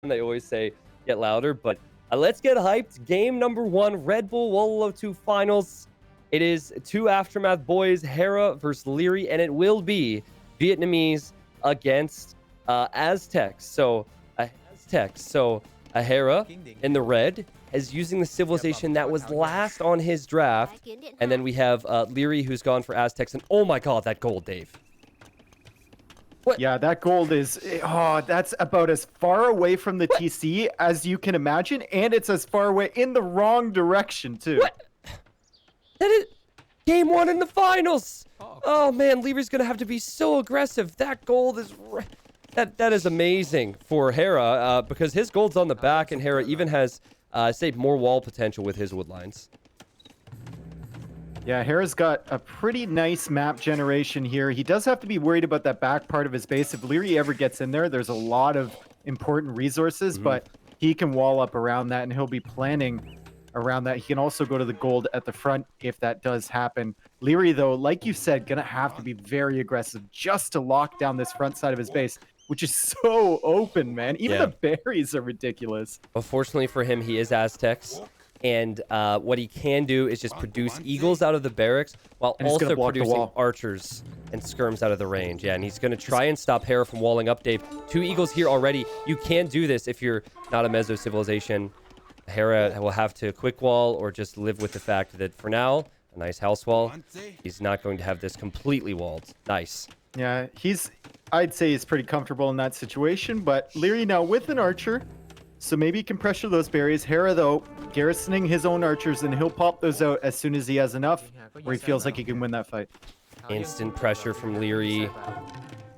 They always say get louder, but let's get hyped. Game number 1, Red Bull Wololo 2 finals. It is 2 Aftermath boys, Hera versus Liereyy, and it will be Vietnamese against Aztecs. So Hera in the red is using the civilization that was last on his draft, and then we have Liereyy, who's gone for Aztecs. And oh my god, that gold, Dave. What? Yeah, that gold is, that's about as far away from the TC as you can imagine, and it's as far away in the wrong direction, too. What? That is game 1 in the finals. Oh man, Lierey's gonna have to be so aggressive. That gold is that is amazing for Hera, because his gold's on the back, and Hera even has say more wall potential with his woodlines. Yeah, Hera's got a pretty nice map generation here. He does have to be worried about that back part of his base. If Liereyy ever gets in there, there's a lot of important resources, but he can wall up around that, and he'll be planning around that. He can also go to the gold at the front if that does happen. Liereyy, though, like you said, gonna have to be very aggressive just to lock down this front side of his base, which is so open, man. Even the berries are ridiculous. Unfortunately for him, he is Aztecs. And what he can do is just produce eagles out of the barracks while also producing archers and skirms out of the range. Yeah, and he's going to try and stop Hera from walling up, Dave. 2 eagles here already. You can't do this if you're not a Meso civilization. Hera will have to quick wall or just live with the fact that for now, a nice house wall. He's not going to have this completely walled. Nice. Yeah, I'd say he's pretty comfortable in that situation, but Liereyy now with an archer. So maybe he can pressure those berries. Hera, though, garrisoning his own archers, and he'll pop those out as soon as he has enough, where he feels like he can win that fight. Instant pressure from Liereyy.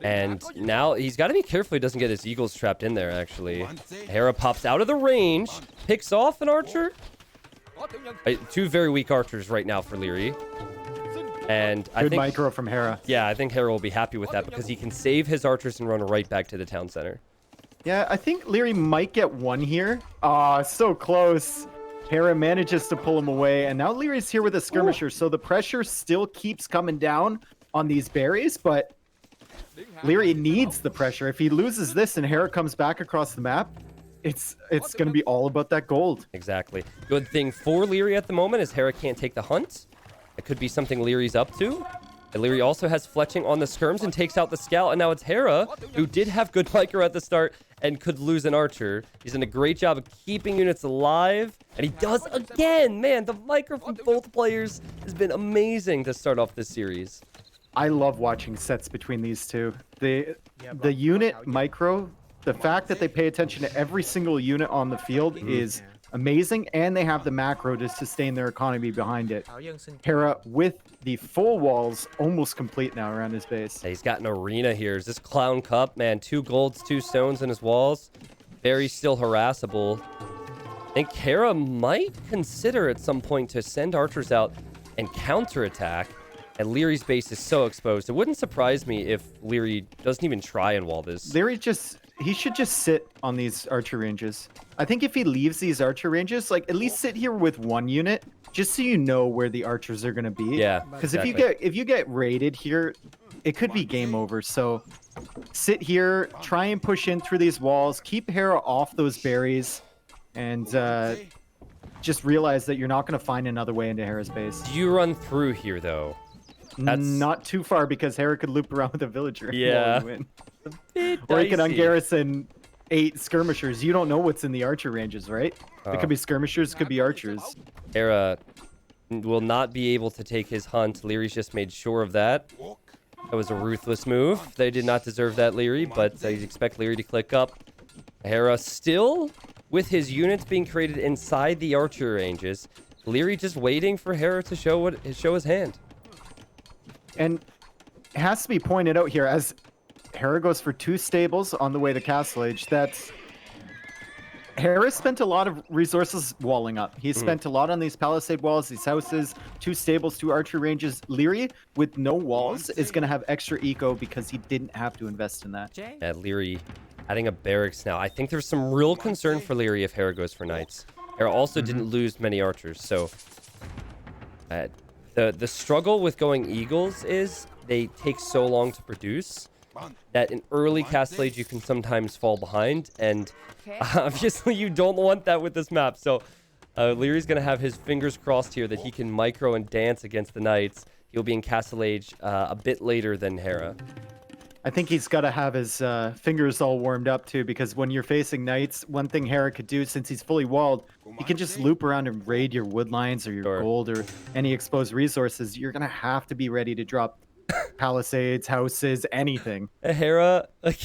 And now he's got to be careful he doesn't get his eagles trapped in there, actually. Hera pops out of the range, picks off an archer. 2 very weak archers right now for Liereyy. And I think micro from Hera. Yeah, I think Hera will be happy with that because he can save his archers and run right back to the town center. Yeah, I think Liereyy might get one here. So close. Hera manages to pull him away, and now Lierey's here with a skirmisher, so the pressure still keeps coming down on these berries, but Liereyy needs the pressure. If he loses this and Hera comes back across the map, it's going to be all about that gold. Exactly. Good thing for Liereyy at the moment is Hera can't take the hunt. It could be something Lierey's up to. And Liereyy also has fletching on the skirms and takes out the scout. And now it's Hera, who did have good micro at the start and could lose an archer. He's done a great job of keeping units alive. And he does again. Man, the micro from both players has been amazing to start off this series. I love watching sets between these two. The unit micro, the fact that they pay attention to every single unit on the field is amazing, and they have the macro to sustain their economy behind it. Hera with the full walls almost complete now around his base. He's got an arena here. Is this Clown Cup? Man, 2 golds, 2 stones in his walls. Very still harassable. I think Hera might consider at some point to send archers out and counterattack. And Lierey's base is so exposed. It wouldn't surprise me if Liereyy doesn't even try and wall this. Liereyy he should just sit on these archer ranges. I think if he leaves these archer ranges, like at least sit here with 1 unit, just so you know where the archers are going to be. Yeah, because if you get raided here, it could be game over. So sit here, try and push in through these walls, keep Hera off those berries, and just realize that you're not going to find another way into Hera's base. Do you run through here though? That's not too far, because Hera could loop around with a villager. Yeah. Or he can ungarrison 8 skirmishers. You don't know what's in the archer ranges, right? It could be skirmishers, could be archers. Hera will not be able to take his hunt. Lierey's just made sure of that. That was a ruthless move. They did not deserve that, Liereyy, but I expect Liereyy to click up. Hera still with his units being created inside the archer ranges. Liereyy just waiting for Hera to show his hand. And it has to be pointed out here, as Hera goes for 2 stables on the way to Castle Age, that's... Hera spent a lot of resources walling up. He spent a lot on these palisade walls, these houses, 2 stables, 2 archer ranges. Liereyy, with no walls, is going to have extra eco because he didn't have to invest in that. Yeah, Liereyy adding a barracks now. I think there's some real concern for Liereyy if Hera goes for knights. Hera also didn't lose many archers, so... The struggle with going eagles is they take so long to produce. that in early Castle Age you can sometimes fall behind, and obviously you don't want that with this map. So Lierey's going to have his fingers crossed here that he can micro and dance against the Knights. He'll be in Castle Age a bit later than Hera. I think he's got to have his fingers all warmed up too, because when you're facing Knights, one thing Hera could do, since he's fully walled, he can just loop around and raid your wood lines or your gold or any exposed resources. You're going to have to be ready to drop palisades, houses, anything. Hera, like,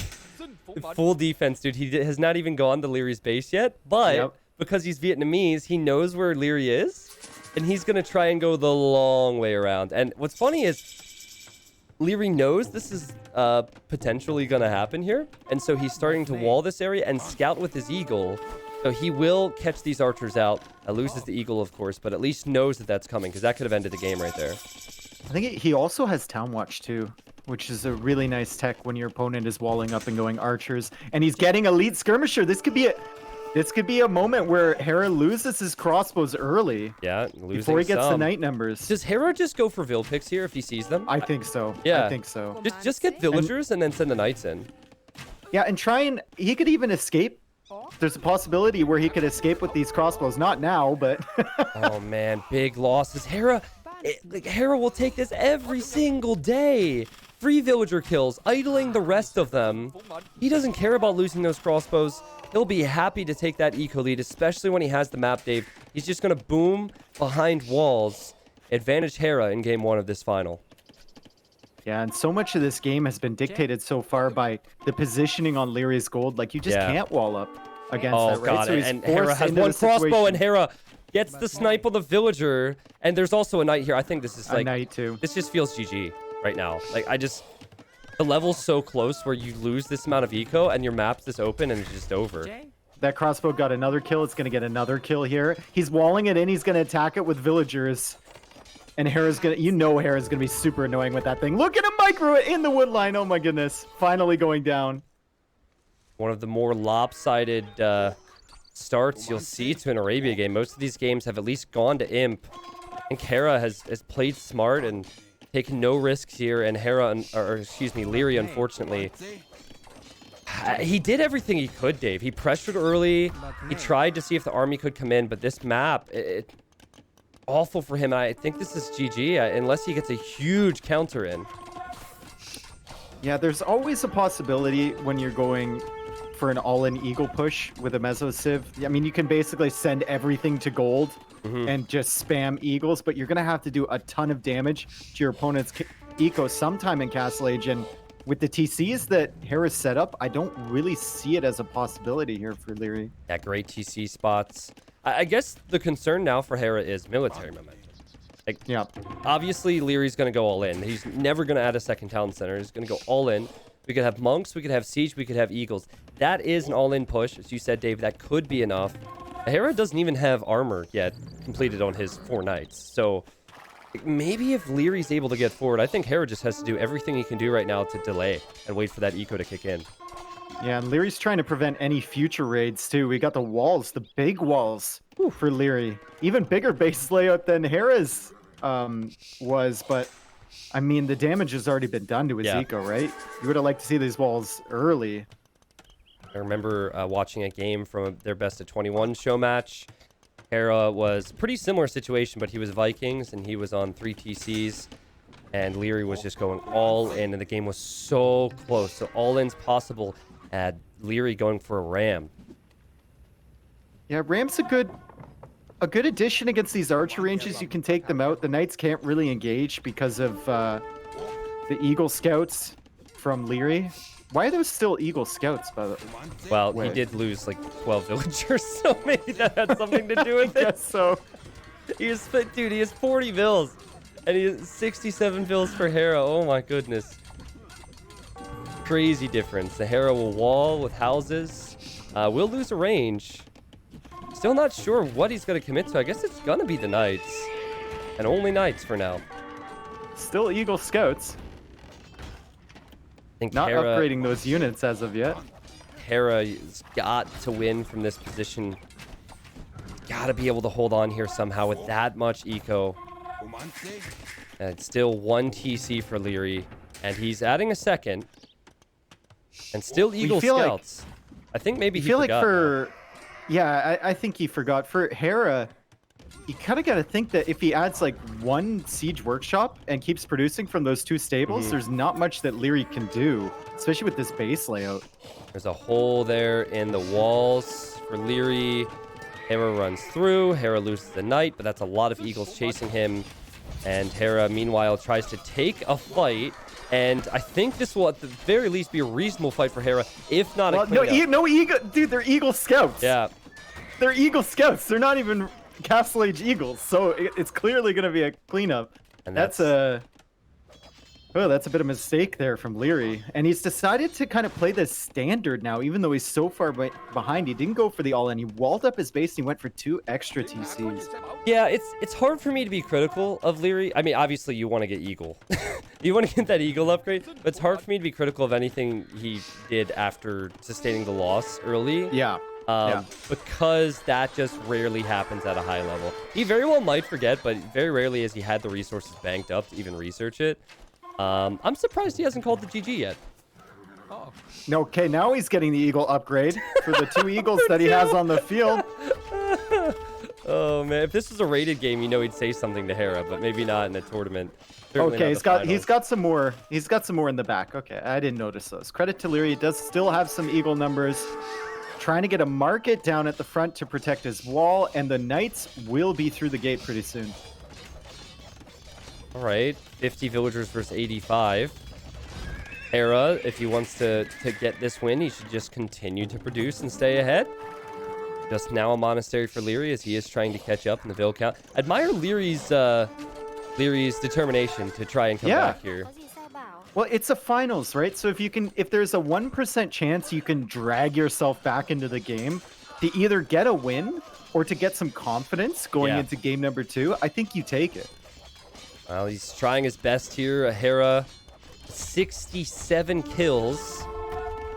full defense, dude. He has not even gone to Lierey's base yet, but because he's Vietnamese, he knows where Liereyy is, and he's going to try and go the long way around. And what's funny is Liereyy knows this is potentially going to happen here, and so he's starting to wall this area and scout with his eagle. So he will catch these archers out. Loses the eagle, of course, but at least knows that that's coming, because that could have ended the game right there. I think he also has Town Watch too, which is a really nice tech when your opponent is walling up and going archers, and he's getting elite skirmisher. This could be a moment where Hera loses his crossbows early. Yeah, before he gets the knight numbers. Does Hera just go for Vil picks here if he sees them? I think so. Yeah, I think so. Just get villagers and then send the knights in. Yeah, and he could even escape. There's a possibility where he could escape with these crossbows. Not now, but oh man, big losses. Hera will take this every single day. 3 villager kills, idling the rest of them. He doesn't care about losing those crossbows. He'll be happy to take that eco lead, especially when he has the map, Dave. He's just going to boom behind walls. Advantage Hera in game 1 of this final. Yeah, and so much of this game has been dictated so far by the positioning on Lierey's gold. Like, you just can't wall up against that, right? God, So and Hera has one crossbow, and Hera gets the snipe on the villager. And there's also a knight here. I think this is like... a knight, too. This just feels GG right now. Like, the level's so close where you lose this amount of eco, and your map's this open, and it's just over. That crossbow got another kill. It's going to get another kill here. He's walling it in. He's going to attack it with villagers. And Hera's going to... Hera's going to be super annoying with that thing. Look at him micro it in the wood line. Oh, my goodness. Finally going down. One of the more lopsided starts you'll see to an Arabia game. Most of these games have at least gone to Imp. I think Hera has played smart and taken no risks here. And Liereyy, unfortunately... He did everything he could, Dave. He pressured early. He tried to see if the army could come in, but this map... awful for him. I think this is GG unless he gets a huge counter in. Yeah, there's always a possibility when you're going for an all-in eagle push with a meso civ. I mean, you can basically send everything to gold and just spam eagles, but you're going to have to do a ton of damage to your opponent's eco sometime in Castle Age. And with the TCs that Hera's set up, I don't really see it as a possibility here for Liereyy. Yeah, great TC spots. I guess the concern now for Hera is military momentum. Like, obviously, Lierey's going to go all in. He's never going to add a second town center. He's going to go all in. We could have monks, we could have siege, we could have eagles. That is an all-in push. As you said, Dave, that could be enough. Hera doesn't even have armor yet completed on his 4 knights. So maybe if Lierey's able to get forward, I think Hera just has to do everything he can do right now to delay and wait for that eco to kick in. Yeah, and Lierey's trying to prevent any future raids, too. We got the walls, the big walls for Liereyy. Even bigger base layout than Hera's was, but, I mean, the damage has already been done to his eco, right? You would have liked to see these walls early. I remember watching a game from their best of 21 show match. Hera was a pretty similar situation, but he was Vikings, and he was on 3 TCs. And Liereyy was just going all in, and the game was so close. So all-in's possible. Liereyy going for a ram. Yeah, ram's a good addition against these archer ranges. You can take them out. The knights can't really engage because of the eagle scouts from Liereyy. Why are those still eagle scouts, by the way? Well, he did lose like 12 villagers, so maybe that had something to do with it. I guess so. He has 40 vills, and he has 67 vills for Hera. Oh my goodness. Crazy difference. The Hera will wall with houses. Will lose a range. Still not sure what he's going to commit to. I guess it's going to be the knights. And only knights for now. Still eagle scouts. I think not Hera, upgrading those units as of yet. Hera's got to win from this position. Got to be able to hold on here somehow with that much eco. And it's still 1 TC for Liereyy. And he's adding a second. And still Eagle Scouts. I think maybe he forgot. I think he forgot. For Hera, you kind of got to think that if he adds like one Siege Workshop and keeps producing from those 2 stables, there's not much that Liereyy can do, especially with this base layout. There's a hole there in the walls for Liereyy. Hera runs through. Hera loses the knight, but that's a lot of Eagles chasing him. And Hera, meanwhile, tries to take a fight. And I think this will, at the very least, be a reasonable fight for Hera, if not a cleanup. No Eagle. Dude, they're Eagle Scouts. Yeah. They're Eagle Scouts. They're not even Castle Age Eagles. So it's clearly going to be a cleanup. And that's a bit of a mistake there from Liereyy. And he's decided to kind of play this standard now, even though he's so far behind. He didn't go for the all-in. He walled up his base and he went for 2 extra TCs. Yeah, it's hard for me to be critical of Liereyy. I mean, obviously, you want to get Eagle. You want to get that Eagle upgrade, but it's hard for me to be critical of anything he did after sustaining the loss early. Yeah. Because that just rarely happens at a high level. He very well might forget, but very rarely has he had the resources banked up to even research it. I'm surprised he hasn't called the GG yet. Oh. Okay, now he's getting the Eagle upgrade for the 2 Eagles that he has on the field. Oh man, if this was a rated game, you know he'd say something to Hera, but maybe not in a tournament. Certainly okay, he's got some more. He's got some more in the back. Okay, I didn't notice those. Credit to Liereyy, he does still have some Eagle numbers. Trying to get a market down at the front to protect his wall, and the Knights will be through the gate pretty soon. All right, 50 villagers versus 85. Hera, if he wants to get this win, he should just continue to produce and stay ahead. Just now a monastery for Liereyy as he is trying to catch up in the vill count. Admire Lierey's determination to try and come back here. Well, it's a finals, right? So if there's a 1% chance you can drag yourself back into the game to either get a win or to get some confidence going into game number 2, I think you take it. Well, he's trying his best here. Hera, 67 kills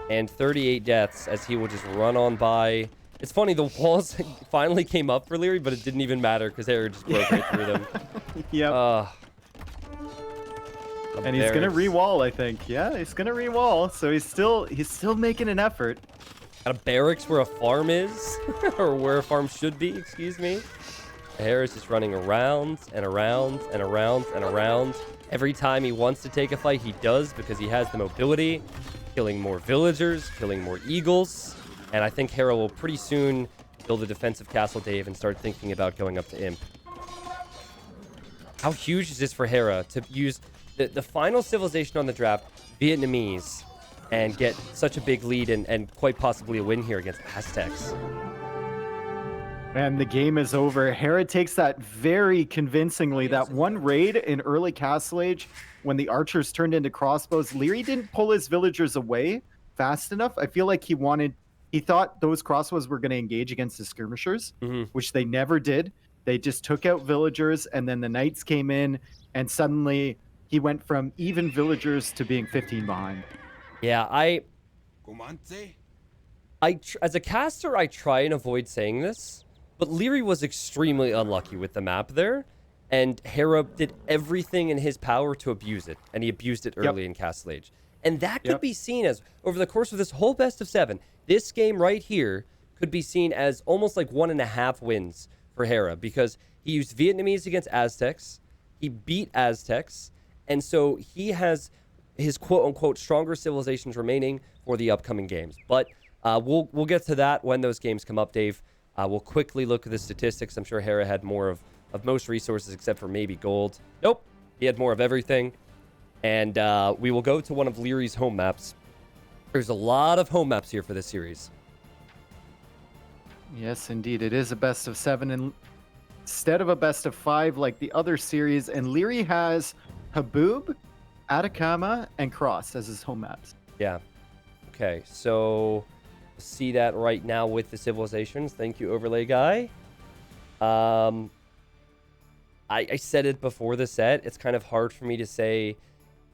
and 38 deaths as he will just run on by. It's funny, the walls finally came up for Liereyy, but it didn't even matter because Hera just broke right through them. Yep. And he's gonna re-wall, I think. Yeah, he's gonna re-wall. So he's still making an effort. Got a barracks where a farm is, or where a farm should be. Excuse me. Hera's just running around and around and around and around. Every time he wants to take a fight, he does because he has the mobility, killing more villagers, killing more eagles. And I think Hera will pretty soon build a defensive Castle Dave and start thinking about going up to Imp. How huge is this for Hera to use the final civilization on the draft, Vietnamese, and get such a big lead and quite possibly a win here against Aztecs? And the game is over. Hera takes that very convincingly. That one raid in early Castle Age when the archers turned into crossbows, Liereyy didn't pull his villagers away fast enough. I feel like he thought those crossbows were going to engage against the skirmishers, which they never did. They just took out villagers, and then the knights came in, and suddenly he went from even villagers to being 15 behind. Yeah, as a caster, I try and avoid saying this, but Liereyy was extremely unlucky with the map there, and Hera did everything in his power to abuse it, and he abused it early in Castle Age. And that could be seen as, over the course of this whole best of 7, this game right here could be seen as almost like 1.5 wins for Hera, because he used Vietnamese against Aztecs, he beat Aztecs, and so he has his quote-unquote stronger civilizations remaining for the upcoming games. But we'll get to that when those games come up, Dave. We'll quickly look at the statistics. I'm sure Hera had more of most resources except for maybe gold. Nope, he had more of everything. And we will go to one of Lierey's home maps. There's a lot of home maps here for this series. Yes, indeed. It is a best of 7 and instead of a best of 5 like the other series. And Liereyy has Haboob, Atacama, and Cross as his home maps. Yeah. Okay, so see that right now with the civilizations. Thank you, overlay guy. I said it before the set. It's kind of hard for me to say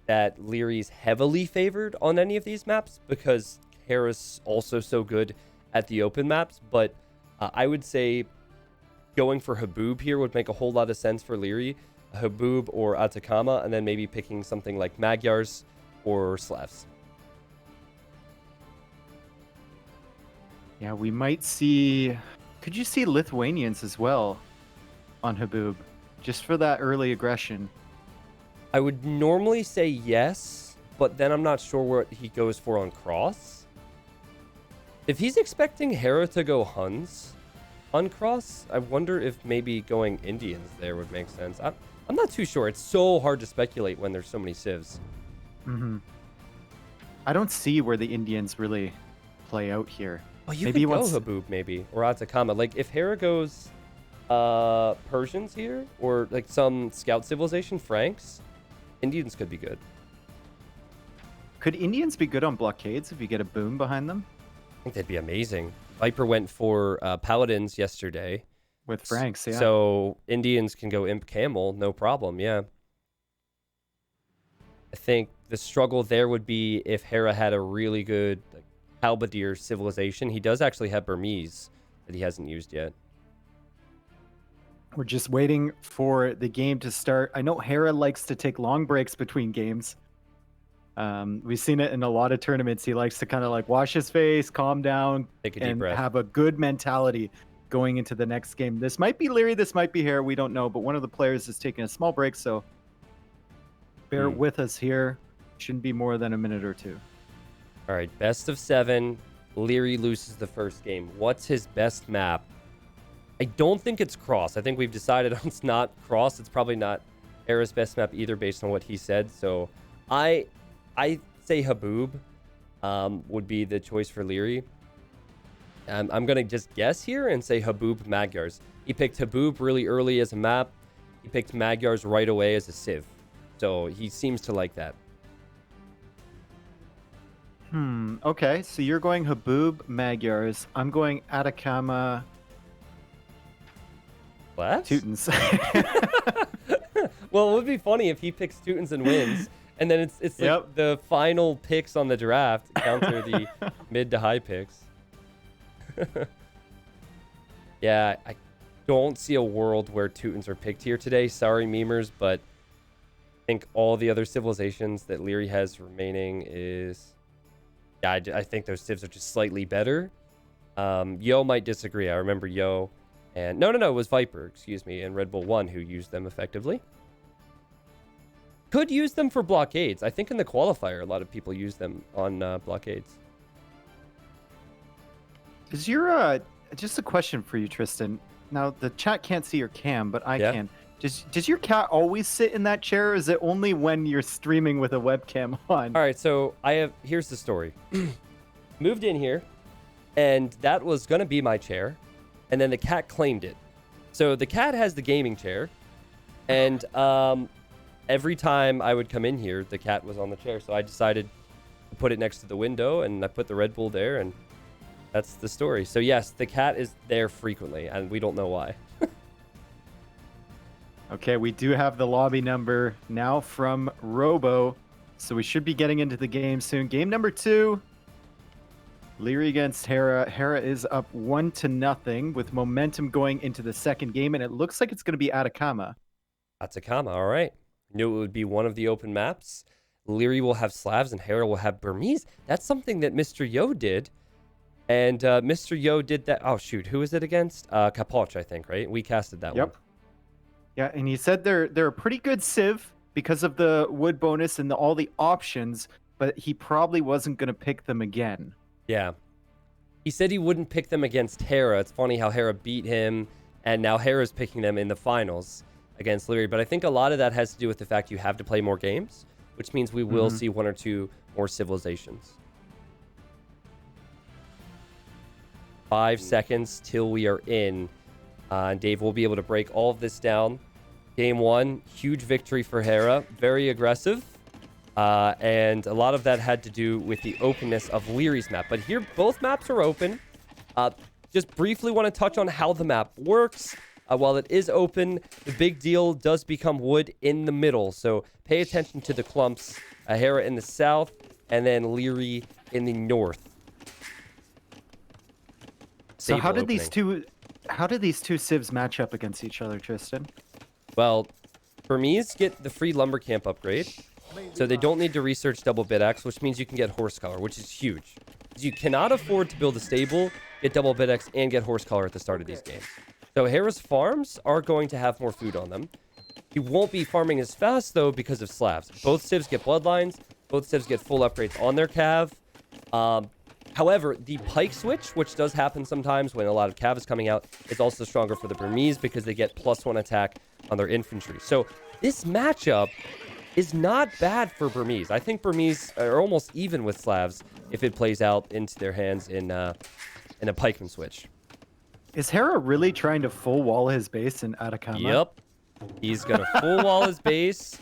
that Lierey's heavily favored on any of these maps because Hera's also so good at the open maps. But I would say going for Haboob here would make a whole lot of sense for Liereyy. Haboob or Atacama, and then maybe picking something like Magyars or Slavs. Yeah, we might see... Could you see Lithuanians as well on Haboob? Just for that early aggression. I would normally say yes, but then I'm not sure what he goes for on cross. If he's expecting Hera to go Huns on cross, I wonder if maybe going Indians there would make sense. I'm not too sure. It's so hard to speculate when there's so many civs. Mm-hmm. I don't see where the Indians really play out here. Oh, you maybe could go Haboob, maybe, or Atacama. Like, if Hera goes Persians here, or like some scout civilization, Franks, Indians could be good. Could Indians be good on blockades if you get a boom behind them? I think they'd be amazing. Viper went for Paladins yesterday. With Franks, yeah. So Indians can go Imp Camel, no problem, yeah. I think the struggle there would be if Hera had a really good halberdier civilization. He does actually have Burmese that he hasn't used yet. We're just waiting for the game to start. I know Hera likes to take long breaks between games. We've seen it in a lot of tournaments. He likes to kind of like wash his face, calm down, and have a good mentality going into the next game. This might be Liereyy, this might be Hera, we don't know, but one of the players is taking a small break, so bear with us here. Shouldn't be more than a minute or two. All right, best of 7. Liereyy loses the first game. What's his best map? I don't think it's cross. I think we've decided it's not cross. It's probably not Hera's best map either, based on what he said. So I say Haboob would be the choice for Liereyy. I'm going to just guess here and say Haboob Magyars. He picked Haboob really early as a map. He picked Magyars right away as a civ. So he seems to like that. Okay, so you're going Haboob Magyars. I'm going Atacama... What? Teutons. Well, it would be funny if he picks Teutons and wins. And then it's like the final picks on the draft counter the mid to high picks. Yeah, I don't see a world where Teutons are picked here today. Sorry, memers, but I think all the other civilizations that Liereyy has remaining is... Yeah, I think those civs are just slightly better. Yo might disagree. I remember Yo and... No, it was Viper, excuse me, and Red Bull 1 who used them effectively. Could use them for blockades. I think in the qualifier, a lot of people use them on blockades. Is your just a question for you, Tristan? Now the chat can't see your cam, but I can. Does your cat always sit in that chair, or is it only when you're streaming with a webcam on? All right, so here's the story. Moved in here, and that was gonna be my chair, and then the cat claimed it. So the cat has the gaming chair, and every time I would come in here, the cat was on the chair. So I decided to put it next to the window, and I put the Red Bull there, and that's the story. So yes, the cat is there frequently, and we don't know why. Okay, we do have the lobby number now from Robo, so we should be getting into the game soon. Game number 2, Liereyy against Hera. Hera is up 1-0 with momentum going into the second game, and it looks like it's going to be Atacama. Atacama, all right. Knew it would be one of the open maps. Liereyy will have Slavs and Hera will have Burmese. That's something that Mr. Yo did. And Mr. Yo did that. Oh, shoot. Who is it against? Capoch, I think, right? We casted that one. Yeah, and he said they're a pretty good civ because of the wood bonus and all the options, but he probably wasn't going to pick them again. Yeah. He said he wouldn't pick them against Hera. It's funny how Hera beat him, and now Hera's picking them in the finals against Liereyy. But I think a lot of that has to do with the fact you have to play more games, which means we will see 1 or 2 more civilizations. 5 seconds till we are in. And Dave will be able to break all of this down. Game 1, huge victory for Hera. Very aggressive. And a lot of that had to do with the openness of Lierey's map. But here, both maps are open. Just briefly want to touch on how the map works. While it is open, the big deal does become wood in the middle. So pay attention to the clumps. Hera in the south, and then Liereyy in the north. So how did these two civs match up against each other, Tristan? Well, Burmese get the free lumber camp upgrade, so they don't need to research double bid axe, which means you can get horse collar, which is huge. You cannot afford to build a stable get double Bidex, and get horse collar at the start of these games. So Hera's farms are going to have more food on them. He won't be farming as fast, though, because of slabs. Both civs get bloodlines. Both civs get full upgrades on their cav. However, the pike switch, which does happen sometimes when a lot of cav is coming out, is also stronger for the Burmese because they get +1 attack on their infantry. So this matchup is not bad for Burmese. I think Burmese are almost even with Slavs if it plays out into their hands in a pikeman switch. Is Hera really trying to full wall his base in Atacama? Yep. He's going to full wall his base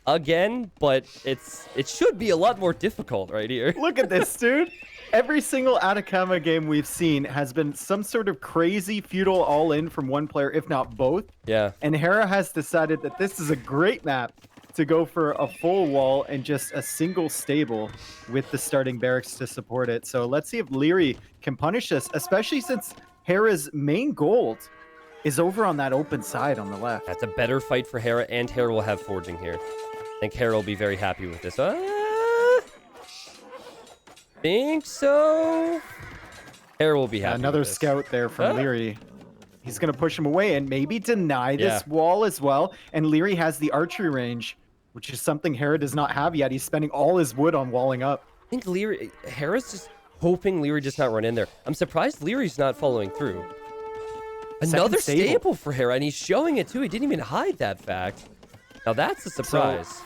again, but it should be a lot more difficult right here. Look at this, dude. Every single Atacama game we've seen has been some sort of crazy feudal all-in from one player, if not both. Yeah. And Hera has decided that this is a great map to go for a full wall and just a single stable with the starting barracks to support it. So let's see if Liereyy can punish this, especially since Hera's main gold is over on that open side on the left. That's a better fight for Hera, and Hera will have forging here. I think Hera will be very happy with this. Think so. Hera will be happy. Another scout there from Liereyy. He's going to push him away and maybe deny this wall as well. And Liereyy has the archery range, which is something Hera does not have yet. He's spending all his wood on walling up. I think Hera's just hoping Liereyy does not run in there. I'm surprised Leary's not following through. Another stable for Hera, and he's showing it too. He didn't even hide that fact. Now that's a surprise. So,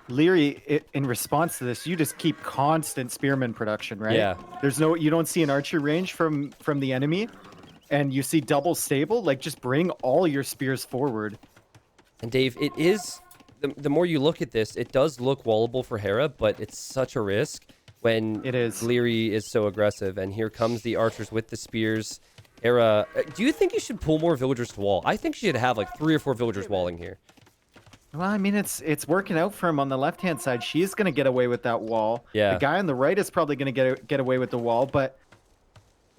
Liereyy, in response to this, you just keep constant spearman production, right? Yeah. You don't see an archer range from the enemy, and you see double stable. Like, just bring all your spears forward. And Dave, it is the more you look at this, it does look wallable for Hera, but it's such a risk when Liereyy is so aggressive. And here comes the archers with the spears. Hera, do you think you should pull more villagers to wall? I think she should have like 3 or 4 villagers walling here. Well, I mean, it's working out for him on the left-hand side. She's going to get away with that wall. Yeah. The guy on the right is probably going to get away with the wall, but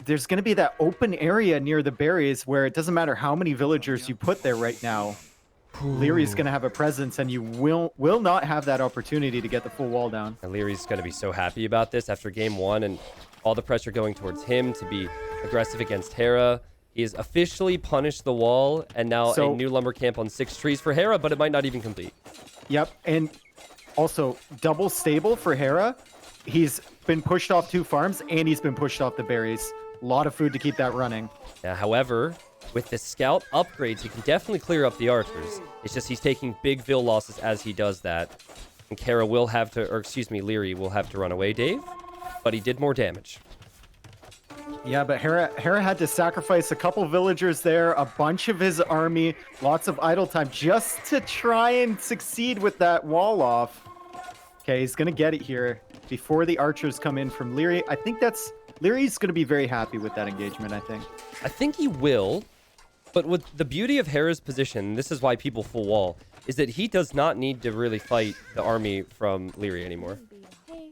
there's going to be that open area near the berries where it doesn't matter how many villagers you put there right now. Leary's going to have a presence, and you will not have that opportunity to get the full wall down. And Leary's going to be so happy about this after game 1 and all the pressure going towards him to be aggressive against Hera. He has officially punished the wall, and now a new lumber camp on 6 trees for Hera, but it might not even complete. Yep, and also double stable for Hera. He's been pushed off 2 farms, and he's been pushed off the berries. A lot of food to keep that running. Now, however, with the scout upgrades, he can definitely clear up the archers. It's just he's taking big vill losses as he does that. And Hera will have to, or excuse me, Liereyy will have to run away, Dave. But he did more damage. Yeah, but Hera had to sacrifice a couple villagers there, a bunch of his army, lots of idle time, just to try and succeed with that wall off. Okay, he's going to get it here before the archers come in from Liereyy. I think Lierey's going to be very happy with that engagement, I think. I think he will, but with the beauty of Hera's position, this is why people full wall, is that he does not need to really fight the army from Liereyy anymore.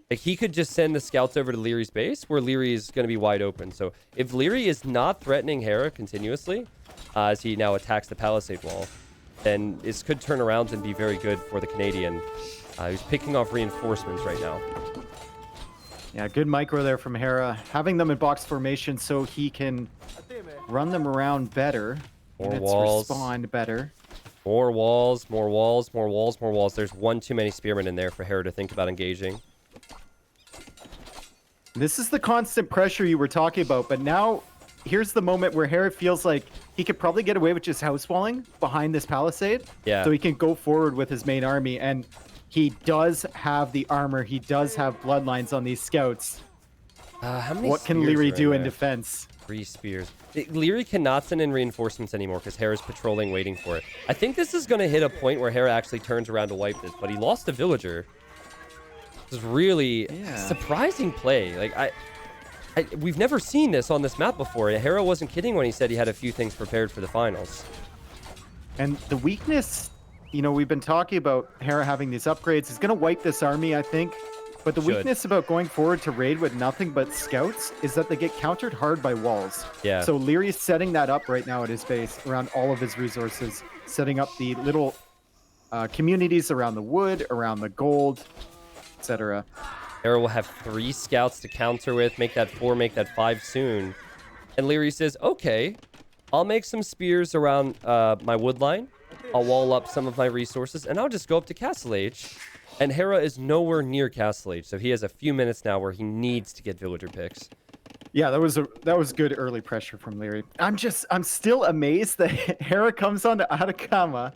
Like, he could just send the scouts over to Leary's base, where Liereyy is going to be wide open. So if Liereyy is not threatening Hera continuously, as he now attacks the palisade wall, then this could turn around and be very good for the Canadian. He's picking off reinforcements right now. Yeah, good micro there from Hera. Having them in box formation so he can run them around better. More walls. Respond better. More walls, more walls, more walls, more walls. There's one too many spearmen in there for Hera to think about engaging. This is the constant pressure you were talking about, but now here's the moment where Hera feels like he could probably get away with just house walling behind this palisade. Yeah. So he can go forward with his main army, and he does have the armor. He does have bloodlines on these scouts. How many what can Liereyy do in defense? 3 spears. Liereyy cannot send in reinforcements anymore because Hera's patrolling, waiting for it. I think this is going to hit a point where Hera actually turns around to wipe this, but he lost a villager. This is really surprising play. Like, we've never seen this on this map before. Hera wasn't kidding when he said he had a few things prepared for the finals. And the weakness, you know, we've been talking about Hera having these upgrades. He's going to wipe this army, I think. But the weakness about going forward to raid with nothing but scouts is that they get countered hard by walls. Yeah. So Leary's setting that up right now at his base around all of his resources, setting up the little communities around the wood, around the gold, etc. Hera will have 3 scouts to counter with. Make that 4, make that 5 soon. And Liereyy says, okay, I'll make some spears around my wood line. I'll wall up some of my resources, and I'll just go up to Castle Age. And Hera is nowhere near Castle Age, so he has a few minutes now where he needs to get villager picks. Yeah, that was good early pressure from Liereyy. I'm still amazed that Hera comes on to Atacama,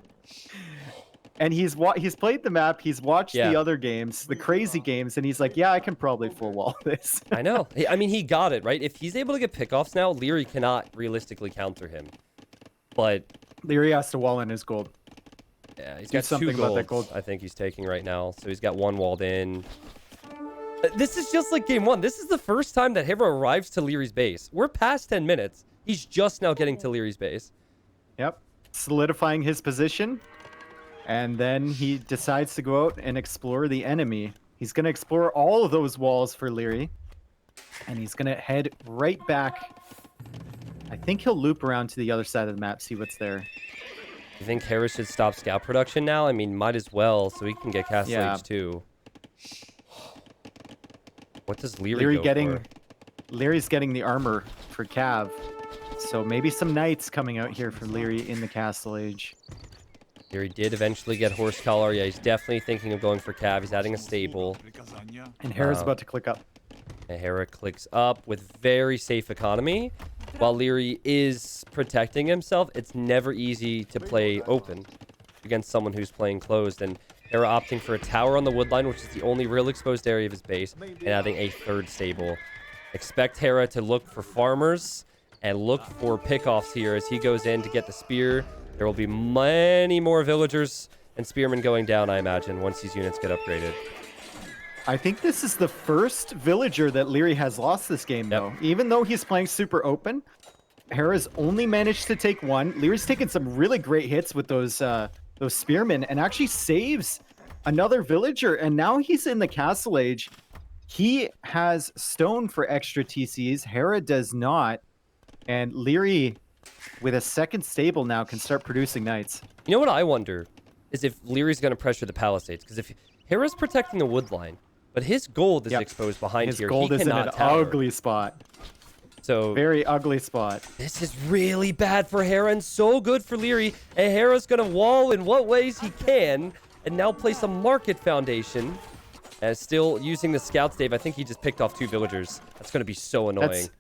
and he's played the map, he's watched the other games, the crazy games, and he's like, yeah, I can probably full wall this. I know. I mean, he got it, right? If he's able to get pickoffs now, Liereyy cannot realistically counter him. But Liereyy has to wall in his gold. Yeah, he's got something about that gold. I think he's taking right now. So he's got one walled in. This is just like game one. This is the first time that Hera arrives to Lierey's base. We're past 10 minutes. He's just now getting to Lierey's base. Yep. Solidifying his position. And then he decides to go out and explore the enemy. He's going to explore all of those walls for Liereyy. And he's going to head right back. I think he'll loop around to the other side of the map, see what's there. You think Hera should stop scout production now? I mean, might as well, so he can get Castle Age too. What does Liereyy go for? Lierey's getting the armor for Cav. So maybe some knights coming out here for Liereyy in the Castle Age. Liereyy did eventually get horse collar. Yeah, he's definitely thinking of going for Cav. He's adding a stable. And Hera's about to click up. And Hera clicks up with very safe economy. While Liereyy is protecting himself, it's never easy to play open against someone who's playing closed. And Hera opting for a tower on the woodline, which is the only real exposed area of his base, and adding a third stable. Expect Hera to look for farmers and look for pickoffs here as he goes in to get the spear. There will be many more villagers and spearmen going down, I imagine, once these units get upgraded. I think this is the first villager that Liereyy has lost this game, though. Even though he's playing super open, Hera's only managed to take one. Lierey's taken some really great hits with those spearmen and actually saves another villager. And now he's in the Castle Age. He has stone for extra TCs. Hera does not. And Liereyy, with a second stable now, can start producing knights. You know what I wonder is if Lierey's going to pressure the palisades. Because if Hera's protecting the wood line, but his gold is exposed behind his here. His gold is in an ugly spot. So very ugly spot. This is really bad for Hera and so good for Liereyy. And Hera's going to wall in what ways he can and now place a market foundation. As still using the scouts, Dave. I think he just picked off 2 villagers. That's going to be so annoying. That's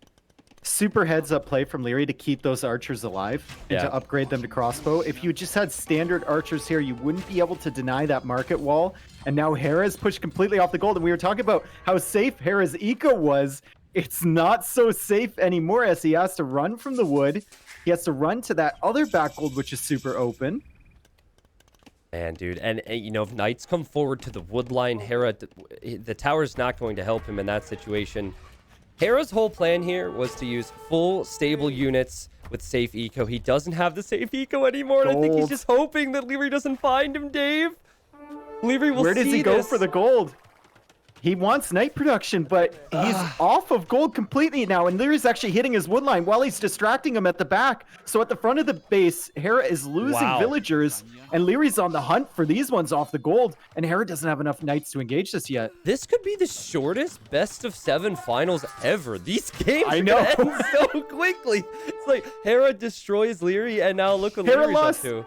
super heads up play from Liereyy to keep those archers alive and to upgrade them to crossbow. If you just had standard archers here, you wouldn't be able to deny that market wall. And now Hera's pushed completely off the gold. And we were talking about how safe Hera's eco was. It's not so safe anymore as he has to run from the wood. He has to run to that other back gold, which is super open. Man, dude. And you know, if knights come forward to the wood line, Hera, the tower's not going to help him in that situation. Hera's whole plan here was to use full stable units with safe eco. He doesn't have the safe eco anymore, and I think he's just hoping that Liereyy doesn't find him, Dave. Liereyy will see. Where does he go for the gold? He wants night production, but he's off of gold completely now, and Lierey's actually hitting his wood line while he's distracting him at the back. So at the front of the base, Hera is losing villagers, and Lierey's on the hunt for these ones off the gold, and Hera doesn't have enough knights to engage this yet. This could be the shortest best-of-7 finals ever. These games are gonna end so quickly. It's like Hera destroys Liereyy, and now look what Lierey's up to.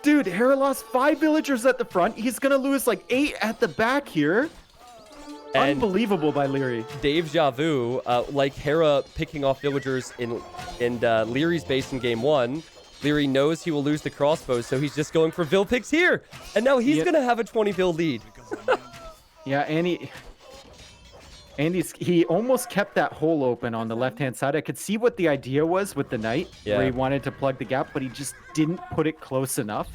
Dude, Hera lost 5 villagers at the front. He's gonna lose like 8 at the back here. And unbelievable by Liereyy. Deja vu, like Hera picking off villagers in Lierey's base in game 1. Liereyy knows he will lose the crossbows, so he's just going for vill picks here. And now he's going to have a 20 vill lead. Yeah, and he almost kept that hole open on the left-hand side. I could see what the idea was with the knight, where he wanted to plug the gap, but he just didn't put it close enough.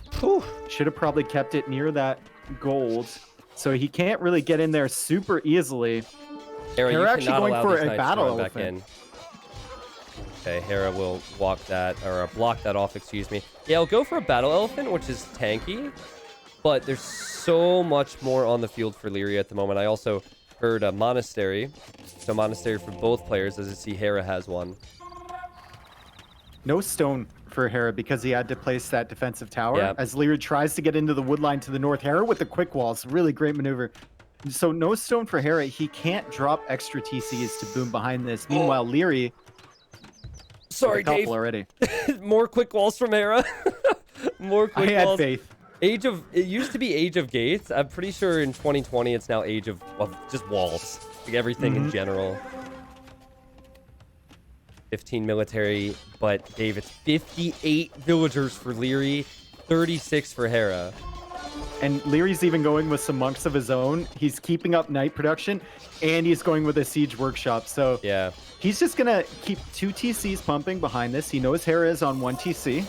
Should have probably kept it near that gold. So he can't really get in there super easily. Hera actually going for a battle elephant. Okay, Hera will walk that, or block that off, excuse me. Yeah, I'll go for a battle elephant, which is tanky. But there's so much more on the field for Liereyy at the moment. I also heard a monastery. So monastery for both players, as I see Hera has one. No stone for Hera because he had to place that defensive tower. As Liereyy tries to get into the wood line to the north. Hera with the quick walls, really great maneuver. So no stone for Hera. He can't drop extra TCs to boom behind this. Meanwhile, Liereyy Sorry, Dave. Already. More quick walls from Hera. More quick walls. I had faith. It used to be Age of Gates. I'm pretty sure in 2020 it's now Age of just walls. Like everything in general. 15 military, but Dave, it's 58 villagers for Liereyy, 36 for Hera. And Lierey's even going with some monks of his own. He's keeping up knight production, and he's going with a siege workshop. So yeah, he's just gonna keep 2 TCs pumping behind this. He knows Hera is on 1 TC,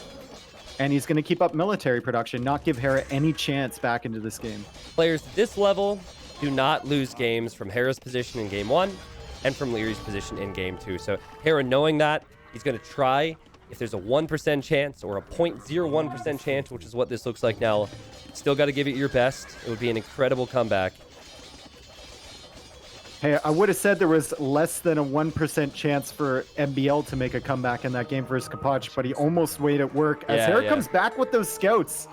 and he's gonna keep up military production, not give Hera any chance back into this game. Players at this level do not lose games from Hera's position in game 1 and from Lierey's position in game 2. So Hera, knowing that, he's gonna try. If there's a 1% chance or a 0.01% chance, which is what this looks like now, still got to give it your best. It would be an incredible comeback. Hey, I would have said there was less than a 1% chance for MBL to make a comeback in that game versus Kapach, but he almost weighed at work as Hera comes back with those scouts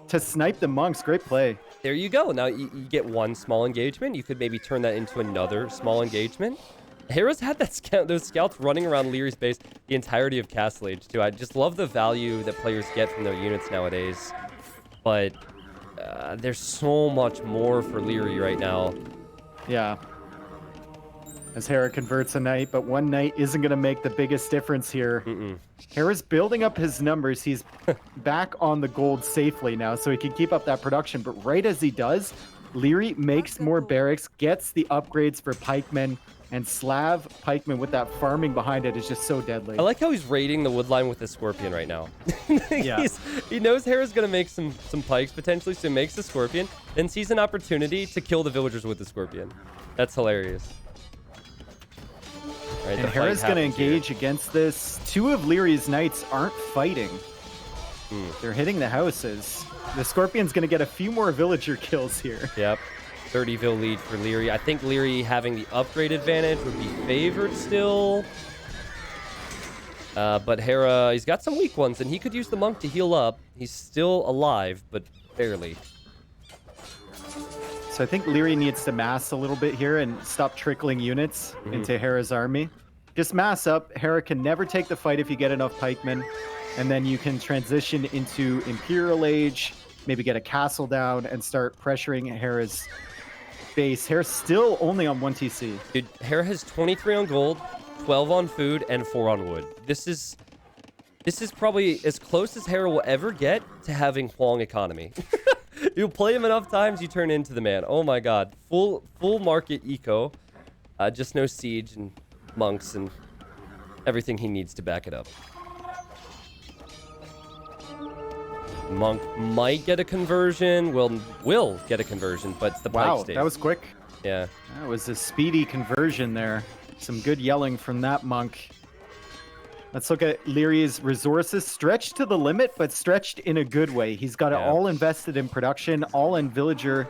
to snipe the monks. Great play. There you go. Now you get 1 small engagement. You could maybe turn that into another small engagement. Hera's had those scouts running around Lierey's base the entirety of Castle Age, too. I just love the value that players get from their units nowadays. But there's so much more for Liereyy right now. Yeah. As Hera converts a knight, but 1 knight isn't going to make the biggest difference here. Hera's building up his numbers. He's back on the gold safely now, so he can keep up that production. But right as he does, Liereyy makes more barracks, gets the upgrades for pikemen, and Slav pikemen with that farming behind it is just so deadly. I like how he's raiding the wood line with the scorpion right now. Yeah. He knows Hera's going to make some pikes potentially, so he makes the scorpion, then sees an opportunity to kill the villagers with the scorpion. That's hilarious. Right, and Hera's going to engage against this. 2 of Lierey's knights aren't fighting. They're hitting the houses. The scorpion's going to get a few more villager kills here. Yep. 30-ville lead for Liereyy. I think Liereyy having the upgrade advantage would be favored still. But Hera, he's got some weak ones, and he could use the monk to heal up. He's still alive, but barely. So I think Liereyy needs to mass a little bit here and stop trickling units into Hera's army. Just mass up. Hera can never take the fight if you get enough pikemen. And then you can transition into Imperial Age, maybe get a castle down, and start pressuring Hera's base. Hera's still only on 1 TC. Dude, Hera has 23 on gold, 12 on food, and 4 on wood. This is probably as close as Hera will ever get to having Huang economy. You play him enough times, you turn into the man. Oh my god. Full market eco. Just no siege and monks and everything he needs to back it up. Monk might get a conversion, will get a conversion, but it's the pike stage. That was quick. Yeah. That was a speedy conversion there. Some good yelling from that monk. Let's look at Lierey's resources. Stretched to the limit, but stretched in a good way. He's got it all invested in production, all in villager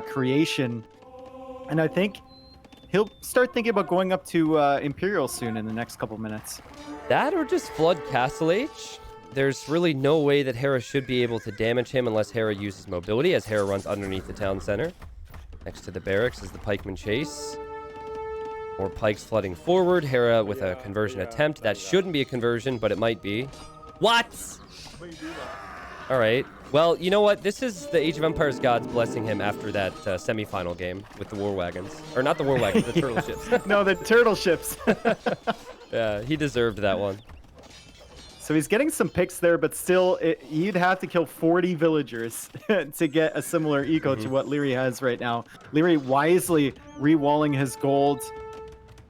creation. And I think he'll start thinking about going up to Imperial soon in the next couple minutes. That or just flood Castle Age. There's really no way that Hera should be able to damage him unless Hera uses mobility, as Hera runs underneath the town center. Next to the barracks is the pikeman chase. More pikes flooding forward. Hera with a conversion attempt. That shouldn't be a conversion, but it might be. What? All right. Well, you know what? This is the Age of Empires gods blessing him after that semi-final game with the war wagons. Or not the war wagons, the turtle ships. No, the turtle ships. Yeah, he deserved that one. So he's getting some picks there, but still, you'd have to kill 40 villagers to get a similar eco to what Liereyy has right now. Liereyy wisely re-walling his gold.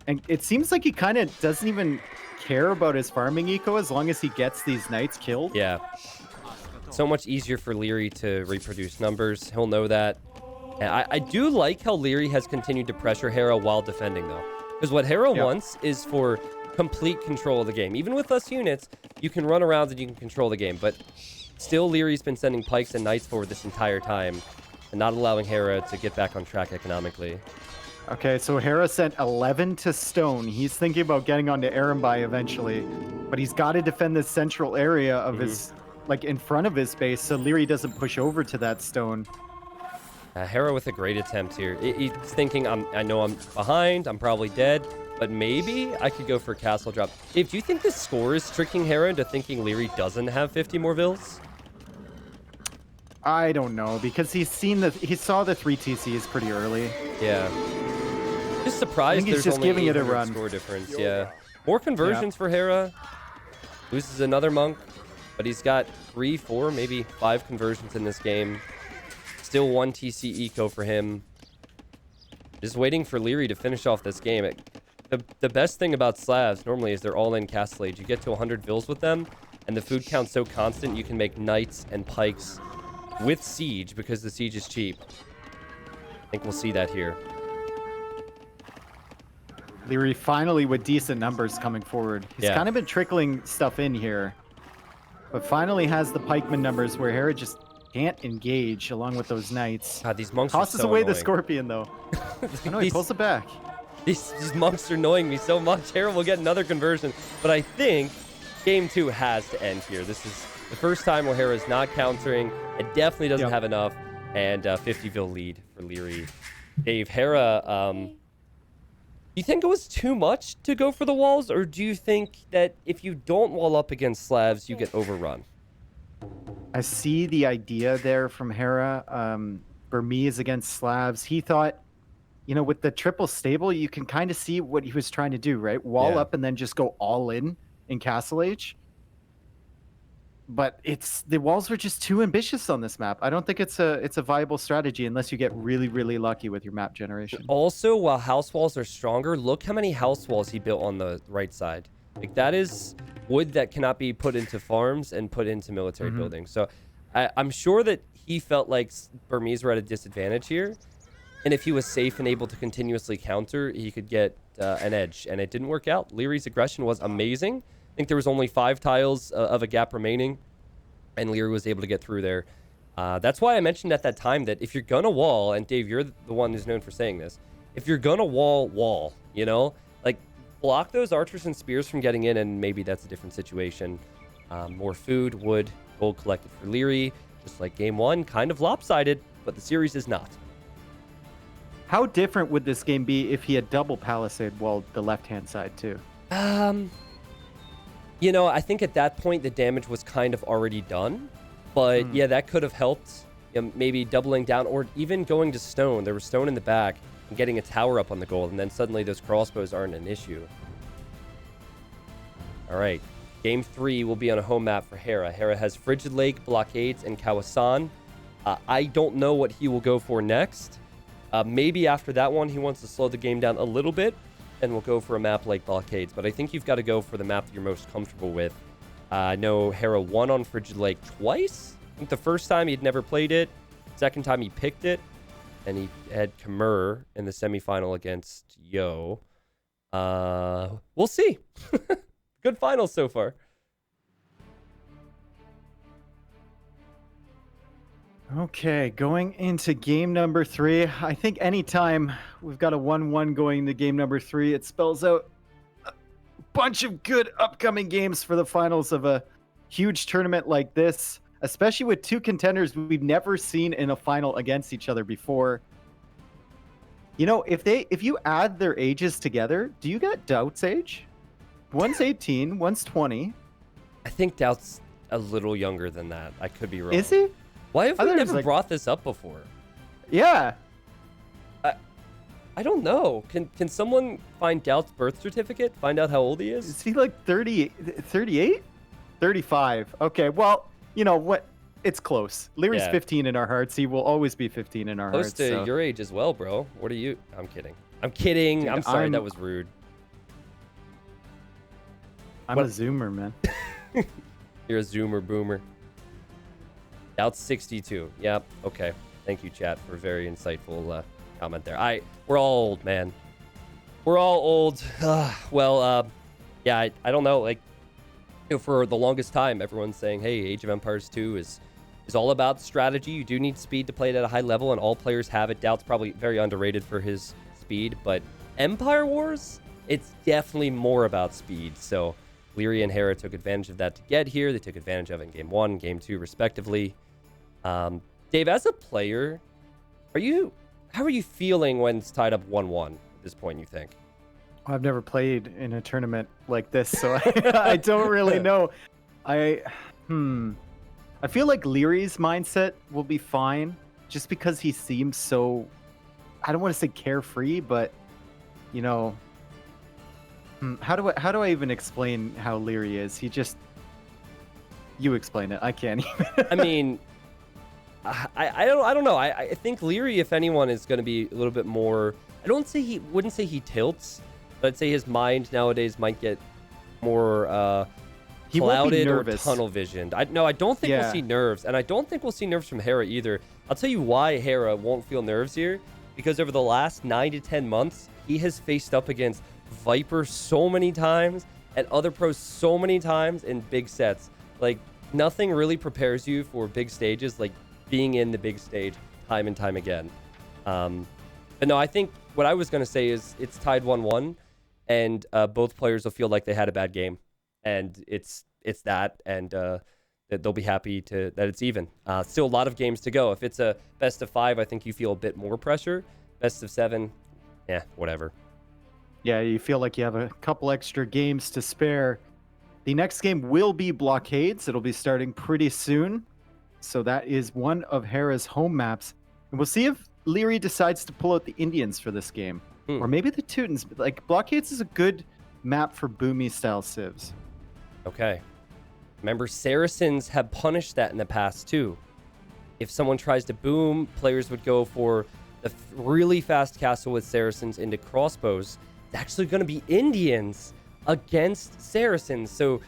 And it seems like he kind of doesn't even care about his farming eco as long as he gets these knights killed. Yeah. So much easier for Liereyy to reproduce numbers. He'll know that. And I do like how Liereyy has continued to pressure Hera while defending, though. Because what Hera wants is for complete control of the game. Even with less units, you can run around and you can control the game. But still, Lierey's been sending pikes and knights forward this entire time and not allowing Hera to get back on track economically. Okay, so Hera sent 11 to stone. He's thinking about getting onto Liereyy eventually, but he's got to defend this central area of his, like in front of his base, so Liereyy doesn't push over to that stone. Hera with a great attempt here. He's thinking, I know I'm behind, I'm probably dead. but maybe I could go for castle drop. Dave, do you think this score is tricking Hera into thinking Liereyy doesn't have 50 more vills? I don't know, because he saw the 3 TCs pretty early. Yeah. Just surprised he's there's just only giving it a 800 run. Score difference. Yeah. More conversions for Hera. Loses another monk, but he's got 3, 4, maybe 5 conversions in this game. Still 1 TC eco for him. Just waiting for Liereyy to finish off this game. The best thing about Slavs normally is they're all in Castle Age. You get to 100 vills with them, and the food count's so constant you can make knights and pikes with siege because the siege is cheap. I think we'll see that here. Liereyy finally with decent numbers coming forward. He's kind of been trickling stuff in here, but finally has the pikeman numbers where Hera just can't engage along with those knights. God, these monks tosses are so away annoying. The scorpion though. No, he pulls it back. These monks are annoying me so much. Hera will get another conversion, but I think game 2 has to end here. This is the first time where Hera is not countering. It definitely doesn't have enough, and 50 vil lead for Liereyy. Dave, Hera, do you think it was too much to go for the walls, or do you think that if you don't wall up against Slavs, you get overrun? I see the idea there from Hera. Burmese against Slavs. He thought, you know, with the triple stable, you can kind of see what he was trying to do, right? Wall up and then just go all in Castle Age. But the walls were just too ambitious on this map. I don't think it's a viable strategy unless you get really, really lucky with your map generation. Also, while house walls are stronger, look how many house walls he built on the right side. Like, that is wood that cannot be put into farms and put into military buildings. So I'm sure that he felt like Burmese were at a disadvantage here. And if he was safe and able to continuously counter, he could get an edge. And it didn't work out. Lierey's aggression was amazing. I think there was only 5 tiles of a gap remaining, and Liereyy was able to get through there. That's why I mentioned at that time that if you're gonna wall, and Dave, you're the one who's known for saying this, if you're gonna wall, you know, like, block those archers and spears from getting in, and maybe that's a different situation. More food, wood, gold collected for Liereyy, just like game 1, kind of lopsided, but the series is not. How different would this game be if he had double palisade walled the left-hand side too? You know, I think at that point the damage was kind of already done, but yeah, that could have helped. You know, maybe doubling down or even going to stone. There was stone in the back and getting a tower up on the gold, and then suddenly those crossbows aren't an issue. All right, game 3 will be on a home map for Hera. Hera has Frigid Lake, Blockades, and Kawasan. I don't know what he will go for next. Maybe after that one, he wants to slow the game down a little bit, and we'll go for a map like Blockades. But I think you've got to go for the map that you're most comfortable with. I know Hera won on Frigid Lake twice. I think the first time he'd never played it. Second time he picked it. And he had Khmer in the semifinal against Yo. We'll see. Good finals so far. Okay, going into game number 3. I think anytime we've got a 1-1 going into game number 3, it spells out a bunch of good upcoming games for the finals of a huge tournament like this, especially with 2 contenders we've never seen in a final against each other before. You know, if you add their ages together, do you get Doubt's age? One's 18, one's 20. I think Doubt's a little younger than that. I could be wrong. Is he? Why have we never brought this up before? Yeah. I don't know. Can someone find Doubt's birth certificate? Find out how old he is? Is he like 30, 38? 35. Okay, well, you know what? It's close. Lierey's 15 in our hearts. He will always be 15 in our Close hearts. to your age as well, bro. What are you? I'm kidding. I'm kidding. Dude, I'm sorry. That was rude. I'm a zoomer, man. You're a zoomer boomer. Doubt's 62. Yep. Okay. Thank you, chat, for a very insightful comment there. We're all old, man. We're all old. Yeah, I don't know. Like, you know, for the longest time, everyone's saying, hey, Age of Empires 2 is all about strategy. You do need speed to play it at a high level, and all players have it. Doubt's probably very underrated for his speed, but Empire Wars, it's definitely more about speed. So Liereyy and Hera took advantage of that to get here. They took advantage of it in game 1, game 2, respectively. Dave, as a player, how are you feeling when it's tied up 1-1 at this point, you think? I've never played in a tournament like this, so I don't really know. I feel like Lierey's mindset will be fine, just because he seems so, I don't want to say carefree, but you know, how do I even explain how Liereyy is? You explain it. I can't even. I mean, I don't know. I think Liereyy, if anyone, is going to be a little bit more. Wouldn't say he tilts, but I'd say his mind nowadays might get more clouded or tunnel visioned. I don't think we'll see nerves, and I don't think we'll see nerves from Hera either. I'll tell you why Hera won't feel nerves here, because over the last 9 to 10 months, he has faced up against Viper so many times and other pros so many times in big sets. Like, nothing really prepares you for big stages like being in the big stage time and time again. But no, I think what I was going to say is it's tied 1-1, and both players will feel like they had a bad game, and it's that, and that they'll be happy that it's even. Still a lot of games to go. If it's a best of 5, I think you feel a bit more pressure. Best of 7, yeah, whatever. Yeah, you feel like you have a couple extra games to spare. The next game will be Blockades. It'll be starting pretty soon. So that is one of Hera's home maps. And we'll see if Liereyy decides to pull out the Indians for this game. Or maybe the Teutons. Like, Blockades is a good map for boomy style civs. Okay. Remember, Saracens have punished that in the past too. If someone tries to boom, players would go for the really fast castle with Saracens into crossbows. It's actually going to be Indians against Saracens. So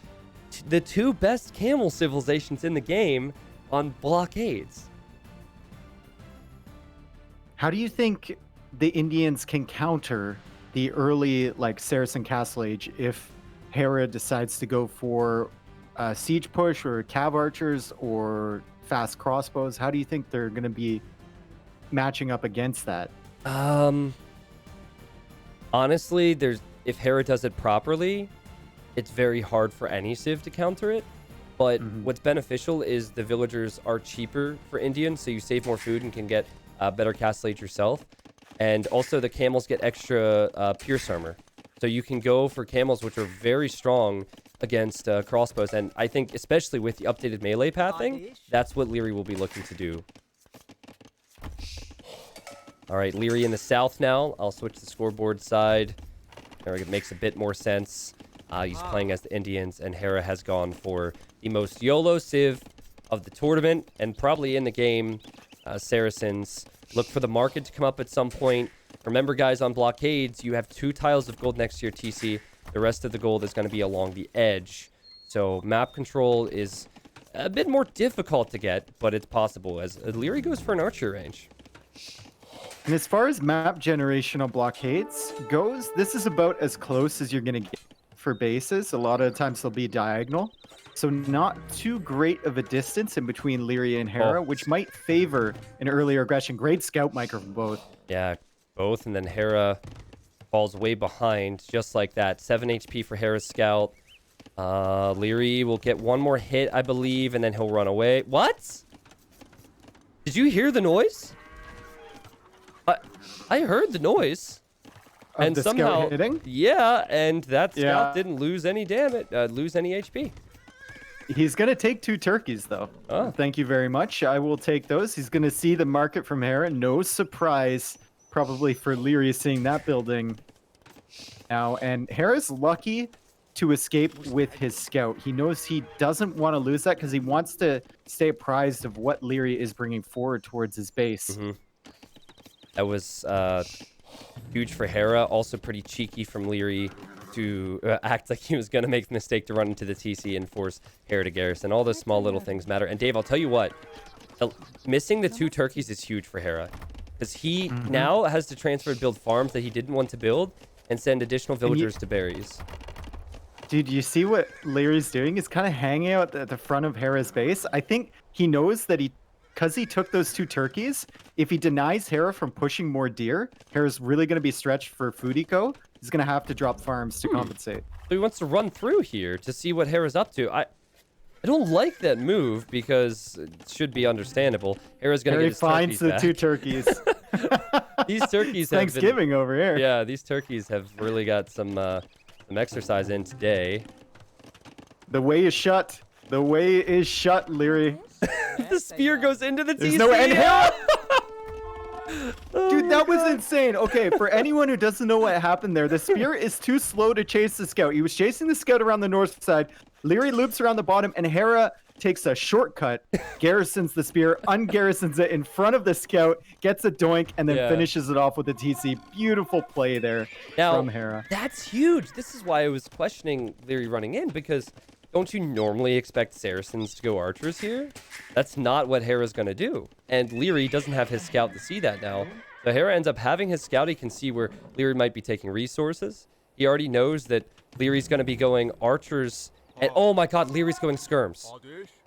the two best camel civilizations in the game on Blockades. How do you think the Indians can counter the early Saracen Castle Age if Hera decides to go for siege push or cav archers or fast crossbows? How do you think they're going to be matching up against that? Honestly, if Hera does it properly, it's very hard for any civ to counter it. But what's beneficial is the villagers are cheaper for Indians, so you save more food and can get better castle age yourself. And also the camels get extra pierce armor. So you can go for camels, which are very strong against crossbows. And I think, especially with the updated melee pathing, that's what Liereyy will be looking to do. All right, Liereyy in the south now. I'll switch the scoreboard side. There it makes a bit more sense. He's playing as the Indians, and Hera has gone for the most YOLO civ of the tournament, and probably in the game. Saracens look for the market to come up at some point. Remember, guys, on Blockades, you have 2 tiles of gold next to your TC. The rest of the gold is going to be along the edge. So map control is a bit more difficult to get, but it's possible as Liereyy goes for an archer range. And as far as map generation on Blockades goes, this is about as close as you're going to get for bases. A lot of times they'll be diagonal. So not too great of a distance in between Liereyy and Hera, which might favor an earlier aggression. Great scout micro from both. Yeah, both. And then Hera falls way behind, just like that. 7 HP for Hera's scout. Liereyy will get one more hit, I believe, and then he'll run away. What? Did you hear the noise? I heard the noise. And the somehow, scout hitting? Yeah, and that scout didn't lose any damage, lose any HP. He's going to take 2 turkeys, though. Oh. Thank you very much. I will take those. He's going to see the market from Hera. No surprise, probably, for Liereyy seeing that building now. And Hera's lucky to escape with his scout. He knows he doesn't want to lose that because he wants to stay apprised of what Liereyy is bringing forward towards his base. That was huge for Hera. Also pretty cheeky from Liereyy to act like he was going to make the mistake to run into the TC and force Hera to garrison. All those small little things matter. And Dave, I'll tell you what, missing the 2 turkeys is huge for Hera. Because he now has to transfer and build farms that he didn't want to build and send additional villagers to berries. Dude, you see what Lierey's doing? He's kind of hanging out at the front of Hera's base. I think he knows that because he took those 2 turkeys, if he denies Hera from pushing more deer, Hera's really going to be stretched for food eco. He's going to have to drop farms to compensate. So he wants to run through here to see what Hera's up to. I don't like that move because it should be understandable. Hera's going to get his turkeys back. He finds the 2 turkeys. These turkeys it's Thanksgiving over here. Yeah, these turkeys have really got some exercise in today. The way is shut. The way is shut, Liereyy. The spear goes into the TC. There's no end. Dude, that was insane. Okay, for anyone who doesn't know what happened there, the spear is too slow to chase the scout. He was chasing the scout around the north side. Liereyy loops around the bottom, and Hera takes a shortcut, garrisons the spear, ungarrisons it in front of the scout, gets a doink, and then finishes it off with a TC. Beautiful play there from Hera. That's huge. This is why I was questioning Liereyy running in, because don't you normally expect Saracens to go archers here? That's not what Hera's going to do. And Liereyy doesn't have his scout to see that now. So Hera ends up having his scout. He can see where Liereyy might be taking resources. He already knows that Lierey's going to be going archers. And oh my god, Lierey's going skirms.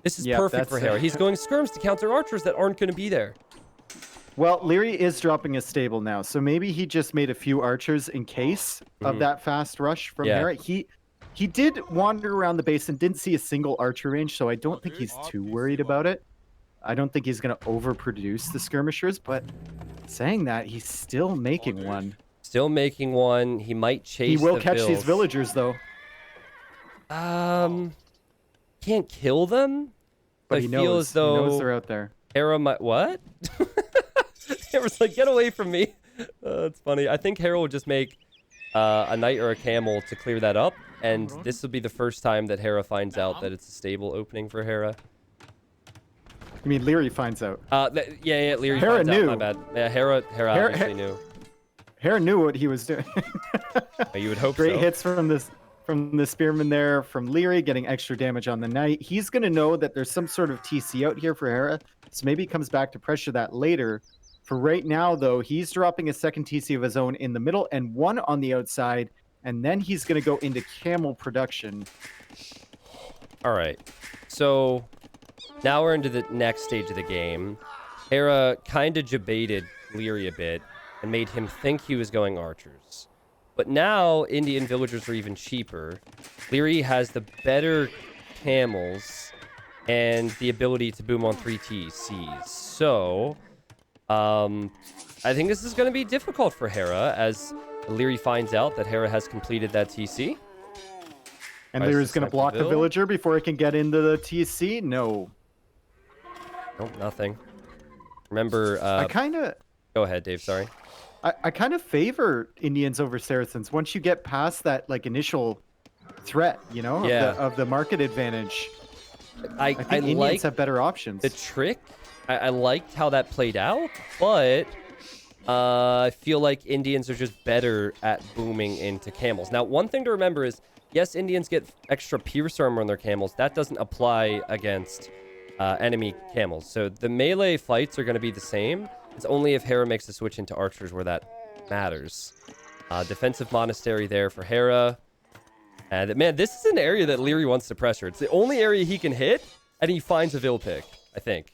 This is perfect for Hera. He's going skirms to counter archers that aren't going to be there. Well, Liereyy is dropping a stable now. So maybe he just made a few archers in case of that fast rush from Hera. He did wander around the base and didn't see a single archer range, so I don't think he's too worried about it. I don't think he's going to overproduce the skirmishers, but saying that, he's still making one. Still making one. He might chase He will catch these villagers, though. Can't kill them? But he knows they're out there. Hera might... What? Hera's like, get away from me. That's funny. I think Hera will just make a knight or a camel to clear that up. And this will be the first time that Hera finds out that it's a stable opening for Hera. I mean, Liereyy finds out. Yeah, Liereyy finds out. My bad. Yeah, Hera obviously knew. Hera knew what he was doing. You would hope Great hits from the spearman there, from Liereyy, getting extra damage on the knight. He's going to know that there's some sort of TC out here for Hera, so maybe he comes back to pressure that later. For right now, though, he's dropping a second TC of his own in the middle and one on the outside, and then he's going to go into camel production. All right, so now we're into the next stage of the game. Hera kind of debated Liereyy a bit and made him think he was going archers. But now Indian villagers are even cheaper. Liereyy has the better camels and the ability to boom on 3 TCs. So, I think this is going to be difficult for Hera as Liereyy finds out that Hera has completed that TC. And Lierey's going to block the villager before he can get into the TC? No. Nope, nothing. Remember, Go ahead, Dave, sorry. I kind of favor Indians over Saracens once you get past that initial threat, of the market advantage. I think Indians have better options. The trick, I liked how that played out, but I feel like Indians are just better at booming into camels. Now, one thing to remember is, yes, Indians get extra pierce armor on their camels. That doesn't apply against enemy camels. So the melee fights are going to be the same. It's only if Hera makes the switch into archers where that matters. Defensive monastery there for Hera. And man, this is an area that Liereyy wants to pressure. It's the only area he can hit, and he finds a Vil pick, I think.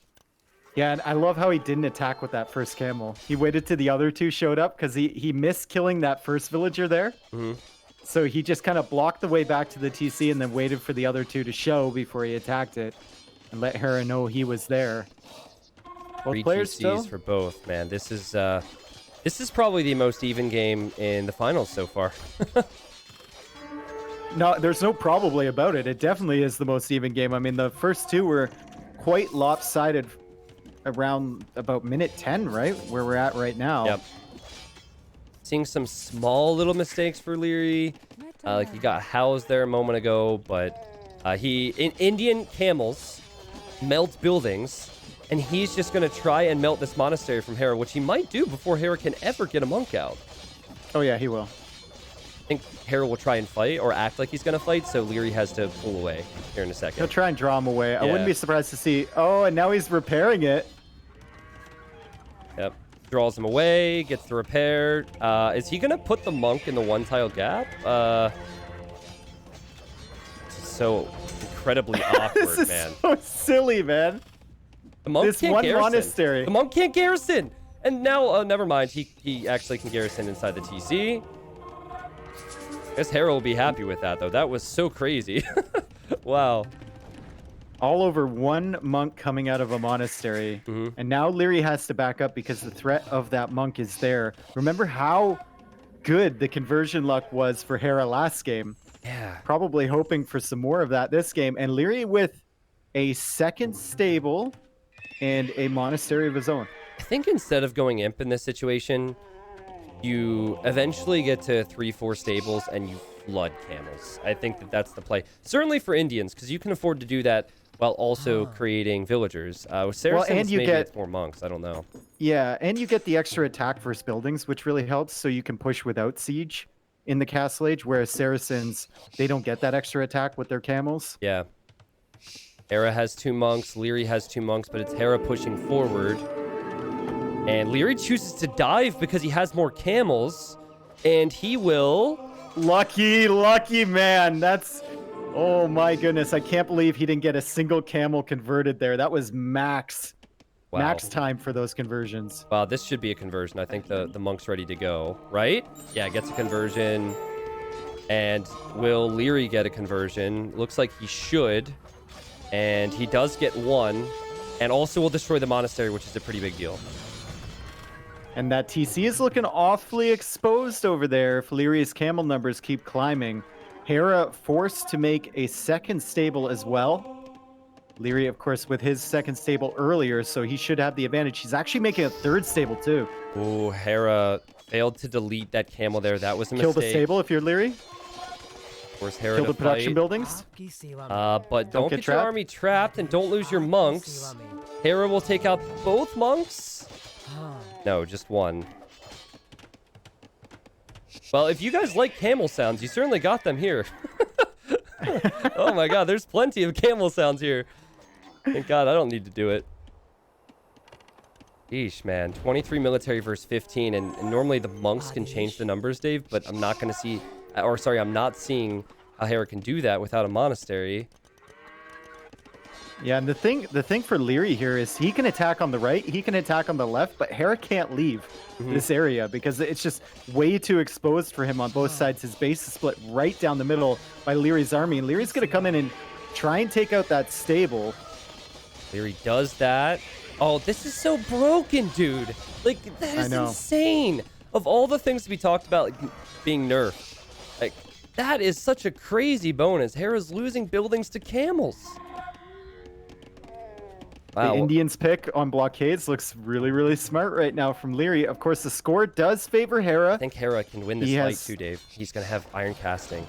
Yeah, and I love how he didn't attack with that first camel. He waited till the other two showed up because he missed killing that first villager there. So he just kind of blocked the way back to the TC and then waited for the other two to show before he attacked it and let Hera know he was there. Both players still for both, man. This is probably the most even game in the finals so far. No, there's no probably about it. It definitely is the most even game. I mean, the first two were quite lopsided around about minute 10, right? Where we're at right now. Yep. Seeing some small little mistakes for Liereyy. Like he got housed there a moment ago, but Indian camels melt buildings. And he's just going to try and melt this monastery from Hera, which he might do before Hera can ever get a monk out. Oh, yeah, he will. I think Hera will try and fight or act like he's going to fight, so Liereyy has to pull away here in a second. He'll try and draw him away. Yeah. I wouldn't be surprised to see... Oh, and now he's repairing it. Yep. Draws him away, gets the repair. Is he going to put the monk in the one-tile gap? So incredibly awkward, this is man. So silly, man. The monk this can't one garrison. Monastery. The monk can't garrison. And now, never mind. He actually can garrison inside the TC. I guess Hera will be happy with that, though. That was so crazy. Wow. all over one monk coming out of a monastery. And now Liereyy has to back up because the threat of that monk is there. Remember how good the conversion luck was for Hera last game? Yeah. Probably hoping for some more of that this game. And Liereyy with a second stable and a monastery of his own. I think instead of going imp in this situation, you eventually get to 3-4 stables and you flood camels. I think that that's the play. Certainly for Indians, because you can afford to do that while also creating villagers. With Saracens, and you maybe get it's more monks. I don't know. Yeah, and you get the extra attack versus buildings, which really helps, so you can push without siege in the Castle Age, whereas Saracens, they don't get that extra attack with their camels. Yeah. Hera has 2 monks. Liereyy has 2 monks, but it's Hera pushing forward. And Liereyy chooses to dive because he has more camels, and he will... Lucky man. That's... Oh my goodness, I can't believe he didn't get a single camel converted there. That was max time for those conversions. Wow, this should be a conversion. I think the monk's ready to go, right? Yeah, gets a conversion. And will Liereyy get a conversion? Looks like he should. And he does get 1. And also will destroy the monastery, which is a pretty big deal. And that TC is looking awfully exposed over there if Lierey's camel numbers keep climbing. Hera forced to make a second stable as well. Liereyy, of course, with his second stable earlier, so he should have the advantage. He's actually making a third stable, too. Ooh, Hera failed to delete that camel there. That was a mistake. Kill the stable if you're Liereyy. Of course, Hera Kill the production buildings. But don't get your army trapped and don't lose your monks. Hera will take out both monks. No, just 1. Well, if you guys like camel sounds, you certainly got them here. Oh my god, there's plenty of camel sounds here. Thank god I don't need to do it. Eesh, man. 23 military versus 15, and normally the monks can change the numbers, Dave, but I'm not going to see... Or, sorry, I'm not seeing how Hera can do that without a monastery. Yeah, and the thing for Liereyy here is he can attack on the right, he can attack on the left, but Hera can't leave this area because it's just way too exposed for him on both sides. His base is split right down the middle by Lierey's army, and Lierey's going to come in and try and take out that stable. Liereyy does that. Oh, this is so broken, dude. Like, that is insane. Of all the things to be talked about like, being nerfed, like, that is such a crazy bonus. Hera's losing buildings to camels. Wow. The Indians pick on blockades looks really, really smart right now from Liereyy. Of course, the score does favor Hera. I think Hera can win this fight too, Dave. He's going to have iron casting.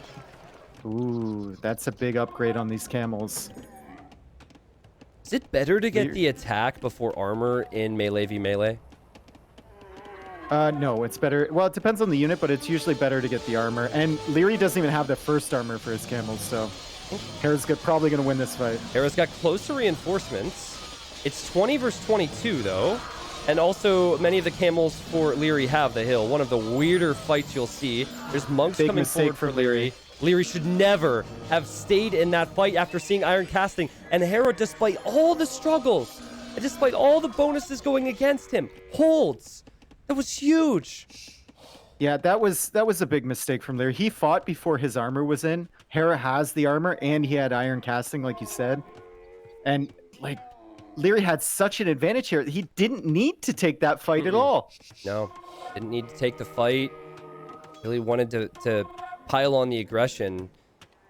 Ooh, that's a big upgrade on these camels. Is it better to get the attack before armor in melee v melee? No, it's better. Well, it depends on the unit, but it's usually better to get the armor. And Liereyy doesn't even have the first armor for his camels, so Hera's probably going to win this fight. Hera's got closer reinforcements. It's 20 versus 22, though. And also, many of the camels for Liereyy have the hill. One of the weirder fights you'll see. There's monks coming forward for Liereyy. Liereyy should never have stayed in that fight after seeing iron casting. And Hera, despite all the struggles, and despite all the bonuses going against him, holds. That was huge. Yeah, that was a big mistake from Liereyy. He fought before his armor was in. Hera has the armor, and he had iron casting, like you said. And, like, Liereyy had such an advantage here. He didn't need to take that fight at all. No, didn't need to take the fight. Really wanted to pile on the aggression.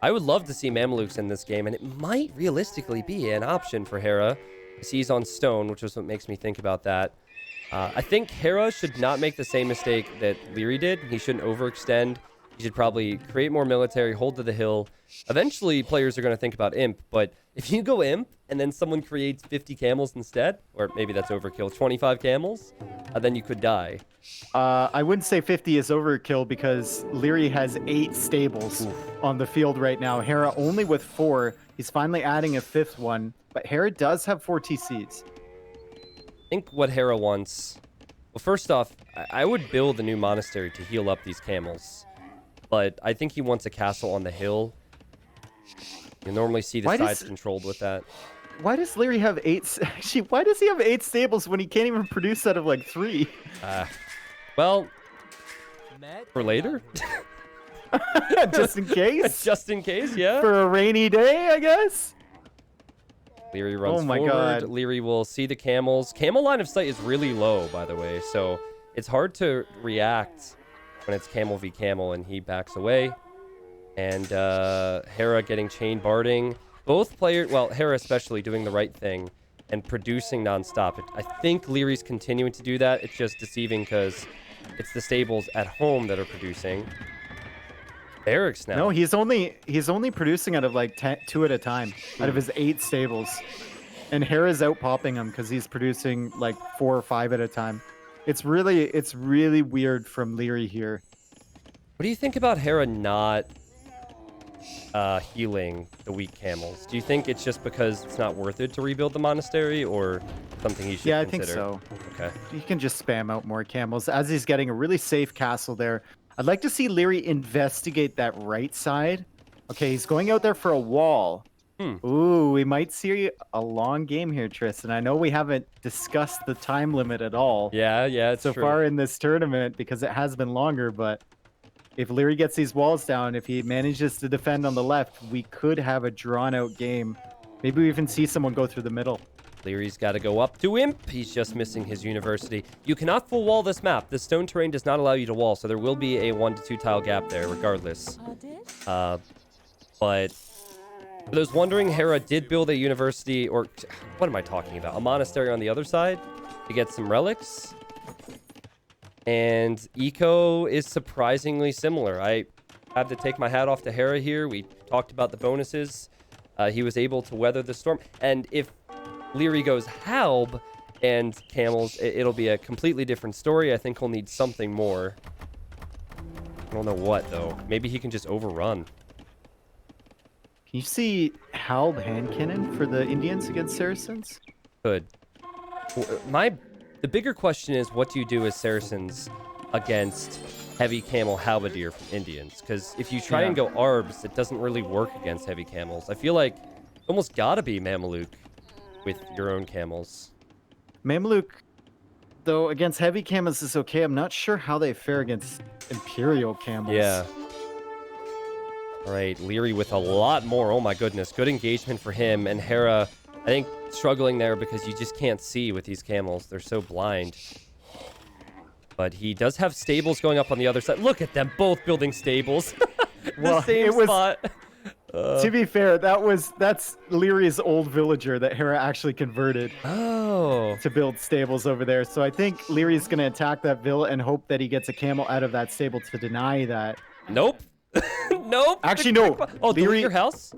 I would love to see Mamelukes in this game, and it might realistically be an option for Hera. He's on stone, which is what makes me think about that. I think Hera should not make the same mistake that Liereyy did. He shouldn't overextend. He should probably create more military, hold to the hill. Eventually, players are going to think about Imp, but if you go Imp and then someone creates 50 camels instead, or maybe that's overkill, 25 camels, then you could die. I wouldn't say 50 is overkill because Liereyy has 8 stables on the field right now. Hera only with 4. He's finally adding a 5th one, but Hera does have 4 TCs. I think what Hera wants... Well, first off, I would build a new monastery to heal up these camels. But I think he wants a castle on the hill. You normally see the sides controlled with that. Why does Liereyy have 8... Actually, why does he have 8 stables when he can't even produce out of, like, 3? Well, for later? Just in case? Just in case, yeah. For a rainy day, I guess? Liereyy runs Oh my forward. God. Liereyy will see the camels. Camel line of sight is really low, by the way, so it's hard to react when it's camel v camel, and he backs away. And Hera getting chain barding. Both players, well, Hera especially, doing the right thing and producing nonstop. I think Lierey's continuing to do that. It's just deceiving because it's the stables at home that are producing. Barracks now. No, he's only producing out of like 2 at a time out of his 8 stables, and Hera's out popping him because he's producing like 4 or 5 at a time. It's really weird from Liereyy here. What do you think about Hera not healing the weak camels? Do you think it's just because it's not worth it to rebuild the monastery, or something he should consider? Yeah, I think so. Okay. He can just spam out more camels as he's getting a really safe castle there. I'd like to see Liereyy investigate that right side. Okay, he's going out there for a wall. Ooh, we might see a long game here, Tristan. I know we haven't discussed the time limit at all. Yeah, it's so true. far in this tournament, because it has been longer, but if Liereyy gets these walls down, if he manages to defend on the left, we could have a drawn-out game. Maybe we even see someone go through the middle. Lierey's got to go up to Imp. He's just missing his university. You cannot full wall this map. The stone terrain does not allow you to wall, so there will be a 1 to 2 tile gap there regardless. But for those wondering, Hera did build a university, or what am I talking about? A monastery on the other side to get some relics. And eco is surprisingly similar. I have to take my hat off to Hera here. We talked about the bonuses. He was able to weather the storm. And if Liereyy goes Halb and camels, it'll be a completely different story. I think he'll need something more. I don't know what, though. Maybe he can just overrun. Can you see Halb hand cannon for the Indians against Saracens? Good. The bigger question is, what do you do as Saracens against heavy camel halberdier from Indians? Because if you try and go arbs, it doesn't really work against heavy camels. I feel like it's almost got to be Mameluke with your own camels. Mameluke, though, against heavy camels is okay. I'm not sure how they fare against Imperial camels. Yeah. All right, Liereyy with a lot more. Oh my goodness, good engagement for him. And Hera, I think, struggling there because you just can't see with these camels. They're so blind. But he does have stables going up on the other side. Look at them both building stables. The same spot. To be fair, that's Lierey's old villager that Hera actually converted to build stables over there. So I think Lierey's going to attack that villa and hope that he gets a camel out of that stable to deny that. Nope. Nope. Actually, no. Oh, delete your house?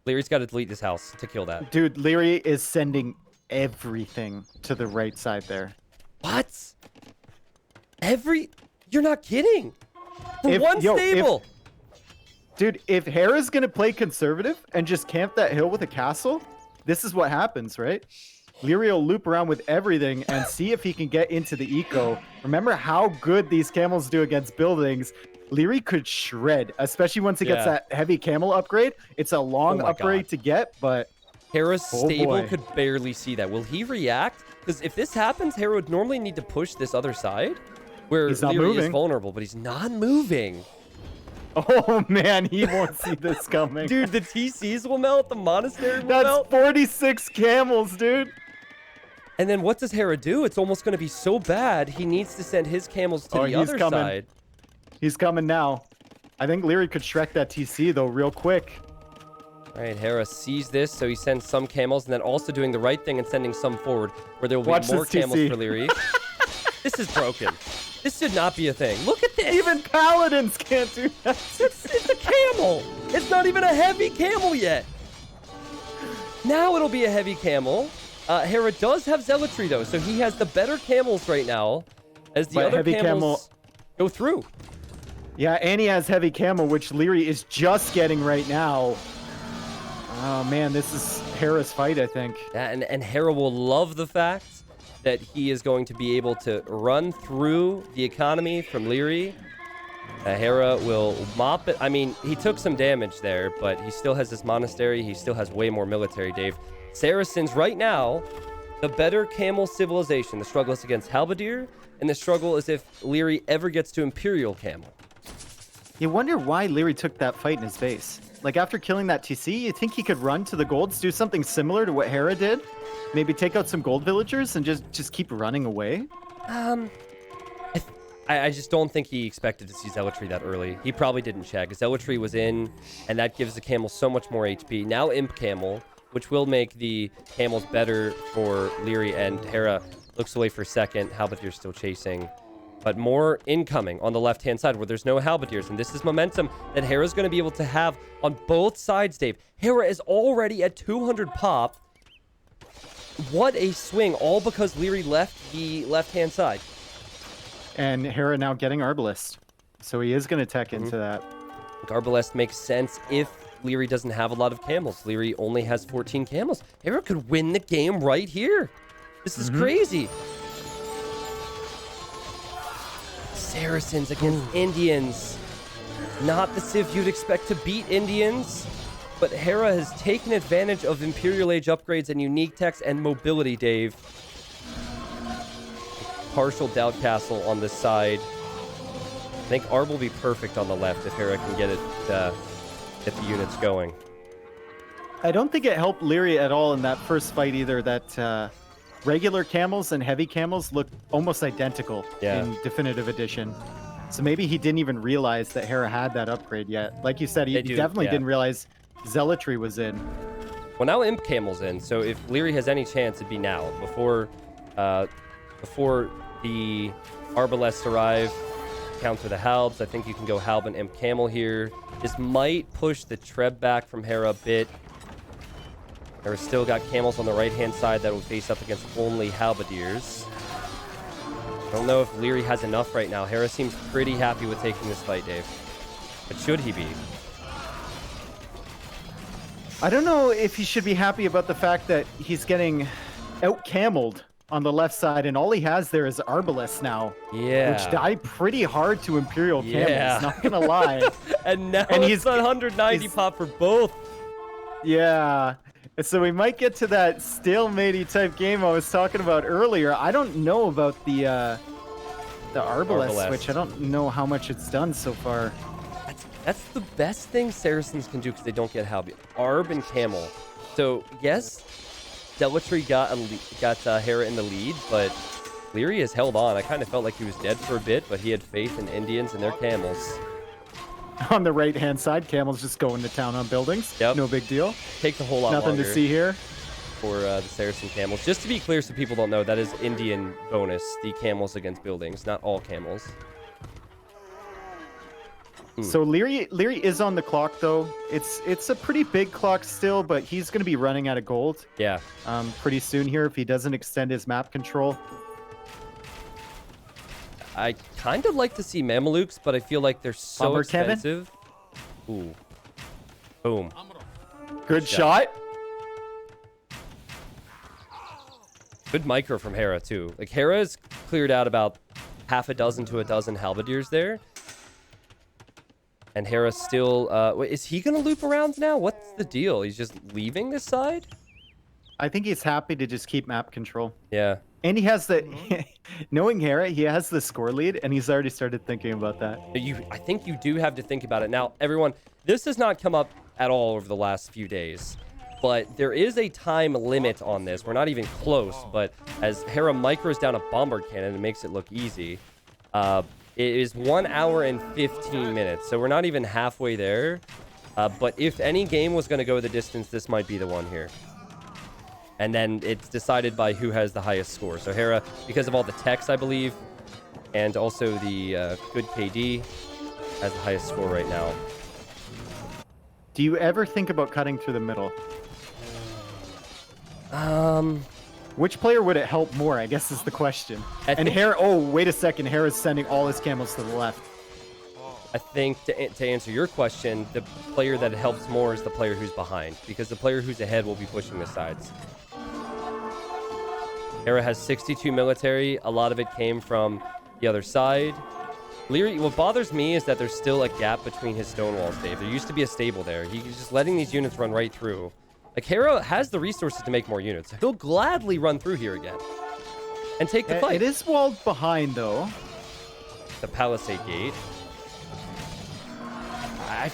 Lierey's got to delete this house to kill that. Dude, Liereyy is sending everything to the right side there. What? You're not kidding. For one stable. Dude, if Hera's going to play conservative and just camp that hill with a castle, this is what happens, right? Liereyy will loop around with everything and see if he can get into the eco. Remember how good these camels do against buildings. Liereyy could shred, especially once he gets that heavy camel upgrade. It's a long upgrade to get, but... Hera's stable could barely see that. Will he react? Because if this happens, Hera would normally need to push this other side, where Liereyy is vulnerable, but he's not moving. Oh, man, he won't see this coming. Dude, the TCs will melt, the monastery will melt. That's 46 camels, dude. And then what does Hera do? It's almost going to be so bad, he needs to send his camels to the other side. He's coming now. I think Liereyy could Shrek that TC, though, real quick. All right, Hera sees this, so he sends some camels, and then also doing the right thing and sending some forward, where there will be more camels for Liereyy. This is broken. This should not be a thing. Look at this. Even paladins can't do that. It's a camel. It's not even a heavy camel yet. Now it'll be a heavy camel. Hera does have zealotry, though, so he has the better camels right now as the other camels go through. Yeah, and he has heavy camel, which Liereyy is just getting right now. Oh, man, this is Hera's fight, I think. Yeah, and Hera will love the fact that he is going to be able to run through the economy from Liereyy. Hera will mop it. I mean, he took some damage there, but he still has this monastery. He still has way more military, Dave. Saracens right now, the better camel civilization. The struggle is against halberdier, and the struggle is if Liereyy ever gets to imperial camel. You wonder why Liereyy took that fight in his base. Like, after killing that TC, you think he could run to the golds, do something similar to what Hera did? Maybe take out some gold villagers and just keep running away? I just don't think he expected to see Zealotry that early. He probably didn't check. Zealotry was in, and that gives the camel so much more HP. Now Imp Camel, which will make the camels better for Liereyy, and Hera looks away for a second. Halberdier's still chasing. But more incoming on the left-hand side where there's no Halberdiers. And this is momentum that Hera's going to be able to have on both sides, Dave. Hera is already at 200 pop. What a swing, all because Liereyy left the left-hand side. And Hera now getting Arbalest. So he is going to tech into that. Arbalest makes sense if Liereyy doesn't have a lot of camels. Liereyy only has 14 camels. Hera could win the game right here. This is crazy. Saracens against Indians. Not the civ you'd expect to beat Indians, but Hera has taken advantage of Imperial Age upgrades and unique techs and mobility, Dave. Partial Doubt Castle on this side. I think Arb will be perfect on the left if Hera can get the units going. I don't think it helped Liereyy at all in that first fight either, that regular camels and heavy camels look almost identical in Definitive Edition. So maybe he didn't even realize that Hera had that upgrade yet. Like you said, he definitely didn't realize Zealotry was in. Well, now Imp Camel's in, so if Liereyy has any chance, it'd be now. Before the Arbalests arrive, counter the Halbs. I think you can go Halb and Imp Camel here. This might push the Treb back from Hera a bit. Hera's still got camels on the right-hand side that will face up against only Halberdiers. I don't know if Liereyy has enough right now. Hera seems pretty happy with taking this fight, Dave. But should he be? I don't know if he should be happy about the fact that he's getting out-cameled on the left side, and all he has there is Arbalest now. Yeah. Which die pretty hard to Imperial camels, not gonna lie. And now he's 190 pop for both. Yeah. So we might get to that stalemate-y type game I was talking about earlier. I don't know about the Arbalest switch. I don't know how much it's done so far. That's the best thing Saracens can do because they don't get Halby. Arb and Camel. So, yes, Zealotry got Hera in the lead, but Liereyy has held on. I kind of felt like he was dead for a bit, but he had faith in Indians and their camels. On the right-hand side, camels just going to town on buildings. Yep. No big deal. Takes a whole lot Nothing longer to see here. For the Saracen camels. Just to be clear so people don't know, that is Indian bonus, the camels against buildings, not all camels. So Liereyy is on the clock, though. It's a pretty big clock still, but he's going to be running out of gold. Yeah. Pretty soon here if he doesn't extend his map control. I kind of like to see Mamelukes, but I feel like they're so expensive. Ooh. Boom. Good shot. Good micro from Hera, too. Like, Hera's cleared out about half a dozen to a dozen Halberdiers there. And Hera's still... wait, is he going to loop around now? What's the deal? He's just leaving this side? I think he's happy to just keep map control. Yeah. And he has the... knowing Hera, he has the score lead, and he's already started thinking about that. I think you do have to think about it. Now, everyone, this has not come up at all over the last few days. But there is a time limit on this. We're not even close, but as Hera micros down a bombard cannon, it makes it look easy. It is 1 hour and 15 minutes, so we're not even halfway there. But if any game was going to go the distance, this might be the one here. And then it's decided by who has the highest score. So Hera, because of all the techs, I believe, and also the good KD, has the highest score right now. Do you ever think about cutting through the middle? Which player would it help more, I guess is the question. And Hera, oh, wait a second. Hera's sending all his camels to the left. I think to answer your question, the player that it helps more is the player who's behind, because the player who's ahead will be pushing the sides. Hera has 62 military. A lot of it came from the other side. Liereyy, what bothers me is that there's still a gap between his stone walls, Dave. There used to be a stable there. He's just letting these units run right through. Like, Hera has the resources to make more units. He'll gladly run through here again and take the fight. It is walled behind, though. The Palisade Gate.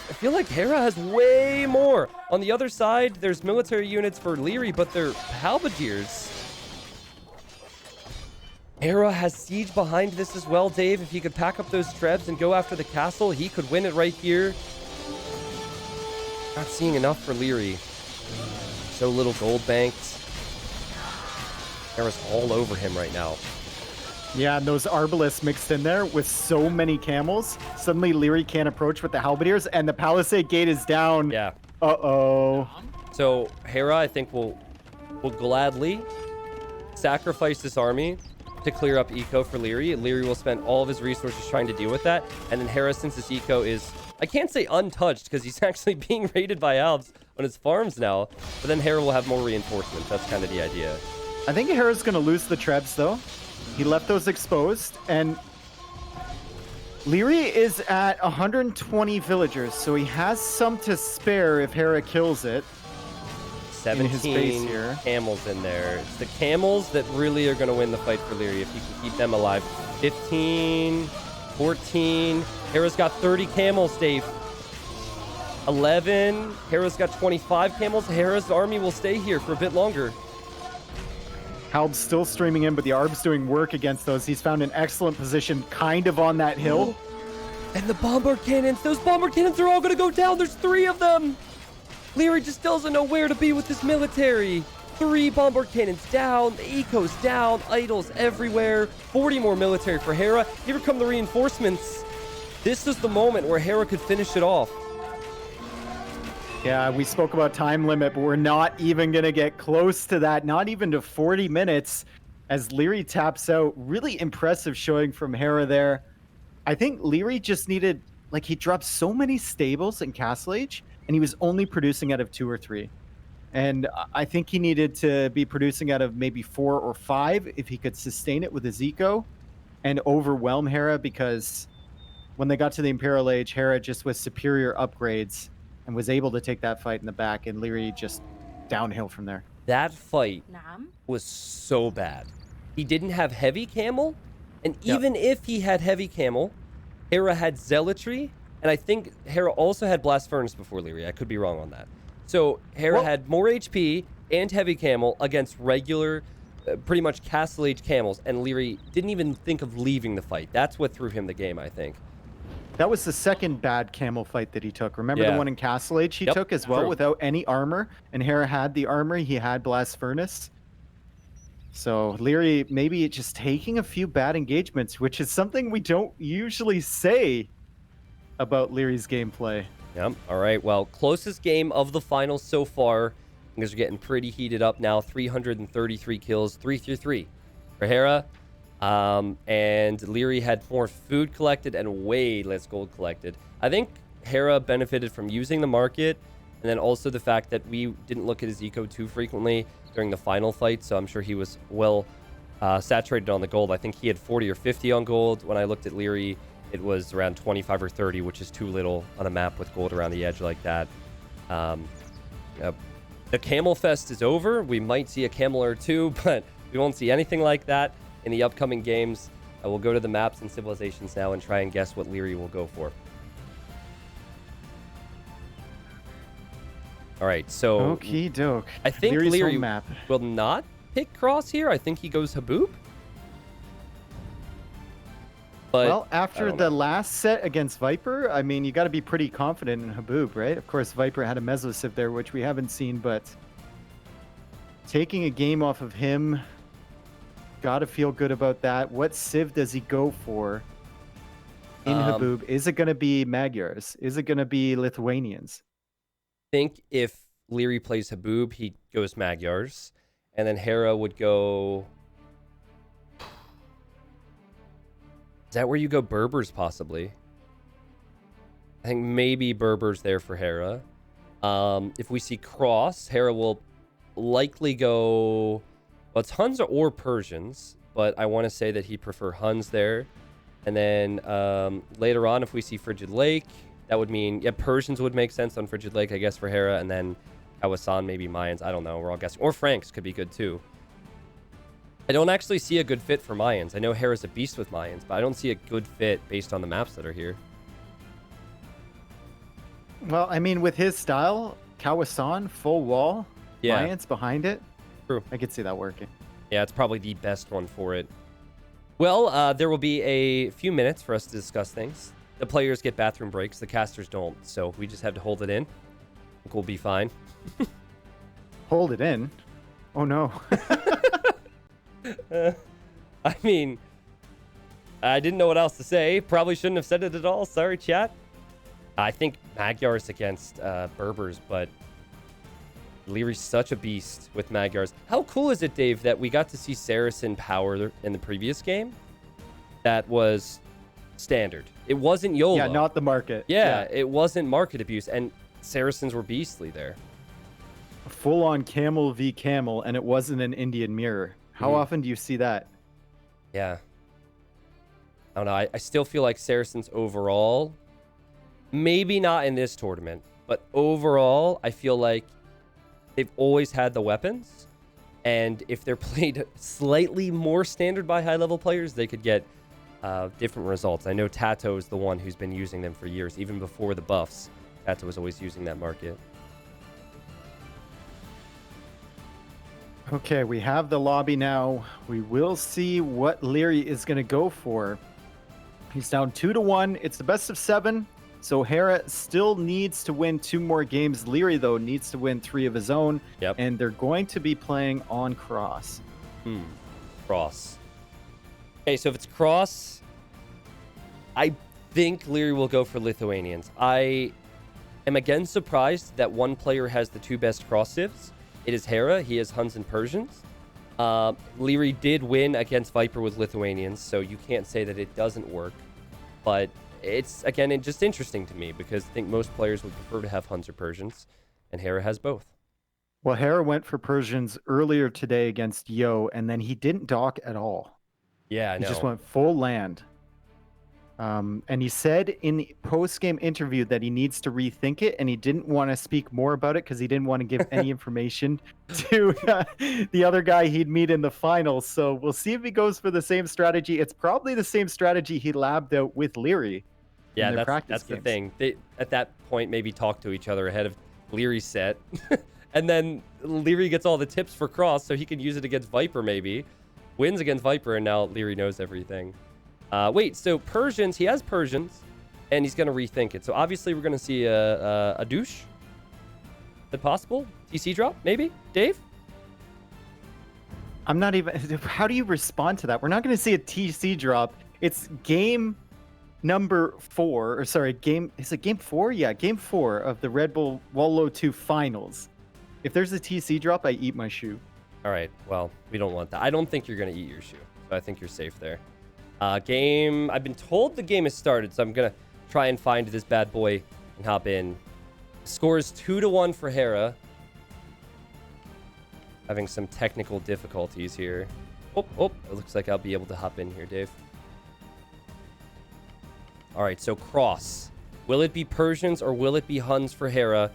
I feel like Hera has way more. On the other side, there's military units for Liereyy, but they're halberdiers. Hera has siege behind this as well, Dave. If he could pack up those trebs and go after the castle, he could win it right here. Not seeing enough for Liereyy. So little gold banked. Hera's all over him right now. Yeah, and those arbalists mixed in there with so many camels. Suddenly Liereyy can't approach with the halberdiers, and the palisade gate is down. Yeah. Uh-oh. So Hera, I think, will gladly sacrifice this army to clear up eco for Liereyy. Liereyy will spend all of his resources trying to deal with that. And then Hera, since his eco is, I can't say untouched, because he's actually being raided by Alps on his farms now. But then Hera will have more reinforcements. That's kind of the idea. I think Hera's going to lose the trebs, though. He left those exposed, and Liereyy is at 120 villagers, so he has some to spare if Hera kills it. 17 in his base here. Camels in there. It's the camels that really are going to win the fight for Liereyy if he can keep them alive. 15, 14. Hera's got 30 camels, Dave. 11. Hera's got 25 camels. Hera's army will stay here for a bit longer. Halb's still streaming in, but the Arb's doing work against those. He's found an excellent position kind of on that hill. And the bombard cannons. Those bombard cannons are all going to go down. There's 3 of them. Liereyy just doesn't know where to be with this military. 3 bombard cannons down. The eco's down. Idols everywhere. 40 more military for Hera. Here come the reinforcements. This is the moment where Hera could finish it off. Yeah, we spoke about time limit, but we're not even going to get close to that. Not even to 40 minutes as Liereyy taps out. Really impressive showing from Hera there. I think Liereyy just needed, like, he dropped so many stables in Castle Age, and he was only producing out of 2 or 3. And I think he needed to be producing out of maybe 4 or 5 if he could sustain it with his eco and overwhelm Hera, because when they got to the Imperial Age, Hera just with superior upgrades and was able to take that fight in the back, and Liereyy just downhill from there. That fight was so bad. He didn't have heavy camel, and even if he had heavy camel, Hera had zealotry, and I think Hera also had blast furnace before Liereyy. I could be wrong on that. So Hera had more HP and heavy camel against regular, pretty much Castle Age camels, and Liereyy didn't even think of leaving the fight. That's what threw him the game, I think. That was the second bad camel fight that he took. Remember the one in Castle Age he took as well without any armor? And Hera had the armor. He had blast furnace. So Liereyy maybe just taking a few bad engagements, which is something we don't usually say about Lierey's gameplay. Yep. All right. Well, closest game of the finals so far. Things are getting pretty heated up now. 333 kills, 3-3 for Hera. And Liereyy had more food collected and way less gold collected. I think Hera benefited from using the market, and then also the fact that we didn't look at his eco too frequently during the final fight, so I'm sure he was well saturated on the gold. I think he had 40 or 50 on gold. When I looked at Liereyy, it was around 25 or 30, which is too little on a map with gold around the edge like that. The Camel Fest is over. We might see a camel or two, but we won't see anything like that in the upcoming games. We'll go to the maps and civilizations now and try and guess what Liereyy will go for. All right, so Okie doke. I think Liereyy will not pick Cross here. I think he goes Haboob. But well, after the last set against Viper, I mean, you got to be pretty confident in Haboob, right? Of course, Viper had a Mesosiv there, which we haven't seen, but taking a game off of him, got to feel good about that. What Civ does he go for in Haboob? Is it going to be Magyars? Is it going to be Lithuanians? I think if Liereyy plays Haboob, he goes Magyars, and then Hera would go... Is that where you go Berbers, possibly? I think maybe Berbers there for Hera. If we see Cross, Hera will likely go... Well, it's Huns or Persians, but I want to say that he'd prefer Huns there. And then later on, if we see Frigid Lake, that would mean... Yeah, Persians would make sense on Frigid Lake, I guess, for Hera. And then Kawasan, maybe Mayans. I don't know. We're all guessing. Or Franks could be good, too. I don't actually see a good fit for Mayans. I know Hera's a beast with Mayans, but I don't see a good fit based on the maps that are here. Well, I mean, with his style, Kawasan, full wall, Lions behind it. True. I could see that working. Yeah, it's probably the best one for it. Well, there will be a few minutes for us to discuss things. The players get bathroom breaks. The casters don't. So we just have to hold it in. I think we'll be fine. Hold it in? Oh, no. I mean, I didn't know what else to say. Probably shouldn't have said it at all. Sorry, chat. I think Magyar's against Berbers, but Lierey's such a beast with Magyars. How cool is it, Dave, that we got to see Saracen power in the previous game? That was standard. It wasn't YOLO. Yeah, not the market. Yeah, it wasn't market abuse, and Saracens were beastly there. Full-on camel v camel, and it wasn't an Indian mirror. How often do you see that? Yeah. I don't know. I still feel like Saracens overall, maybe not in this tournament, but overall, I feel like they've always had the weapons, and if they're played slightly more standard by high-level players, they could get different results. I know Tato is the one who's been using them for years. Even before the buffs, Tato was always using that market. Okay, we have the lobby now. We will see what Liereyy is going to go for. He's down 2-1. It's the best of 7. So Hera still needs to win 2 more games. Liereyy, though, needs to win 3 of his own. Yep. And they're going to be playing on Cross. Cross. Okay, so if it's Cross, I think Liereyy will go for Lithuanians. I am again surprised that one player has the 2 best cross civs. It is Hera. He has Huns and Persians. Liereyy did win against Viper with Lithuanians, so you can't say that it doesn't work. But it's, again, just interesting to me because I think most players would prefer to have Huns or Persians, and Hera has both. Well, Hera went for Persians earlier today against Yo, and then he didn't dock at all. Yeah, I know. He just went full land. And he said in the post-game interview that he needs to rethink it, and he didn't want to speak more about it because he didn't want to give any information to the other guy he'd meet in the finals. So we'll see if he goes for the same strategy. It's probably the same strategy he labbed out with Liereyy. Yeah, that's the thing. They, at that point, maybe talk to each other ahead of Lierey's set. And then Liereyy gets all the tips for Cross, so he can use it against Viper maybe. Wins against Viper, and now Liereyy knows everything. Wait, so Persians, he has Persians, and he's going to rethink it. So obviously we're going to see a douche. Is that possible? TC drop, maybe? Dave? I'm not even... How do you respond to that? We're not going to see a TC drop. It's game number 4, or sorry, is it game 4? Yeah, game 4 of the Red Bull Wololo 2 finals. If there's a TC drop, I eat my shoe. All right, well, we don't want that. I don't think you're going to eat your shoe, so I think you're safe there. Game, I've been told the game has started, so I'm going to try and find this bad boy and hop in. Score is 2-1 for Hera. Having some technical difficulties here. Oh, it looks like I'll be able to hop in here, Dave. All right, so Cross. Will it be Persians or will it be Huns for Hera?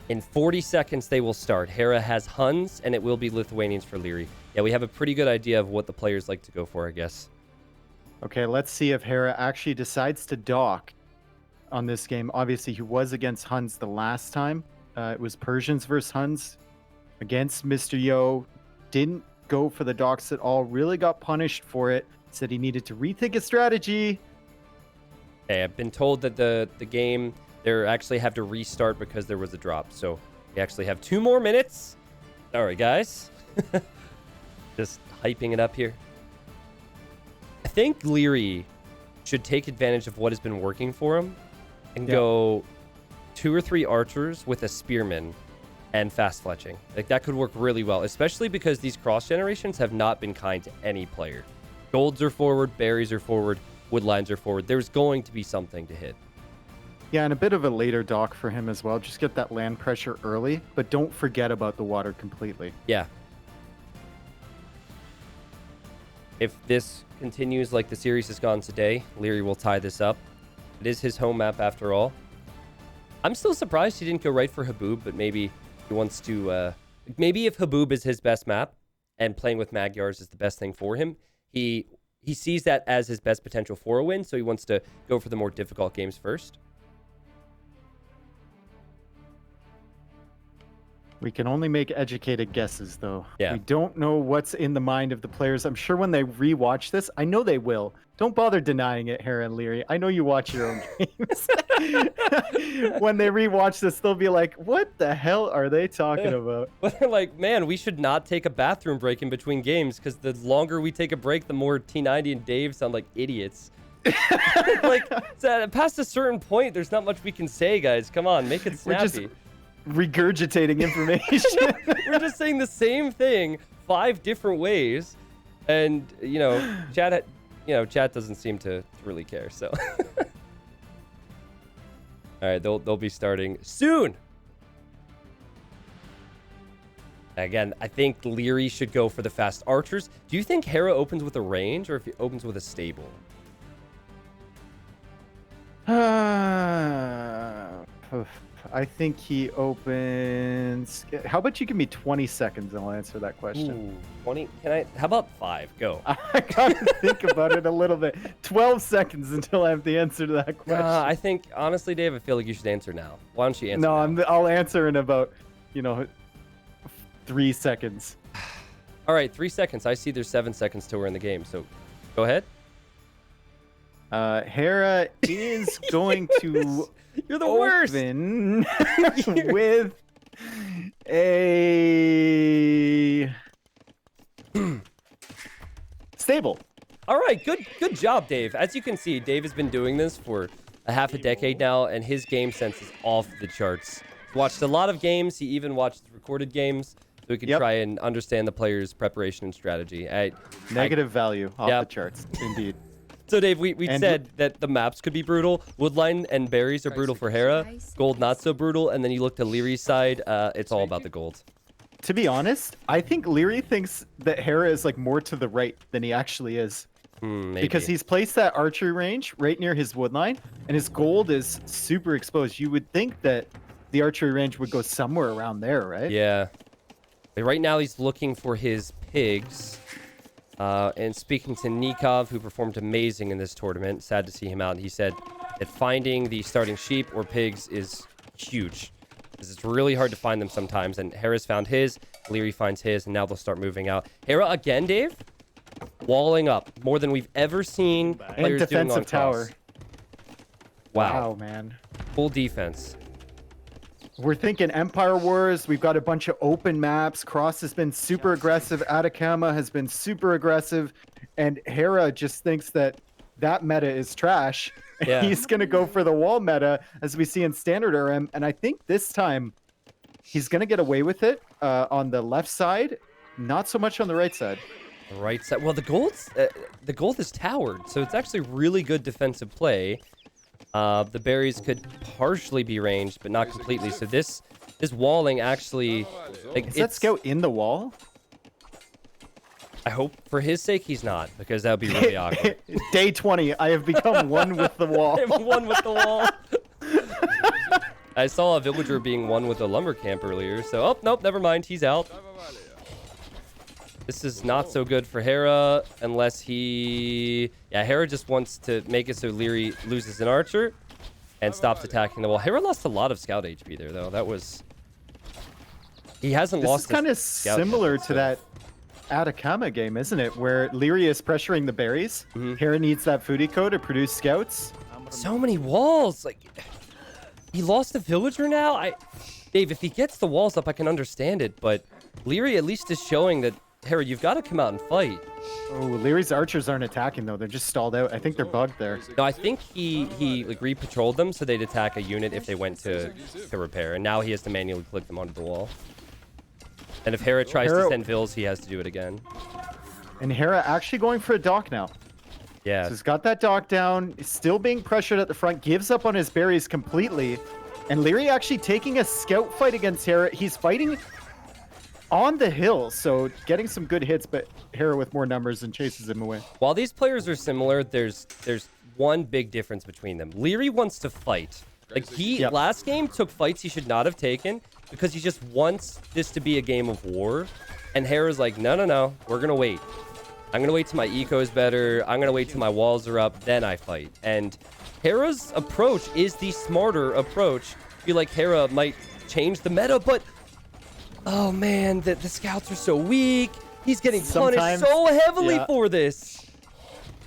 In 40 seconds, they will start. Hera has Huns, and it will be Lithuanians for Liereyy. Yeah, we have a pretty good idea of what the players like to go for, I guess. Okay, let's see if Hera actually decides to dock on this game. Obviously, he was against Huns the last time. It was Persians versus Huns against Mr. Yo. Didn't go for the docks at all. Really got punished for it. Said he needed to rethink his strategy. Okay, I've been told that the game, they actually have to restart because there was a drop. So we actually have 2 more minutes. Sorry, guys. Just hyping it up here. I think Liereyy should take advantage of what has been working for him and go 2 or 3 archers with a spearman and fast fletching. Like, that could work really well, especially because these cross generations have not been kind to any player. Golds are forward, berries are forward, woodlines are forward. There's going to be something to hit. Yeah, and a bit of a later dock for him as well. Just get that land pressure early, but don't forget about the water completely. Yeah. If this continues like the series has gone today, Liereyy will tie this up. It is his home map after all. I'm still surprised he didn't go right for Haboob, but maybe he wants to... maybe if Haboob is his best map and playing with Magyars is the best thing for him, he sees that as his best potential for a win, so he wants to go for the more difficult games first. We can only make educated guesses, though. Yeah. We don't know what's in the mind of the players. I'm sure when they rewatch this, I know they will. Don't bother denying it, Hera and Liereyy. I know you watch your own games. When they rewatch this, they'll be like, what the hell are they talking about? Well, they're like, man, we should not take a bathroom break in between games because the longer we take a break, the more T90 and Dave sound like idiots. Like, past a certain point, there's not much we can say, guys. Come on, make it snappy. Regurgitating information. We're just saying the same thing 5 different ways, and chat doesn't seem to really care. So, all right, they'll be starting soon. Again, I think Liereyy should go for the fast archers. Do you think Hera opens with a range, or if he opens with a stable? I think he opens. How about you give me 20 seconds and I'll answer that question? Ooh, 20? How about 5? Go. I gotta think about it a little bit. 12 seconds until I have the answer to that question. I think, honestly, Dave, I feel like you should answer now. Why don't you answer now? I'll answer in about, 3 seconds. All right, 3 seconds. I see there's 7 seconds till we're in the game, so go ahead. Hera is going to You're the worst. With a stable. All right, good job, Dave. As you can see, Dave has been doing this for a half a decade now, and his game sense is off the charts. He's watched a lot of games. He even watched recorded games, so he can try and understand the player's preparation and strategy. Negative value off the charts, indeed. So, Dave, we said that the maps could be brutal. Woodline and berries are brutal for Hera. Gold, not so brutal. And then you look to Lierey's side. It's all about the gold. To be honest, I think Liereyy thinks that Hera is like more to the right than he actually is. Maybe. Because he's placed that archery range right near his woodline, and his gold is super exposed. You would think that the archery range would go somewhere around there, right? Yeah. But right now, he's looking for his pigs. And speaking to Nikov, who performed amazing in this tournament, sad to see him out, he said that finding the starting sheep or pigs is huge. Because it's really hard to find them sometimes. And Hera's found his, Liereyy finds his, and now they'll start moving out. Hera again, Dave? Walling up. More than we've ever seen players doing on tower. cross. Wow, man. Full defense. We're thinking Empire Wars. We've got a bunch of open maps. Cross has been super aggressive. Atacama has been super aggressive. And Hera just thinks that meta is trash. Yeah. He's going to go for the wall meta, as we see in standard RM. And I think this time he's going to get away with it on the left side. Not so much on the right side. The right side. Well, the gold is towered. So it's actually really good defensive play. The berries could partially be ranged, but not completely. So this walling actually... Is that scout in the wall? I hope for his sake he's not, because that would be really awkward. Day 20, I have become one with the wall. I'm one with the wall. I saw a villager being one with a lumber camp earlier, so... Oh, nope, never mind. He's out. This is not so good for Hera, unless he... Yeah, Hera just wants to make it so Liereyy loses an archer and stops attacking the wall. Hera lost a lot of scout HP there, though. That was... He hasn't lost... This is kind of similar to that Atacama game, isn't it? Where Liereyy is pressuring the berries. Hera needs that food eco to produce scouts. So many walls! Like, he lost a villager now? Dave, if he gets the walls up, I can understand it, but Liereyy at least is showing that Hera, you've got to come out and fight. Oh, Lierey's archers aren't attacking, though. They're just stalled out. I think they're bugged there. No, I think he like re-patrolled them so they'd attack a unit if they went to repair. And now he has to manually click them onto the wall. And if Hera tries to send vills, he has to do it again. And Hera actually going for a dock now. Yeah. So he's got that dock down. Still being pressured at the front. Gives up on his berries completely. And Liereyy actually taking a scout fight against Hera. He's fighting on the hill, so getting some good hits, but Hera with more numbers and chases him away. While these players are similar, there's one big difference between them. Liereyy wants to fight. Like, he last game took fights he should not have taken because he just wants this to be a game of war. And Hera's like, no, we're going to wait. I'm going to wait till my eco is better. I'm going to wait till my walls are up. Then I fight. And Hera's approach is the smarter approach. I feel like Hera might change the meta, but Oh, man, the scouts are so weak. He's getting punished so heavily for this.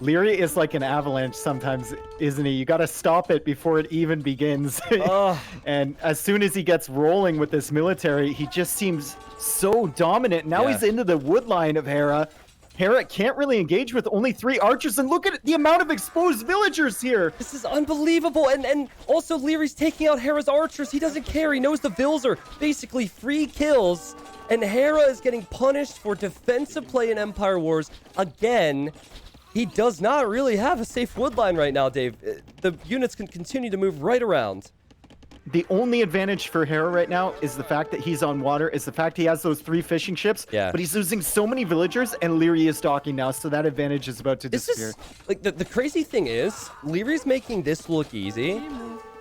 Liereyy is like an avalanche sometimes, isn't he? You got to stop it before it even begins. And as soon as he gets rolling with this military, he just seems so dominant. Now he's into the wood line of Hera. Hera can't really engage with only 3 archers, and look at the amount of exposed villagers here. This is unbelievable, and also Lierey's taking out Hera's archers. He doesn't care. He knows the Vills are basically free kills, and Hera is getting punished for defensive play in Empire Wars again. He does not really have a safe wood line right now, Dave. The units can continue to move right around. The only advantage for Hera right now is the fact that he's on water, is the fact he has those 3 fishing ships, but he's losing so many villagers, and Liereyy is docking now, so that advantage is about to disappear. Like, the crazy thing is, Lierey's making this look easy.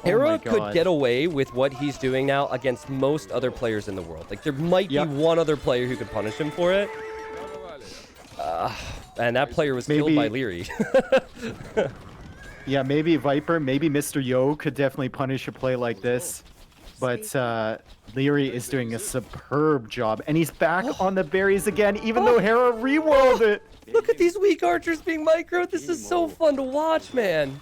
Hera could get away with what he's doing now against most other players in the world. Like, there might be one other player who could punish him for it. And that player was killed by Liereyy. Yeah, maybe Viper, maybe Mr. Yo could definitely punish a play like this. But Liereyy is doing a superb job. And he's back on the berries again, even though Hera re-walled it. Look at these weak archers being microed. This is so fun to watch, man.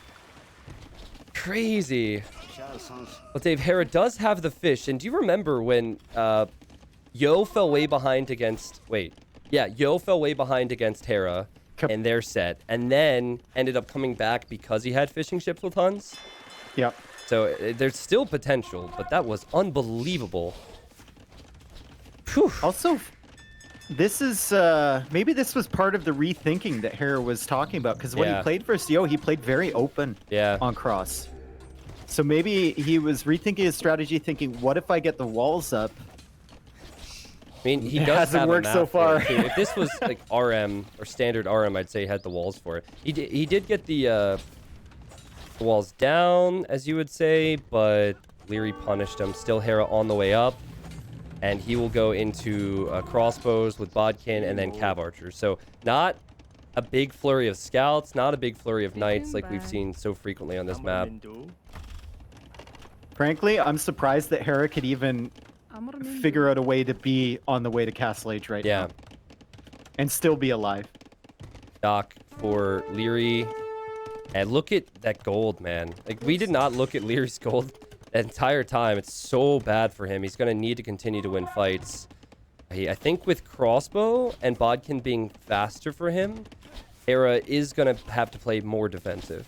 Crazy. Well, Dave, Hera does have the fish. And do you remember when Yo fell way behind against... Wait. Yeah, Yo fell way behind against Hera in their set, and then ended up coming back because he had fishing ships with Huns. Yep. So there's still potential, but that was unbelievable. Whew. Also, this is maybe this was part of the rethinking that Hera was talking about, because when he played versus Yo, he played very open on cross. So maybe he was rethinking his strategy, thinking, what if I get the walls up? I mean, he does hasn't worked so far. If this was like RM or standard RM, I'd say he had the walls for it. He did get the walls down, as you would say, but Liereyy punished him. Still Hera on the way up, and he will go into crossbows with Bodkin and then cav archers. So not a big flurry of scouts, not a big flurry of knights like we've seen so frequently on this map. Frankly, I'm surprised that Hera could even figure out a way to be on the way to Castle Age right now. And still be alive. Doc for Liereyy. And look at that gold, man. Like, we did not look at Lierey's gold the entire time. It's so bad for him. He's going to need to continue to win fights. I think with crossbow and Bodkin being faster for him, Hera is going to have to play more defensive.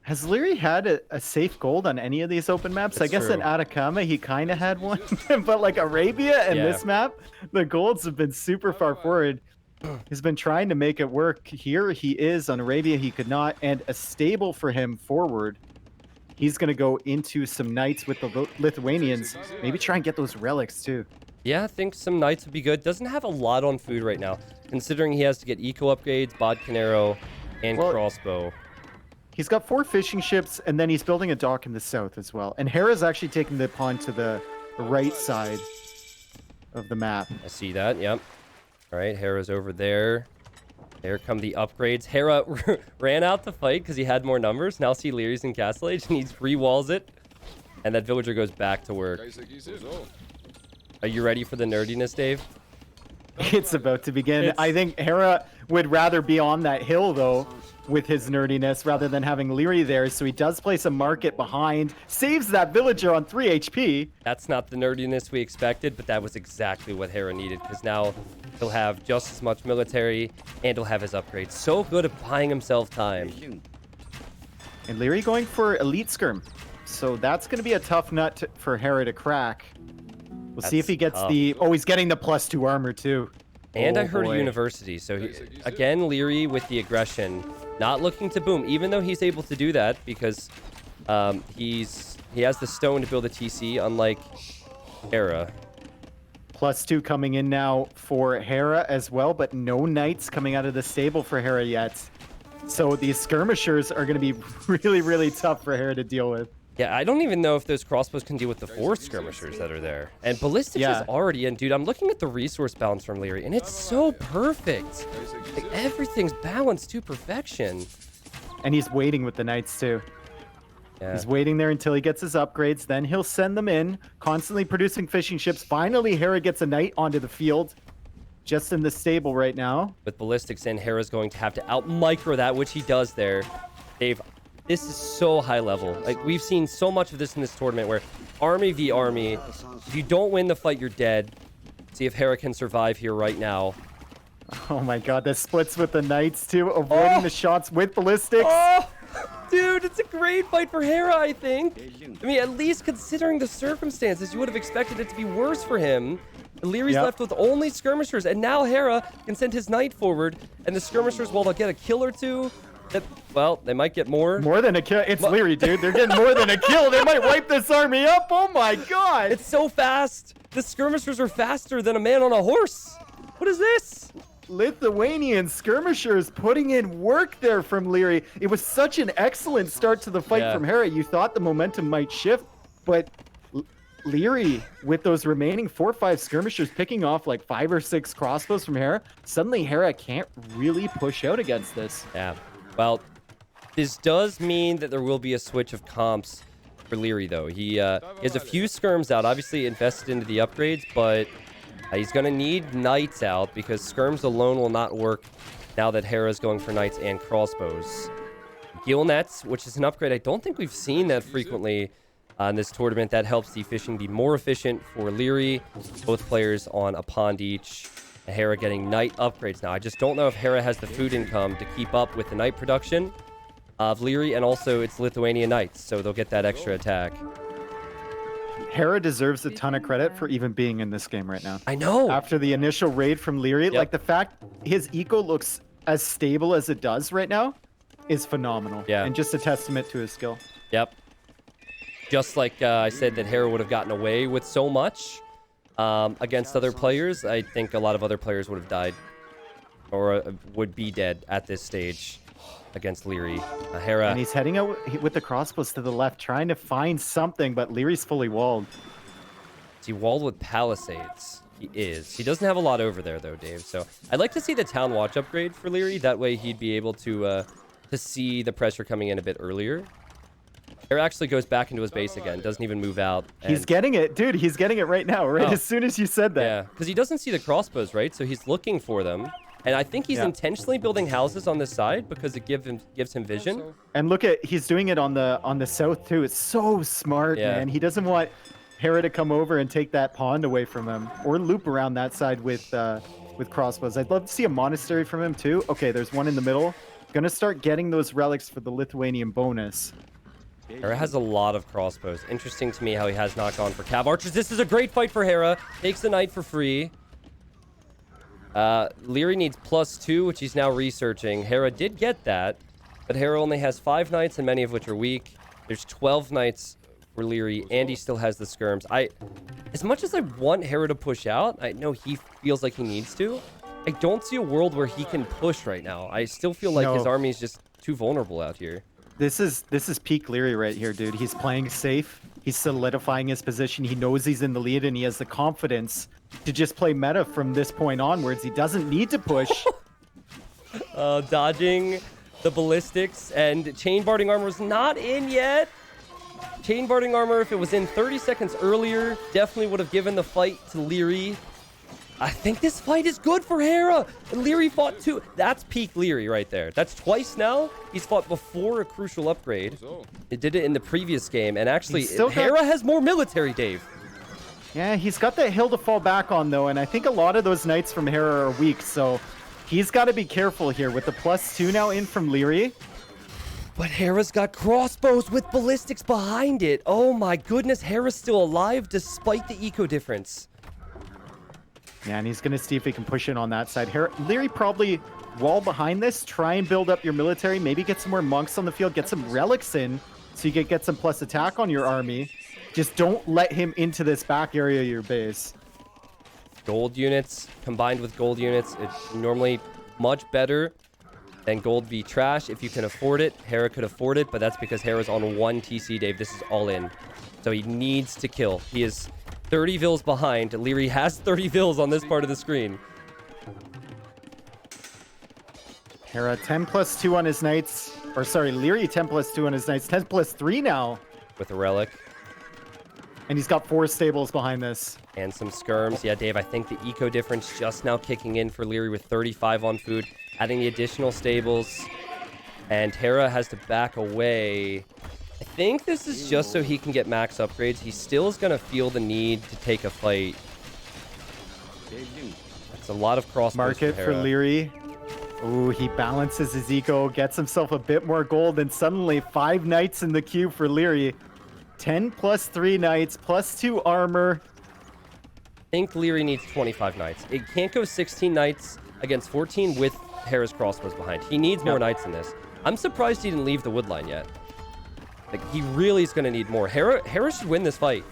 Has Liereyy had a safe gold on any of these open maps? I guess in Atacama he kind of had one, but like Arabia and this map, the golds have been super far forward. He's been trying to make it work. Here he is on Arabia, he could not, and a stable for him forward. He's going to go into some knights with the Lithuanians, maybe try and get those relics too. Yeah, I think some knights would be good. Doesn't have a lot on food right now, considering he has to get eco upgrades, Bodkin arrow, and crossbow. He's got 4 fishing ships, and then he's building a dock in the south as well. And Hera's actually taking the pawn to the right side of the map. I see that, yep. All right, Hera's over there. There come the upgrades. Hera ran out to fight because he had more numbers. Now see Lierey's in Castle Age, and he re-walls it. And that villager goes back to work. Are you ready for the nerdiness, Dave? It's about to begin. I think Hera would rather be on that hill, though, with his nerdiness, rather than having Liereyy there. So he does place a market behind, saves that villager on 3 HP. That's not the nerdiness we expected, but that was exactly what Hera needed, because now he'll have just as much military, and he'll have his upgrades. So good at buying himself time. And Liereyy going for Elite Skirm. So that's going to be a tough nut for Hera to crack. We'll see if he gets the... Oh, he's getting the +2 armor, too. And I heard a university. So, again, Liereyy with the aggression. Not looking to boom, even though he's able to do that, because he has the stone to build a TC, unlike Hera. +2 coming in now for Hera as well, but no knights coming out of the stable for Hera yet. So these skirmishers are going to be really, really tough for Hera to deal with. Yeah, I don't even know if those crossbows can deal with the 4 skirmishers that are there. And ballistics is already in. Dude, I'm looking at the resource balance from Liereyy, and it's so perfect. Like, everything's balanced to perfection. And he's waiting with the knights, too. Yeah. He's waiting there until he gets his upgrades. Then he'll send them in, constantly producing fishing ships. Finally, Hera gets a knight onto the field. Just in the stable right now. With ballistics in, Hera's going to have to out-micro that, which he does there. Dave, this is so high level. Like, we've seen so much of this in this tournament where army v army, if you don't win the fight, you're dead. See if Hera can survive here right now. Oh my god, the splits with the knights too, avoiding the shots with ballistics. Oh, dude, it's a great fight for Hera, I think. I mean, at least considering the circumstances, you would have expected it to be worse for him. Lierey's left with only skirmishers, and now Hera can send his knight forward, and the skirmishers, well, they'll get a kill or two. Well, they might get more. More than a kill. It's Liereyy, dude. They're getting more than a kill. They might wipe this army up. Oh my god. It's so fast. The skirmishers are faster than a man on a horse. What is this? Lithuanian skirmishers putting in work there from Liereyy. It was such an excellent start to the fight from Hera. You thought the momentum might shift, but Liereyy, with those remaining 4 or 5 skirmishers picking off like 5 or 6 crossbows from Hera, suddenly Hera can't really push out against this. Yeah. Well, this does mean that there will be a switch of comps for Liereyy, though. He has a few skirms out, obviously invested into the upgrades, but he's going to need knights out because skirms alone will not work now that Hera's going for knights and crossbows. Gill nets, which is an upgrade I don't think we've seen that frequently in this tournament. That helps the fishing be more efficient for Liereyy. Both players on a pond each. Hera getting knight upgrades now. I just don't know if Hera has the food income to keep up with the knight production of Liereyy, and also it's Lithuanian knights, so they'll get that extra attack. Hera deserves a ton of credit for even being in this game right now. I know. After the initial raid from Liereyy, like the fact his eco looks as stable as it does right now is phenomenal. Yeah. And just a testament to his skill. Yep. Just like I said that Hera would have gotten away with so much against other players, I think a lot of other players would have died or would be dead at this stage against Liereyy. Hera. And he's heading out with the crossbows to the left, trying to find something, but Lierey's fully walled. Is he walled with palisades? He is. He doesn't have a lot over there, though, Dave. So I'd like to see the town watch upgrade for Liereyy. That way he'd be able to see the pressure coming in a bit earlier. Hera actually goes back into his base again, doesn't even move out. He's getting it. Dude, he's getting it right now, right as soon as you said that. Yeah, because he doesn't see the crossbows, right? So he's looking for them. And I think he's intentionally building houses on this side because it gives him vision. And look at, he's doing it on the south too. It's so smart, man. He doesn't want Hera to come over and take that pond away from him, or loop around that side with crossbows. I'd love to see a monastery from him too. Okay, there's one in the middle. Gonna start getting those relics for the Lithuanian bonus. Hera has a lot of crossbows. Interesting to me how he has not gone for cav archers. This is a great fight for Hera. Takes the knight for free. Liereyy needs +2, which he's now researching. Hera did get that, but Hera only has 5 knights, and many of which are weak. There's 12 knights for Liereyy, and he still has the skirms. As much as I want Hera to push out, I know he feels like he needs to. I don't see a world where he can push right now. I still feel like his army is just too vulnerable out here. This is peak Liereyy right here, dude. He's playing safe. He's solidifying his position. He knows he's in the lead, and he has the confidence to just play meta from this point onwards. He doesn't need to push. Dodging the ballistics, and chain barding armor is not in yet. Chain barding armor, if it was in 30 seconds earlier, definitely would have given the fight to Liereyy. I think this fight is good for Hera. Liereyy fought 2. That's peak Liereyy right there. That's twice now. He's fought before a crucial upgrade. It did it in the previous game. And actually, Hera has more military, Dave. Yeah, he's got that hill to fall back on, though. And I think a lot of those knights from Hera are weak. So he's got to be careful here with the +2 now in from Liereyy. But Hera's got crossbows with ballistics behind it. Oh my goodness, Hera's still alive despite the eco difference. Yeah, and he's going to see if he can push in on that side. Liereyy probably wall behind this, try and build up your military, maybe get some more monks on the field, get some relics in so you can get some plus attack on your army. Just don't let him into this back area of your base. Gold units combined with gold units, it's normally much better than gold v trash if you can afford it. Hera could afford it, but that's because Hera's on 1 TC, Dave. This is all in. So he needs to kill. He is 30 vills behind. Liereyy has 30 vills on this part of the screen. Hera 10 +2 on his knights. Or sorry, Liereyy 10+2 on his knights. 10+3 now. With a relic. And he's got 4 stables behind this. And some skirms. Yeah, Dave, I think the eco difference just now kicking in for Liereyy with 35 on food. Adding the additional stables. And Hera has to back away. I think this is just so he can get max upgrades. He still is going to feel the need to take a fight. That's a lot of crossbows. Market for Liereyy. Ooh, he balances his eco, gets himself a bit more gold, and suddenly 5 knights in the queue for Liereyy. 10+3 knights, +2 armor. I think Liereyy needs 25 knights. It can't go 16 knights against 14 with Hera's crossbows behind. He needs more knights in this. I'm surprised he didn't leave the woodline yet. Like, he really is going to need more. Hera should win this fight.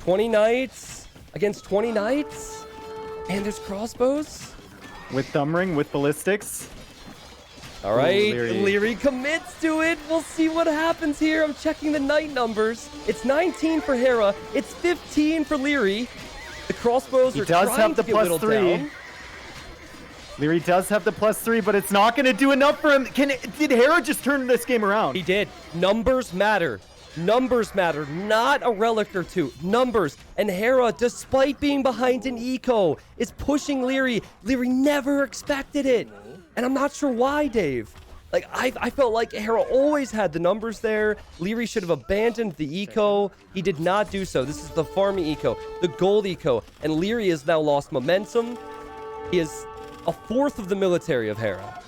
20 knights against 20 knights? And there's crossbows? With thumbring, with ballistics. All right, Liereyy commits to it. We'll see what happens here. I'm checking the knight numbers. It's 19 for Hera. It's 15 for Liereyy. The crossbows are trying to get whittled down. Liereyy does have the +3, but it's not going to do enough for him. Did Hera just turn this game around? He did. Numbers matter. Numbers matter. Not a relic or two. Numbers. And Hera, despite being behind in eco, is pushing Liereyy. Liereyy never expected it. And I'm not sure why, Dave. Like, I felt like Hera always had the numbers there. Liereyy should have abandoned the eco. He did not do so. This is the farming eco, the gold eco. And Liereyy has now lost momentum. He is a fourth of the military of Hera.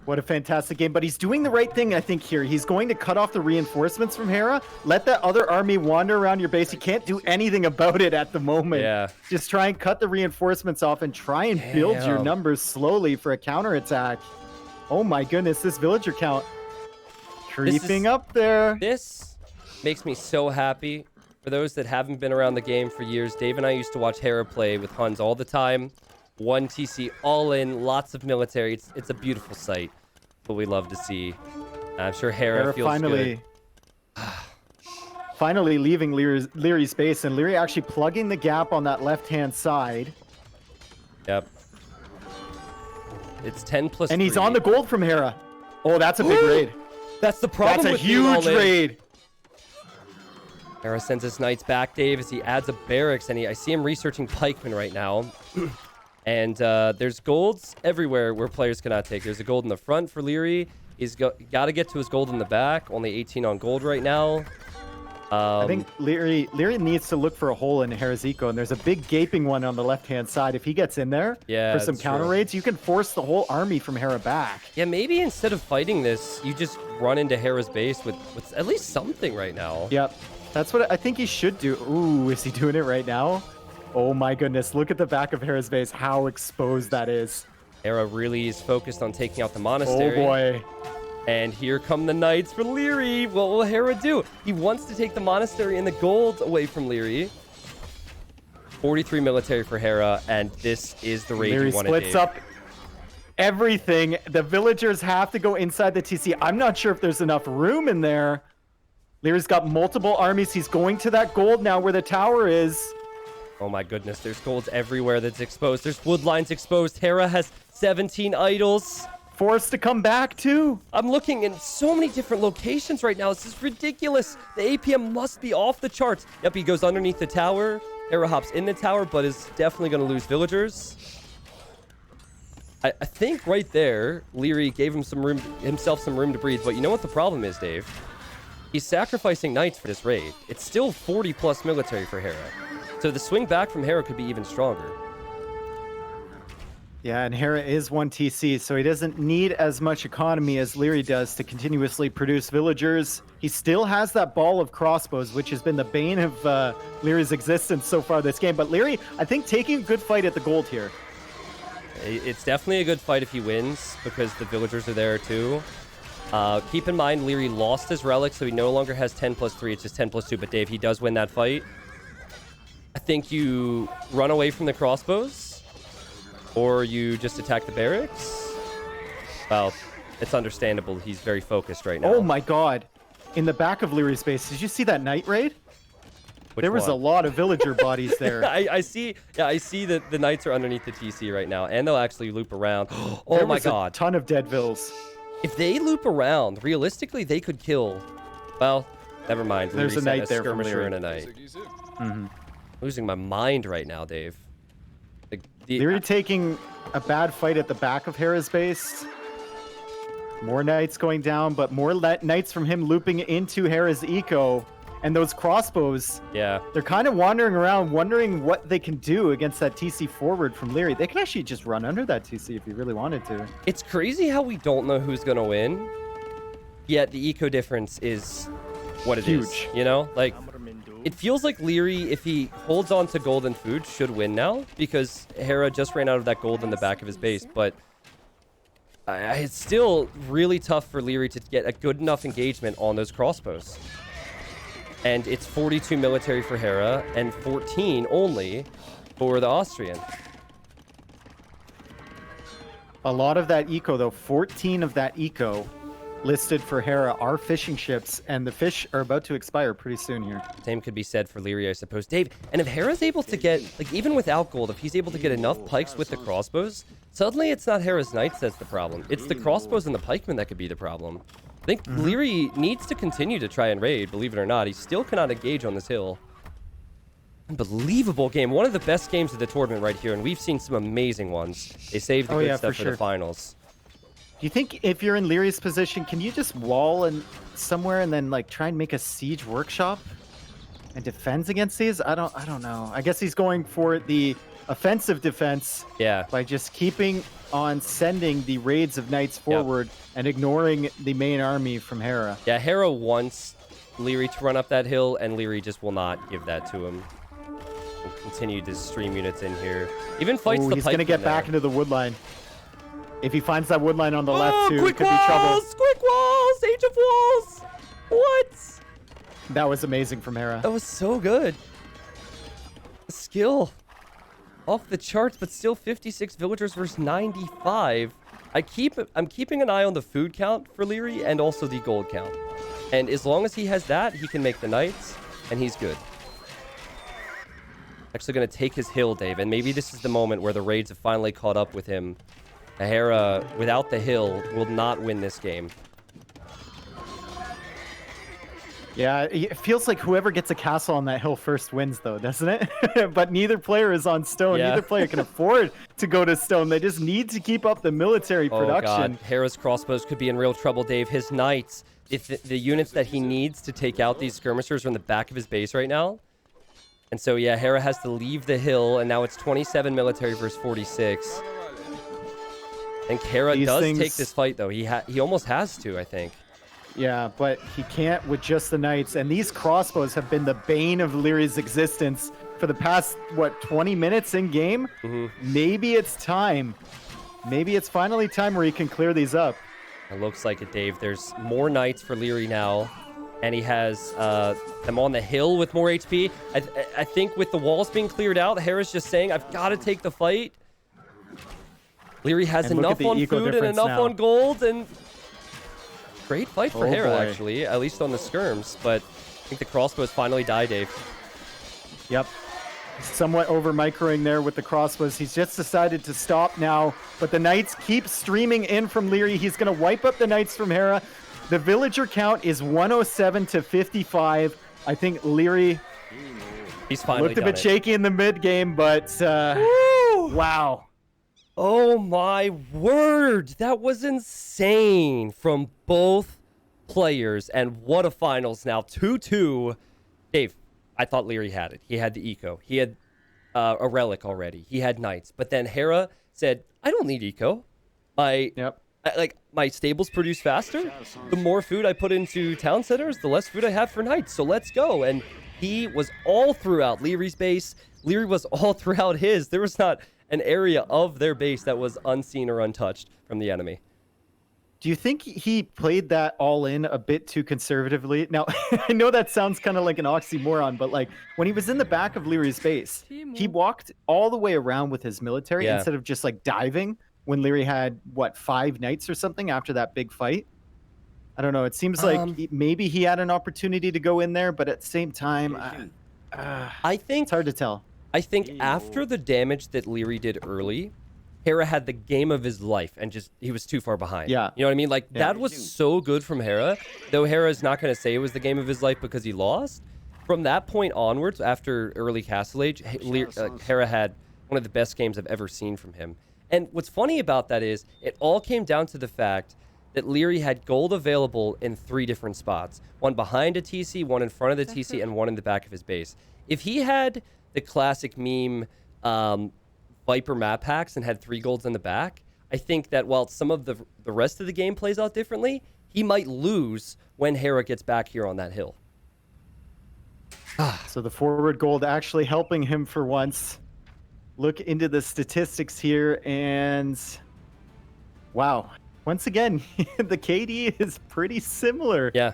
What a fantastic game. But he's doing the right thing, I think, here. He's going to cut off the reinforcements from Hera. Let that other army wander around your base. You can't do anything about it at the moment. Yeah. Just try and cut the reinforcements off and try and build your numbers slowly for a counterattack. Oh my goodness, this villager count creeping up there. This makes me so happy. For those that haven't been around the game for years, Dave and I used to watch Hera play with Huns all the time. 1 TC, all in, lots of military. It's a beautiful sight. What we love to see. I'm sure Hera feels finally good. Finally leaving Lierey's base, and Liereyy actually plugging the gap on that left-hand side. Yep. It's 10+3. And he's on the gold from Hera. Oh, that's a big raid. That's the problem. That's a huge raid. Hera sends his knights back, Dave, as he adds a barracks, and I see him researching pikemen right now. And there's golds everywhere where players cannot take. There's a gold in the front for Liereyy. He's got to get to his gold in the back. Only 18 on gold right now. I think Liereyy needs to look for a hole in Hera's eco, and there's a big gaping one on the left-hand side. If he gets in there for some counter raids, you can force the whole army from Hera back. Yeah, maybe instead of fighting this, you just run into Hera's base with at least something right now. Yep. That's what I think he should do. Ooh, is he doing it right now? Oh my goodness, look at the back of Hera's base, how exposed that is. Hera really is focused on taking out the monastery. Oh boy. And here come the knights for Liereyy. What will Hera do? He wants to take the monastery and the gold away from Liereyy. 43 military for Hera, and this is the raid you want to do. Liereyy splits up everything. The villagers have to go inside the TC. I'm not sure if there's enough room in there. Lierey's got multiple armies. He's going to that gold now where the tower is. Oh my goodness, there's golds everywhere that's exposed. There's woodlines exposed. Hera has 17 idols. Forced to come back too. I'm looking in so many different locations right now. This is ridiculous. The APM must be off the charts. Yep, he goes underneath the tower. Hera hops in the tower, but is definitely going to lose villagers. I think right there, Liereyy gave himself some room to breathe. But you know what the problem is, Dave? He's sacrificing knights for this raid. It's still 40+ military for Hera. So the swing back from Hera could be even stronger. Yeah, and Hera is 1 TC, so he doesn't need as much economy as Liereyy does to continuously produce villagers. He still has that ball of crossbows, which has been the bane of Lierey's existence so far this game. But Liereyy, I think, taking a good fight at the gold here. It's definitely a good fight if he wins, because the villagers are there too. Keep in mind, Liereyy lost his relic, so he no longer has 10+3, it's just 10+2. But Dave, he does win that fight. I think you run away from the crossbows, or you just attack the barracks. Well, it's understandable. He's very focused right now. Oh my god. In the back of Lierey's base, did you see that knight raid? There was a lot of villager bodies there. I see that the knights are underneath the TC right now, and they'll actually loop around. Oh my god. A ton of dead vills. If they loop around, realistically, they could kill. Well, never mind. There's a knight there from skirmisher Liereyy. and a knight. Losing my mind right now, Dave. Liereyy taking a bad fight at the back of Hera's base. More knights going down, but more knights from him looping into Hera's eco. And those crossbows, yeah, they're kind of wandering around, wondering what they can do against that TC forward from Liereyy. They can actually just run under that TC if you really wanted to. It's crazy how we don't know who's going to win, yet the eco difference is what it is. You know? Like, it feels like Liereyy, if he holds on to gold and food, should win now, because Hera just ran out of that gold in the back of his base, but it's still really tough for Liereyy to get a good enough engagement on those crossbows. And it's 42 military for Hera and 14 only for the Austrian. A lot of that eco, though, 14 of that eco listed for Hera are fishing ships, and the fish are about to expire pretty soon here. Same could be said for Liereyy, I suppose. Dave, and if Hera's able to get, like, even without gold, if he's able to get enough pikes with the crossbows, suddenly it's not Hera's knights that's the problem. It's the crossbows and the pikemen that could be the problem. I think Liereyy needs to continue to try and raid, believe it or not. He still cannot engage on this hill. Unbelievable game. One of the best games of the tournament right here, and we've seen some amazing ones. They saved the good stuff for the finals. Do you think if you're in Lierey's position, can you just wall and somewhere and then like try and make a siege workshop and defends against these? I don't know. I guess he's going for the offensive defense by just keeping on sending the raids of knights forward and ignoring the main army from Hera. Yeah, Hera wants Liereyy to run up that hill, and Liereyy just will not give that to him. We'll continue to stream units in here. Even fights the he's going to get back into the wood line. If he finds that wood line on the left, too, it could be trouble. Quick walls! Age of walls! What? That was amazing from Hera. That was so good. The skill. Off the charts, but still 56 villagers versus 95. I'm keeping an eye on the food count for Liereyy and also the gold count. And as long as he has that, he can make the knights, and he's good. Actually going to take his hill, Dave, and maybe this is the moment where the raids have finally caught up with him. Hera, without the hill, will not win this game. Yeah, it feels like whoever gets a castle on that hill first wins, though, doesn't it? But neither player is on stone. Neither player can afford to go to stone. They just need to keep up the military production. Oh, God. Hera's crossbows could be in real trouble, Dave. His knights, if the units that he needs to take out these skirmishers are in the back of his base right now. And so, yeah, Hera has to leave the hill, and now it's 27 military versus 46. I think Hera does take this fight, though. He almost has to, I think. Yeah, but he can't with just the knights. And these crossbows have been the bane of Lierey's existence for the past, 20 minutes in game? Maybe it's time. Maybe it's finally time where he can clear these up. It looks like it, Dave. There's more knights for Liereyy now. And he has them on the hill with more HP. I think with the walls being cleared out, Hera's just saying, I've got to take the fight. Liereyy has enough on food and enough on gold, and great fight for Hera, actually, at least on the skirms. But I think the crossbows finally die, Dave. Yep. Somewhat over-microing there with the crossbows. He's just decided to stop now, but the knights keep streaming in from Liereyy. He's going to wipe up the knights from Hera. The villager count is 107 to 55. I think Liereyy he's finally looked a bit shaky in the mid-game, but wow. Oh my word, that was insane from both players, and what a finals now. 2-2. Dave, I thought Liereyy had it. He had the eco. He had a relic already. He had knights. But then Hera said, I don't need eco. My stables produce faster. The more food I put into town centers, the less food I have for knights. So let's go. And he was all throughout Lierey's base. Liereyy was all throughout his. There was not an area of their base that was unseen or untouched from the enemy. Do you think he played that all in a bit too conservatively? Now, I know that sounds kind of like an oxymoron, but like when he was in the back of Lierey's base, he walked all the way around with his military instead of just like diving when Liereyy had, 5 knights or something after that big fight? I don't know. It seems like maybe he had an opportunity to go in there, but at the same time, I think it's hard to tell. I think after the damage that Liereyy did early, Hera had the game of his life and just he was too far behind. Yeah. You know what I mean? Like that was so good from Hera. Though Hera's not going to say it was the game of his life because he lost. From that point onwards, after early Castle Age, Hera had one of the best games I've ever seen from him. And what's funny about that is it all came down to the fact that Liereyy had gold available in 3 different spots. One behind a TC, one in front of the TC, and one in the back of his base. If he had the classic meme Viper map packs and had 3 golds in the back, I think that while some of the rest of the game plays out differently, he might lose when Hera gets back here on that hill. So the forward gold actually helping him for once. Look into the statistics here, and wow. Once again, the KD is pretty similar. Yeah.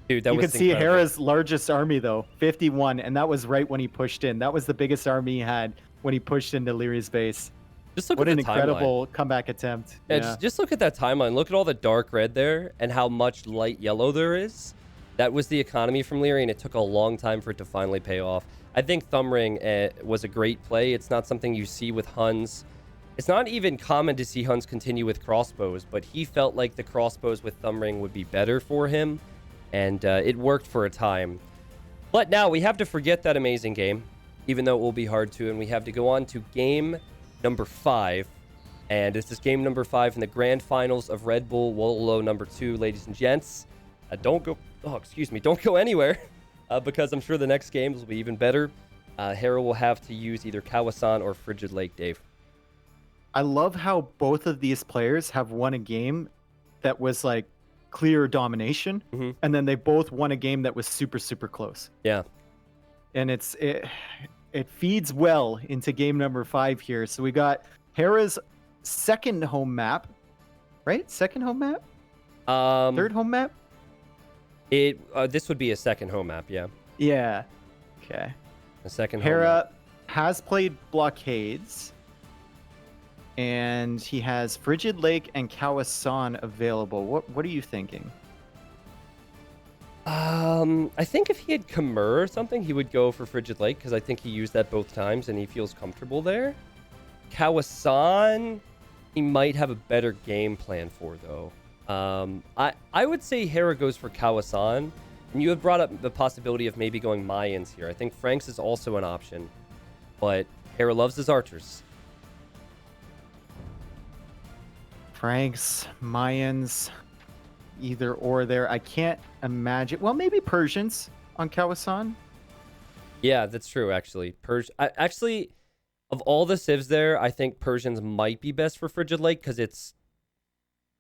Dude, that was incredible. You can see incredible. Hera's largest army, though, 51, and that was right when he pushed in. That was the biggest army he had when he pushed into Lierey's base. Just look what at an the incredible comeback attempt. Yeah, just look at that timeline. Look at all the dark red there and how much light yellow there is. That was the economy from Liereyy, and it took a long time for it to finally pay off. I think Thumb Ring was a great play. It's not something you see with Huns. It's not even common to see Huns continue with crossbows, but he felt like the crossbows with Thumb Ring would be better for him, and it worked for a time. But now we have to forget that amazing game, even though it will be hard to, and we have to go on to game number 5. And this is game number 5 in the grand finals of Red Bull Wololo number 2, ladies and gents. Don't go anywhere, because I'm sure the next games will be even better. Hera will have to use either Kawasan or Frigid Lake, Dave. I love how both of these players have won a game that was like clear domination, and then they both won a game that was super, super close. Yeah. And it feeds well into game number 5 here. So we got Hera's second home map, right? Second home map? Third home map? This would be a second home map, yeah. Yeah. Okay. A second Hera home map. has played blockades, and he has Frigid Lake and Kawasan available. What are you thinking? I think if he had Khmer or something, he would go for Frigid Lake, because I think he used that both times and he feels comfortable there. Kawasan, he might have a better game plan for, though. I would say Hera goes for Kawasan, and you had brought up the possibility of maybe going Mayans here. I think Franks is also an option, but Hera loves his archers. Franks, Mayans, either or there. I can't imagine. Well, maybe Persians on Kawasan. Yeah, that's true, actually. Actually, of all the civs there, I think Persians might be best for Frigid Lake, because it's...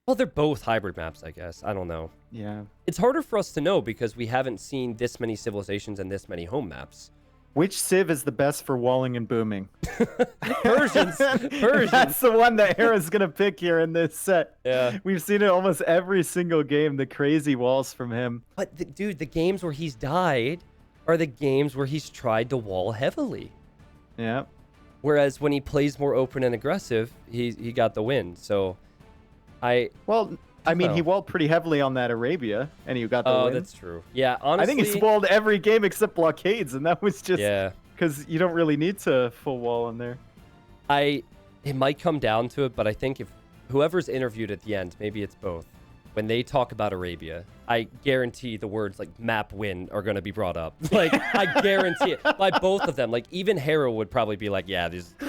Well, they're both hybrid maps, I guess. I don't know. Yeah. It's harder for us to know because we haven't seen this many civilizations and this many home maps. Which civ is the best for walling and booming? Persians. That's the one that Hera's going to pick here in this set. Yeah. We've seen it almost every single game, the crazy walls from him. But, dude, the games where he's died are the games where he's tried to wall heavily. Yeah. Whereas when he plays more open and aggressive, he got the win. So, he walled pretty heavily on that Arabia, and he got the win. Oh, that's true. Yeah, honestly... I think he's walled every game except blockades, and that was just... Yeah. Because you don't really need to full wall in there. It might come down to it, but I think if whoever's interviewed at the end, maybe it's both, when they talk about Arabia, I guarantee the words like map win are going to be brought up. Like, I guarantee it. By both of them. Like, even Hera would probably be like, yeah,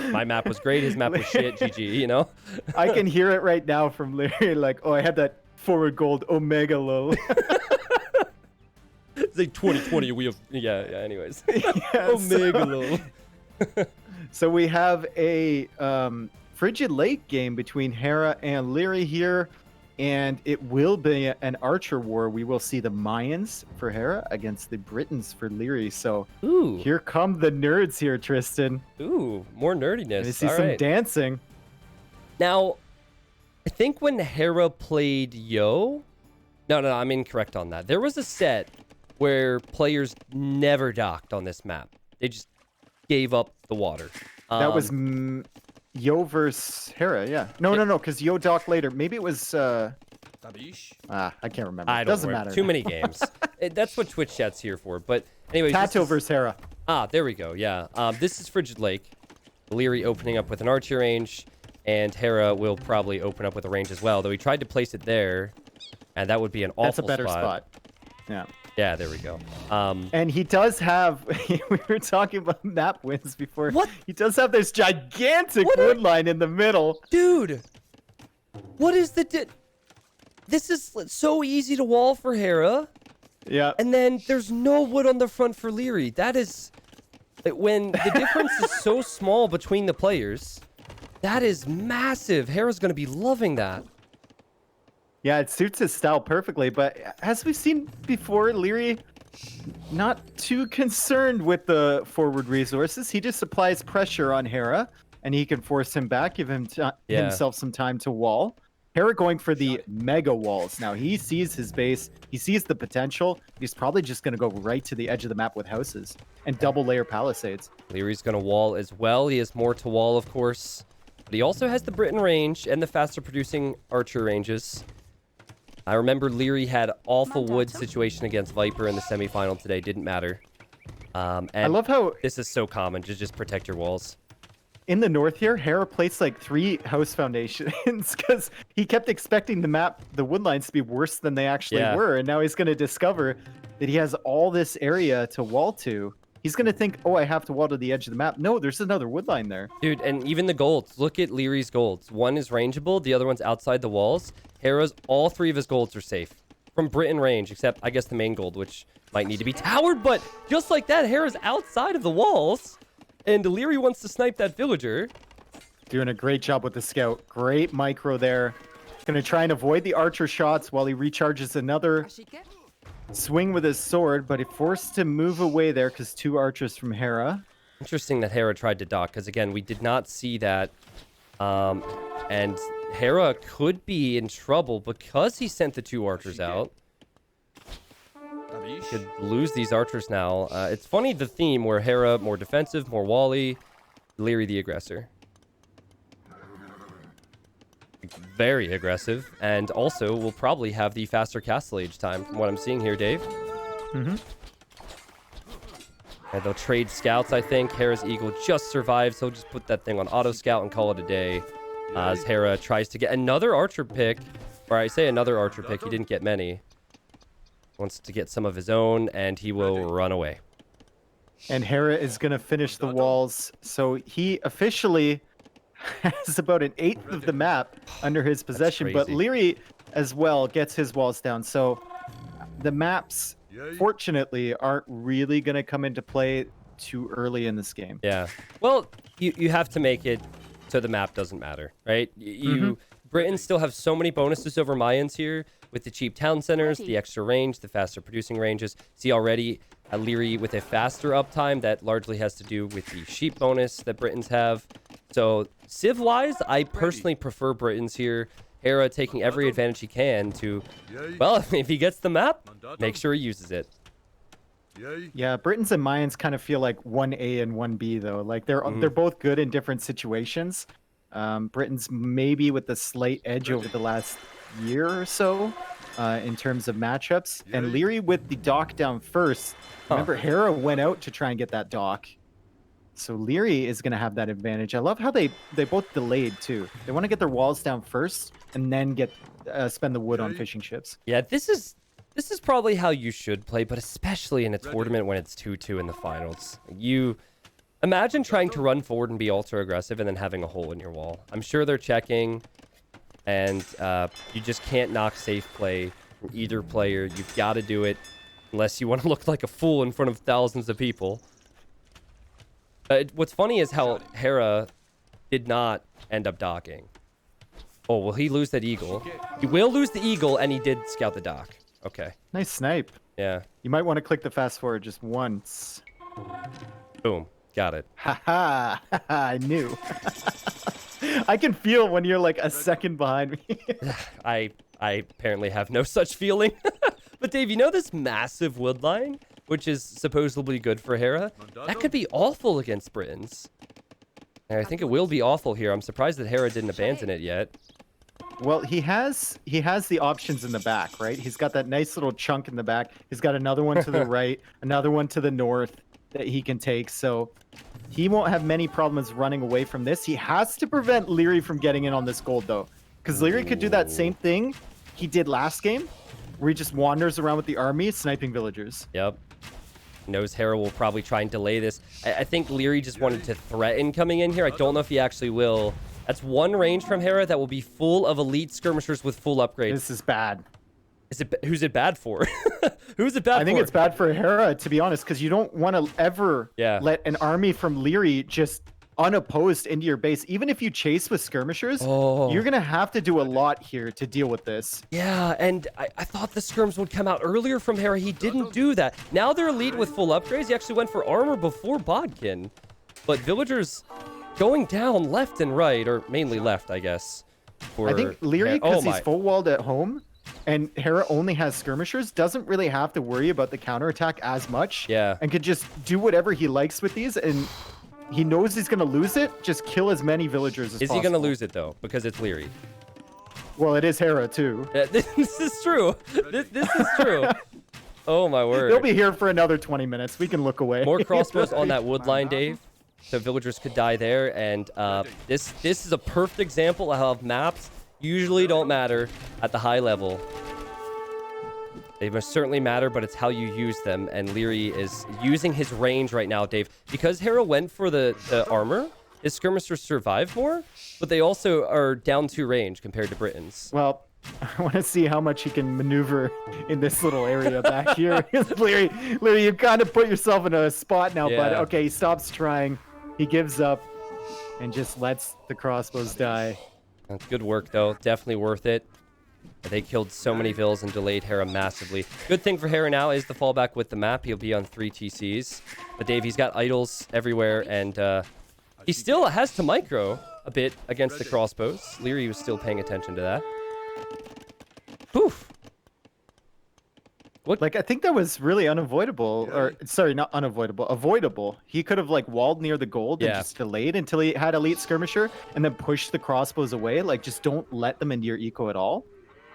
my map was great, his map was shit, GG, you know? I can hear it right now from Liereyy, like, oh, I had that forward gold Omega low. It's like 2020, we have... Yeah, anyways. Yeah, Omega low. So we have a Frigid Lake game between Hera and Liereyy here. And it will be an archer war. We will see the Mayans for Hera against the Britons for Liereyy. So here come the nerds here, Tristan. Ooh, more nerdiness. I see some dancing. Now, I think when Hera played Yo... No, I'm incorrect on that. There was a set where players never docked on this map. They just gave up the water. That was... Yo versus Hera, yeah. No, because Yo docked later. Maybe it was... I can't remember. It doesn't matter. Too many games. That's what Twitch chat's here for. But anyway, Tato versus Hera. There we go, yeah. This is Frigid Lake. Liereyy opening up with an archer range, and Hera will probably open up with a range as well, though he tried to place it there, and that would be an awful That's a better spot. Yeah. Yeah, there we go. And he does have, we were talking about map wins before. What? He does have this gigantic wood line in the middle. Dude, what is the... This is so easy to wall for Hera. Yeah. And then there's no wood on the front for Liereyy. That is... When the difference is so small between the players, that is massive. Hera's going to be loving that. Yeah, it suits his style perfectly, but as we've seen before, Liereyy not too concerned with the forward resources. He just applies pressure on Hera, and he can force him back, give him himself some time to wall. Hera going for the mega walls. Now, he sees his base. He sees the potential. He's probably just going to go right to the edge of the map with houses and double layer palisades. Lierey's going to wall as well. He has more to wall, of course. But he also has the Britain range and the faster producing archer ranges. I remember Liereyy had awful wood situation against Viper in the semifinal today. Didn't matter. And I love how this is so common to just protect your walls. In the north here, Hera placed like 3 house foundations because he kept expecting the wood lines to be worse than they actually were. And now he's going to discover that he has all this area to wall to. He's going to think, oh, I have to wall to the edge of the map. No, there's another wood line there. Dude, and even the golds. Look at Lierey's golds. One is rangeable. The other one's outside the walls. Hera's, all 3 of his golds are safe from Britain range, except I guess the main gold, which might need to be towered. But just like that, Hera's outside of the walls. And Liereyy wants to snipe that villager. Doing a great job with the scout. Great micro there. Going to try and avoid the archer shots while he recharges another swing with his sword, but he forced to move away there because 2 archers from Hera. Interesting that Hera tried to dock, because again, we did not see that. And Hera could be in trouble because he sent the 2 archers out. He could lose these archers now. It's funny, the theme where Hera more defensive, more wally, Liereyy the aggressor. Very aggressive, and also will probably have the faster castle age time from what I'm seeing here, Dave. Mm-hmm. And they'll trade scouts, I think. Hera's eagle just survives. He'll just put that thing on auto scout and call it a day. As Hera tries to get another archer pick, or I say another archer pick, he didn't get many. Wants to get some of his own, and he will run away. And Hera is going to finish the walls, so he officially has about an 1/8 of the map under his possession, but Liereyy as well gets his walls down. So the maps, fortunately, aren't really going to come into play too early in this game. Yeah. Well, you have to make it so the map doesn't matter, right? Britons still have so many bonuses over Mayans here with the cheap town centers, the extra range, the faster producing ranges. See already Liereyy with a faster uptime that largely has to do with the sheep bonus that Britons have. So civ-wise, I personally prefer Britons here. Hera taking every advantage he can to, well, if he gets the map, make sure he uses it. Yeah, Britons and Mayans kind of feel like 1A and 1B though. Like they're both good in different situations. Britons maybe with the slight edge over the last year or so in terms of matchups. And Liereyy with the dock down first. Remember, Hera went out to try and get that dock. So Liereyy is going to have that advantage. I love how they both delayed too. They want to get their walls down first and then get spend the wood on fishing ships. Yeah, this is probably how you should play, but especially in a tournament when it's 2-2 in the finals. You imagine trying to run forward and be ultra aggressive and then having a hole in your wall. I'm sure they're checking, and you just can't knock safe play from either player. You've got to do it unless you want to look like a fool in front of thousands of people. What's funny is how Hera did not end up docking. Oh, will he lose that eagle? He will lose the eagle, and he did scout the dock. Okay. Nice snipe. Yeah. You might want to click the fast forward just once. Boom. Got it. Haha. I knew. I can feel when you're like a second behind me. I apparently have no such feeling. But Dave, you know this massive wood line, which is supposedly good for Hera? That could be awful against Britons. And I think it will be awful here. I'm surprised that Hera didn't abandon it yet. Well, he has the options in the back, right? He's got that nice little chunk in the back. He's got another one to the right, another one to the north. that he can take. So he won't have many problems running away from this. He has to prevent Liereyy from getting in on this gold, though. Because Liereyy could do that same thing he did last game, where he just wanders around with the army, sniping villagers. Yep. Knows Hera will probably try and delay this. I think Liereyy just wanted to threaten coming in here. I don't know if he actually will. That's one range from Hera that will be full of elite skirmishers with full upgrades. This is bad. Who's it bad for? Who's it bad for? I think it's bad for Hera, to be honest, because you don't want to ever let an army from Liereyy just unopposed into your base. Even if you chase with skirmishers, you're going to have to do a lot here to deal with this. Yeah, and I thought the skirms would come out earlier from Hera. He didn't do that. Now they're elite with full upgrades. He actually went for armor before Bodkin. But villagers going down left and right, or mainly left, I guess. I think Liereyy, because he's full walled at home, and Hera only has skirmishers, doesn't really have to worry about the counterattack as much. Yeah. And could just do whatever he likes with these, and he knows he's going to lose it. Just kill as many villagers as possible. Is he going to lose it, though? Because it's Liereyy. Well, it is Hera, too. This is true. This is true. Oh, my word. They'll be here for another 20 minutes. We can look away. More crossbows on that wood line, Dave. So villagers could die there. And this is a perfect example of how maps usually don't matter at the high level. They must certainly matter, but it's how you use them. And Liereyy is using his range right now, Dave. Because Hera went for the armor, his skirmishers survive more, but they also are down 2 range compared to Britain's. Well, I want to see how much he can maneuver in this little area back here. Liereyy, you kind of put yourself in a spot now, but okay, he stops trying. He gives up and just lets the crossbows die. That's good work, though. Definitely worth it. They killed so many vills and delayed Hera massively. Good thing for Hera now is the fallback with the map. He'll be on 3 TCs. But Dave, he's got idols everywhere, and he still has to micro a bit against the crossbows. Liereyy was still paying attention to that. Poof. What? Like, I think that was really unavoidable, or sorry, not unavoidable, avoidable. He could have like walled near the gold and just delayed until he had elite skirmisher and then pushed the crossbows away. Like, just don't let them into your eco at all.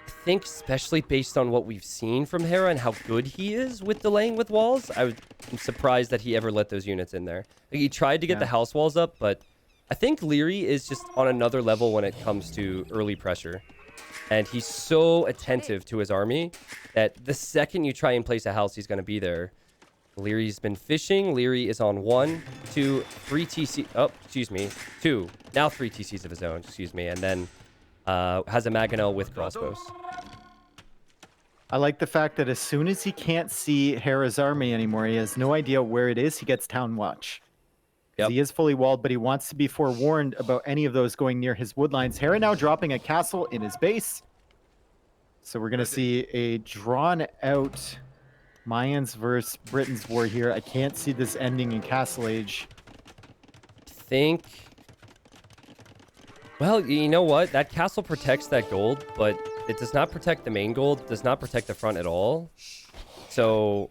I think especially based on what we've seen from Hera and how good he is with delaying with walls, I'm surprised that he ever let those units in there. Like, he tried to get the house walls up, but I think Liereyy is just on another level when it comes to early pressure. And he's so attentive to his army that the second you try and place a house, he's going to be there. Lierey's been fishing. Liereyy is on 1, 2, 3 TC. Oh, excuse me. 2. Now 3 TCs of his own, excuse me. And then has a Maganel with crossbows. I like the fact that as soon as he can't see Hera's army anymore, he has no idea where it is, he gets town watch. Yep. He is fully walled, but he wants to be forewarned about any of those going near his woodlines. Hera now dropping a castle in his base. So we're going to see a drawn-out Mayans versus Britain's war here. I can't see this ending in Castle Age. Well, you know what? That castle protects that gold, but it does not protect the main gold. It does not protect the front at all. So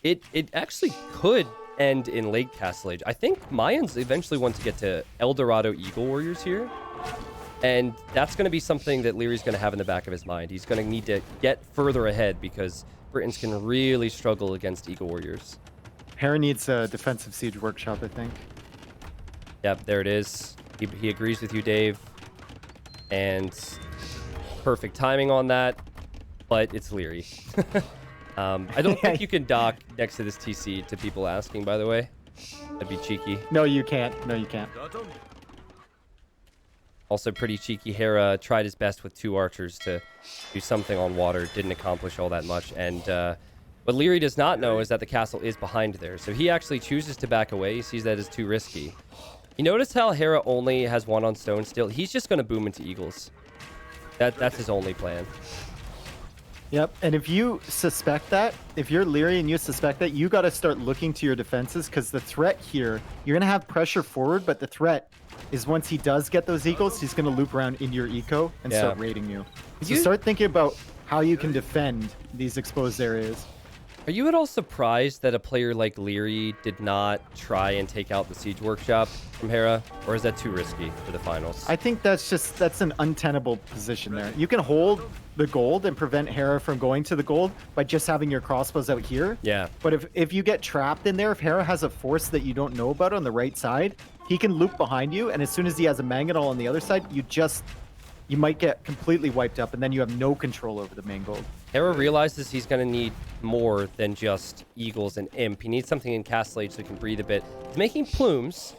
it actually could end in late Castle Age. I think Mayans eventually want to get to El Dorado Eagle Warriors here. And that's going to be something that Lierey's going to have in the back of his mind. He's going to need to get further ahead because Britons can really struggle against Eagle Warriors. Hera needs a defensive siege workshop, I think. Yep, there it is. He agrees with you, Dave. And perfect timing on that. But it's Liereyy. I don't think you can dock next to this TC to people asking, by the way. That'd be cheeky. No, you can't. No, you can't. Also pretty cheeky. Hera tried his best with 2 archers to do something on water. Didn't accomplish all that much. And what Liereyy does not know is that the castle is behind there. So he actually chooses to back away. He sees that as too risky. You notice how Hera only has 1 on stone still? He's just going to boom into eagles. That's his only plan. Yep, and if you suspect that, if you're Liereyy and you suspect that, you got to start looking to your defenses because the threat here, you're going to have pressure forward, but the threat is once he does get those eagles, he's going to loop around into your eco and start raiding you. So start thinking about how you can defend these exposed areas. Are you at all surprised that a player like Liereyy did not try and take out the Siege Workshop from Hera? Or is that too risky for the finals? I think that's an untenable position there. You can hold the gold and prevent Hera from going to the gold by just having your crossbows out here. Yeah. But if you get trapped in there, if Hera has a force that you don't know about on the right side, he can loop behind you, and as soon as he has a Mangonel on the other side, you might get completely wiped up, and then you have no control over the main gold. Hera realizes he's going to need more than just Eagles and Imp. He needs something in Castle Age so he can breathe a bit. He's making plumes,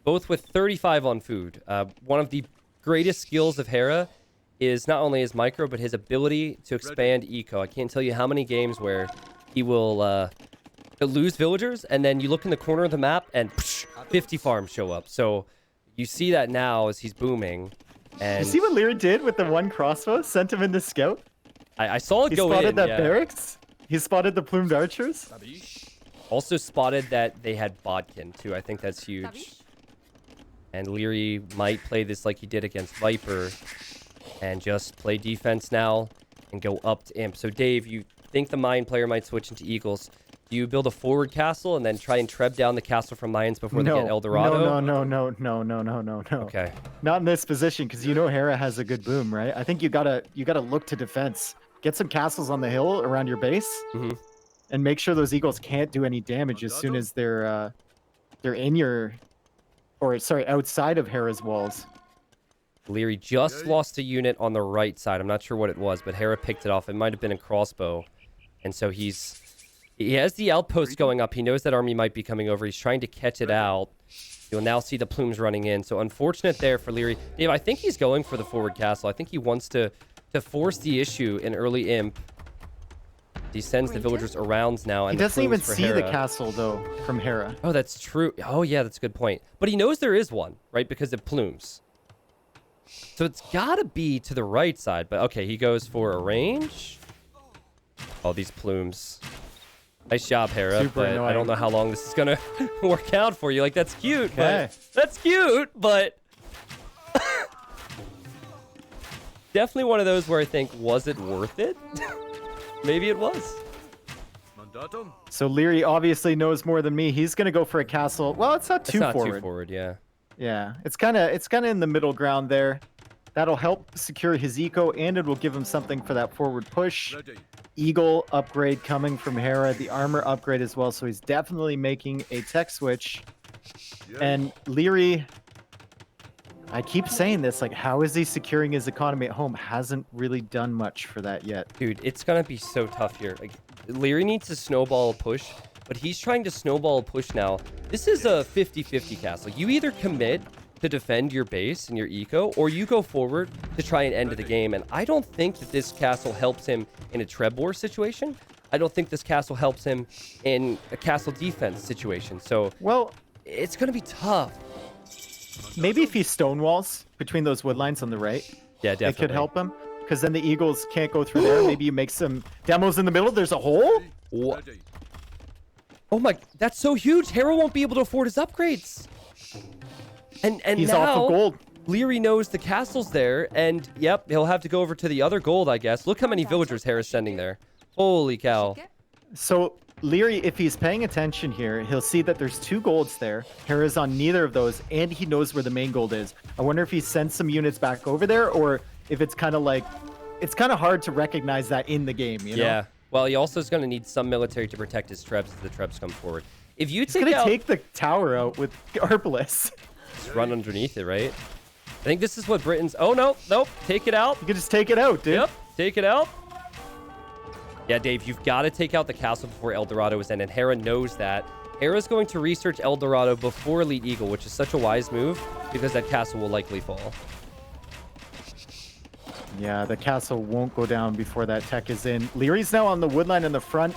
both with 35 on food. One of the greatest skills of Hera is not only his micro, but his ability to expand eco. I can't tell you how many games where he will lose villagers, and then you look in the corner of the map, and 50 farms show up. So you see that now as he's booming. And you see what Liereyy did with the one crossbow? Sent him in the scout? I saw it go in. He spotted that barracks. He spotted the plumed archers. Also spotted that they had Bodkin, too. I think that's huge. And Liereyy might play this like he did against Viper and just play defense now and go up to Imp. So, Dave, you think the Mine player might switch into Eagles. Do you build a forward castle and then try and treb down the castle from Mines before they get El Dorado? No. Okay. Not in this position, because you know Hera has a good boom, right? I think you gotta look to defense. Get some castles on the hill around your base, and make sure those Eagles can't do any damage as soon as they're in your, outside of Hera's walls. Liereyy just lost a unit on the right side. I'm not sure what it was, but Hera picked it off. It might have been a crossbow, and so he has the outpost going up. He knows that army might be coming over. He's trying to catch it out. You'll now see the plumes running in. So unfortunate there for Liereyy. Dave, I think he's going for the forward castle. I think he wants to force the issue in early Imp. He sends the villagers around now. And he doesn't even see Hera. the castle, though, from Hera. Oh, that's true. Oh, yeah, that's a good point. But he knows there is one, right? Because of plumes. So it's got to be to the right side. But, okay, he goes for a range. Oh, these plumes. Nice job, Hera, but annoying. I don't know how long this is going to work out for you. Like, that's cute, but... That's cute, but... Definitely one of those where I think, was it worth it? Maybe it was. So Liereyy obviously knows more than me. He's going to go for a castle. Well, it's not too forward. It's not too forward, yeah. Yeah, it's kind of in the middle ground there. That'll help secure his eco, and it will give him something for that forward push. Eagle upgrade coming from Hera, the armor upgrade as well. So he's definitely making a tech switch. And Liereyy, I keep saying this, like, how is he securing his economy at home? Hasn't really done much for that yet. Dude, it's going to be so tough here. Like, Liereyy needs to snowball a push, but he's trying to snowball a push now. This is a 50-50 castle. You either commit to defend your base and your eco, or you go forward to try and end the game. And I don't think that this castle helps him in a Trebor situation. I don't think this castle helps him in a castle defense situation. So, well, it's going to be tough. Maybe if he stonewalls between those wood lines on the right, yeah, definitely. It could help him. Because then the Eagles can't go through there. Maybe you make some demos in the middle. There's a hole. What? Oh my, that's so huge. Hera won't be able to afford his upgrades. And he's now, off of gold. Liereyy knows the castle's there, and yep, he'll have to go over to the other gold, I guess. Look how many villagers Hera's sending there. Holy cow. So Liereyy, if he's paying attention here, he'll see that there's 2 golds there. Hera's on neither of those, and he knows where the main gold is. I wonder if he sends some units back over there, or if it's kind of like, it's kind of hard to recognize that in the game, you know? Yeah. Well, he also is going to need some military to protect his trebs as the trebs come forward. If you take out... take the tower out with Arbalest. Just run underneath it, right? I think this is what Britain's... Oh, no. Nope. Take it out. You can just take it out, dude. Yep. Take it out. Yeah, Dave, you've got to take out the castle before El Dorado is in, and Hera knows that. Hera's going to research El Dorado before Elite Eagle, which is such a wise move, because that castle will likely fall. Yeah, the castle won't go down before that tech is in. Lierey's now on the woodline in the front.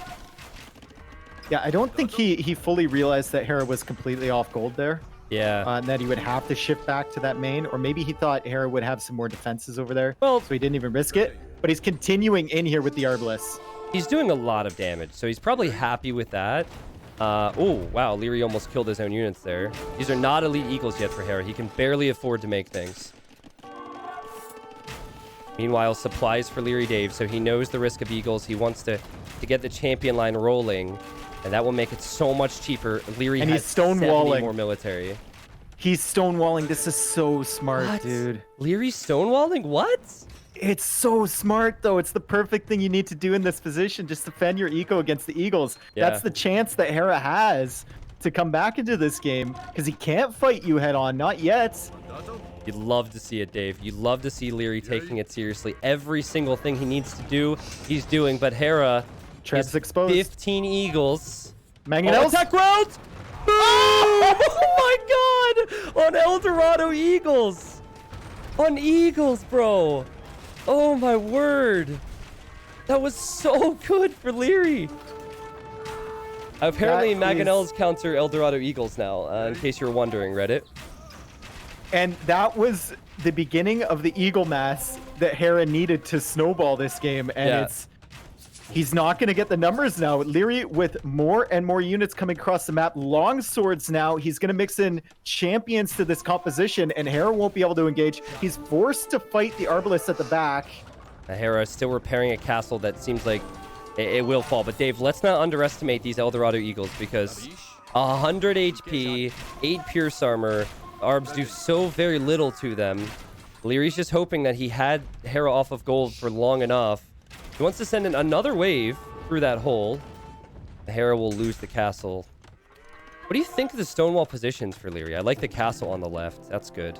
Yeah, I don't think he fully realized that Hera was completely off gold there. Yeah. And that he would have to shift back to that main, or maybe he thought Hera would have some more defenses over there, well, so he didn't even risk it. But he's continuing in here with the Arbalest. He's doing a lot of damage, so he's probably happy with that. Oh, wow, Liereyy almost killed his own units there. These are not Elite Eagles yet for Hera. He can barely afford to make things. Meanwhile, supplies for Liereyy Dave, so he knows the risk of Eagles. He wants to to get the champion line rolling, and that will make it so much cheaper. Liereyy and has he's stonewalling 70 more military. He's stonewalling. This is so smart, dude. Liereyy stonewalling? What? It's so smart, though. It's the perfect thing you need to do in this position. Just defend your eco against the Eagles. Yeah. That's the chance that Hera has to come back into this game, because he can't fight you head on. Not yet. You'd love to see it, Dave. You'd love to see Liereyy taking it seriously. Every single thing he needs to do, he's doing. But Hera Traps is exposed. 15 Eagles. Mangonels. Attack rounds! Oh my god! On Eldorado Eagles! On Eagles, bro! Oh my word! That was so good for Liereyy! Apparently, Mangonels counter Eldorado Eagles now, in case you're wondering, Reddit. And that was the beginning of the Eagle mass that Hera needed to snowball this game, and he's not going to get the numbers now. Liereyy with more and more units coming across the map. Long swords now. He's going to mix in champions to this composition, and Hera won't be able to engage. He's forced to fight the Arbalest at the back. Hera is still repairing a castle that seems like it will fall. But Dave, let's not underestimate these Eldorado Eagles, because 100 HP, 8 Pierce Armor, Arbs do so very little to them. Lierey's just hoping that he had Hera off of gold for long enough. He wants to send in another wave through that hole. Hera will lose the castle. What do you think of the stonewall positions for Liereyy? I like the castle on the left. That's good.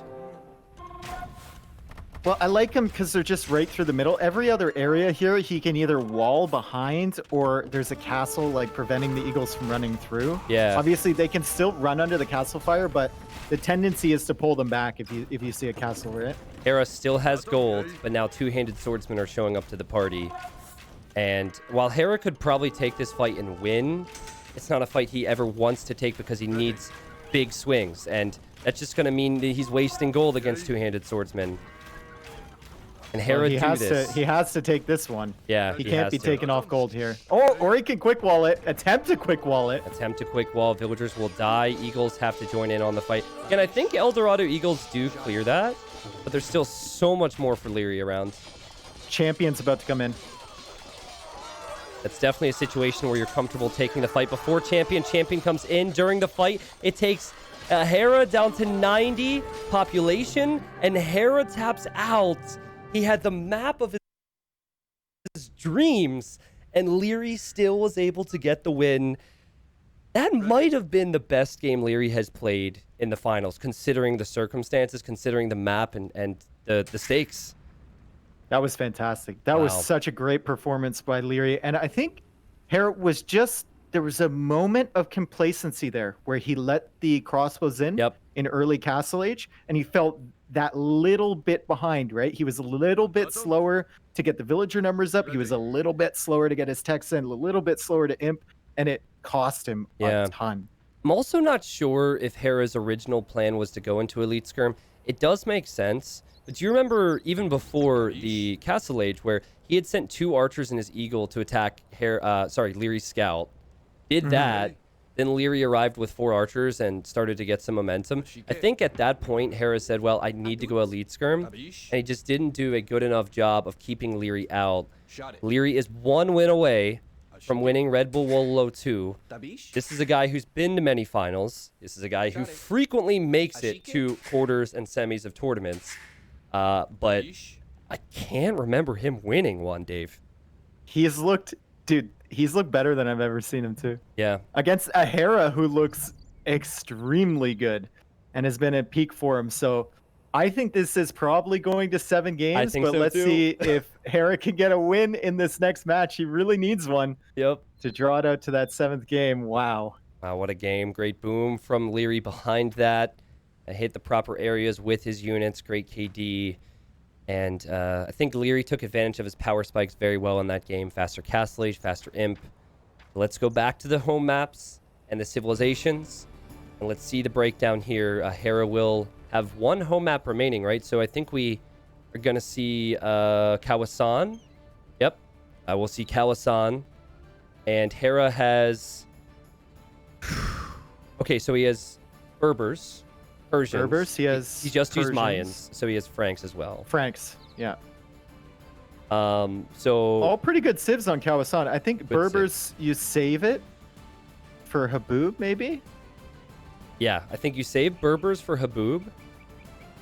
Well, I like them because they're just right through the middle. Every other area here, he can either wall behind, or there's a castle like preventing the Eagles from running through. Yeah. Obviously, they can still run under the castle fire, but the tendency is to pull them back if you see a castle, right? Hera still has gold, but now two-handed swordsmen are showing up to the party. And while Hera could probably take this fight and win, it's not a fight he ever wants to take because he needs big swings. And that's just going to mean that he's wasting gold against two-handed swordsmen. And Hera he has to take this one. Yeah, he can't be taken off gold here. Or he can quick wall it. Attempt to quick wall it. Attempt to quick wall. Villagers will die. Eagles have to join in on the fight. And I think Eldorado Eagles do clear that, but there's still so much more for Liereyy around. Champion's about to come in. That's definitely a situation where you're comfortable taking the fight before Champion. Champion comes in during the fight. It takes Hera down to 90 population, and Hera taps out. He had the map of his dreams, and Liereyy still was able to get the win. That might have been the best game Liereyy has played in the finals, considering the circumstances, considering the map and the stakes. That was fantastic. That was such a great performance by Liereyy. And I think Hera was there was a moment of complacency there where he let the crossbows in early Castle Age, and he felt that little bit behind, right? He was a little bit slower to get the villager numbers up. He was a little bit slower to get his techs in, a little bit slower to imp, and it cost him a ton. I'm also not sure if Hera's original plan was to go into Elite Skirm. It does make sense, but do you remember even before the Castle Age where he had sent 2 archers and his eagle to attack Lierey's scout? Did that. Then Liereyy arrived with 4 archers and started to get some momentum. I think at that point, Hera said, well, I need to go Elite Skirm. And he just didn't do a good enough job of keeping Liereyy out. Liereyy is 1 win away from winning Red Bull Wololo 2. This is a guy who's been to many finals. This is a guy who frequently makes it to quarters and semis of tournaments. But I can't remember him winning one, Dave. He's looked better than I've ever seen him too. Yeah. Against a Hera who looks extremely good and has been at peak form. So I think this is probably going to 7 games, but let's see if Hera can get a win in this next match. He really needs one to draw it out to that 7th game. Wow. Wow, what a game. Great boom from Liereyy behind that. Hit the proper areas with his units. Great KD. And I think Liereyy took advantage of his power spikes very well in that game. Faster Castle Age, faster Imp. Let's go back to the home maps and the civilizations. And let's see the breakdown here. Hera will have 1 home map remaining, right? So I think we are going to see Kawasan. Yep. We'll see Kawasan. And Hera has... Okay, so he has Berbers. Persians. He just used Persians. Mayans, so he has Franks as well. Franks, yeah. So all pretty good civs on Kawasan. I think Berbers, you save it for Haboob, maybe? Yeah, I think you save Berbers for Haboob.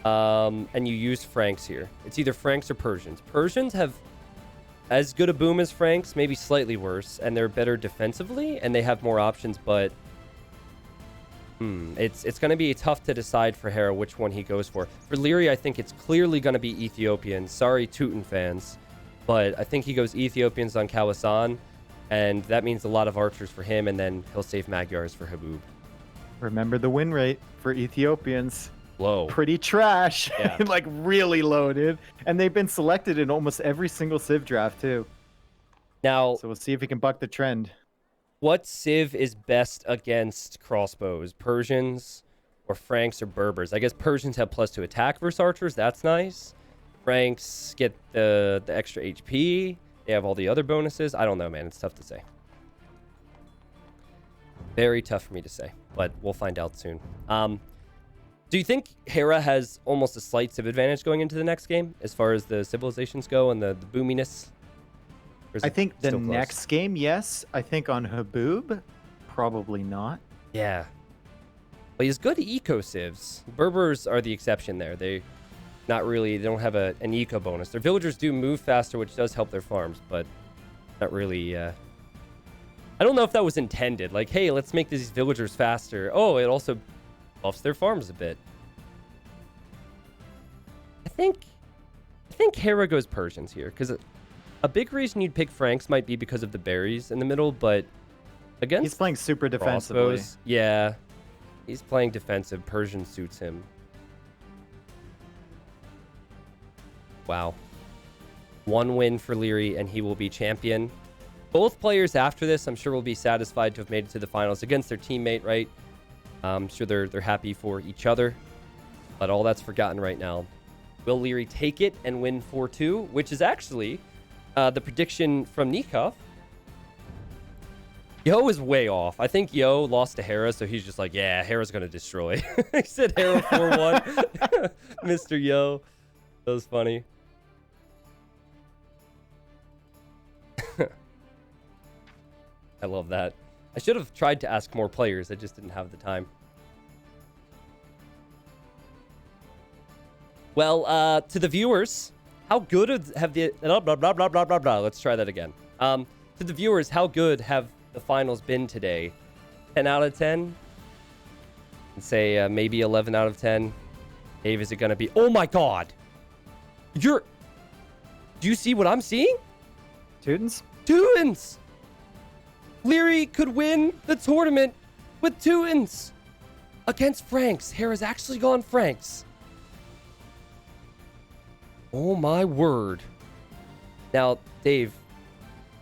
And you use Franks here. It's either Franks or Persians. Persians have as good a boom as Franks, maybe slightly worse, and they're better defensively, and they have more options, but it's going to be tough to decide for Hera which one he goes for. For Liereyy, I think it's clearly going to be Ethiopian. Sorry, Teuton fans, but I think he goes Ethiopians on Kawasan, and that means a lot of archers for him, and then he'll save Magyars for Haboob. Remember the win rate for Ethiopians. Low. Pretty trash. Yeah. Like really loaded. And they've been selected in almost every single Civ draft too. Now, so we'll see if we can buck the trend. What Civ is best against crossbows? Persians or Franks or Berbers? I guess Persians have +2 attack versus archers. That's nice. Franks get the extra HP. They have all the other bonuses. I don't know, man. It's tough to say. Very tough for me to say, but we'll find out soon. Do you think Hera has almost a slight Civ advantage going into the next game as far as the civilizations go and the boominess? I think the next game, yes. I think on Haboob, probably not. Yeah. Well, he's good eco civs. Berbers are the exception there. They don't have an eco bonus. Their villagers do move faster, which does help their farms, but not really. I don't know if that was intended. Like, hey, let's make these villagers faster. Oh, it also buffs their farms a bit. I think Hera goes Persians here, because a big reason you'd pick Franks might be because of the berries in the middle, but against he's playing super defensively. Yeah, he's playing defensive. Persian suits him. Wow. 1 win for Liereyy, and he will be champion. Both players after this, I'm sure, will be satisfied to have made it to the finals against their teammate, right? I'm sure they're happy for each other, but all that's forgotten right now. Will Liereyy take it and win 4-2, which is actually the prediction from Nikov. Yo is way off. I think Yo lost to Hera, so he's just like, yeah, Hera's going to destroy. He said Hera 4-1. Mr. Yo. That was funny. I love that. I should have tried to ask more players. I just didn't have the time. Well, to the viewers, how good have the... Blah, blah, blah, blah, blah, blah, blah. Let's try that again. To the viewers, how good have the finals been today? 10 out of 10? And say maybe 11 out of 10. Dave, is it going to be... Oh, my God. Do you see what I'm seeing? Teutons? Teutons! Liereyy could win the tournament with Teutons against Franks. Hera's actually gone Franks. Oh my word. Now, Dave,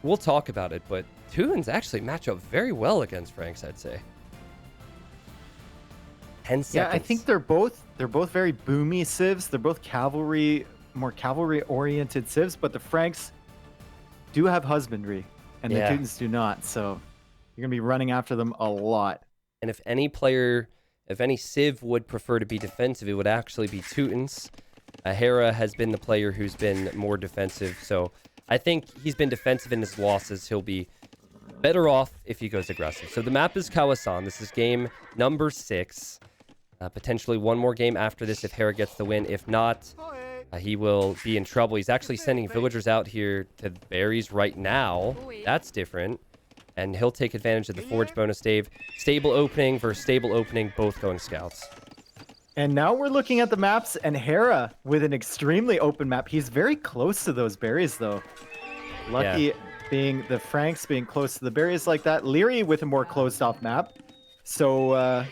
we'll talk about it, but Teutons actually match up very well against Franks, I'd say. 10 seconds. Yeah, I think they're both very boomy civs. They're both more cavalry-oriented civs, but the Franks do have husbandry, and the Teutons do not, so you're going to be running after them a lot. And if any civ would prefer to be defensive, it would actually be Teutons. Hera has been the player who's been more defensive, so I think he's been defensive in his losses. He'll be better off if he goes aggressive. So the map is Kawasan. This is game number 6. Potentially one more game after this if Hera gets the win. If not, he will be in trouble. He's actually sending villagers out here to berries right now. That's different. And he'll take advantage of the forge bonus, Dave. Stable opening versus stable opening, both going scouts. And now we're looking at the maps, and Hera with an extremely open map. He's very close to those berries, though. Lucky being the Franks being close to the berries like that. Liereyy with a more closed-off map. So,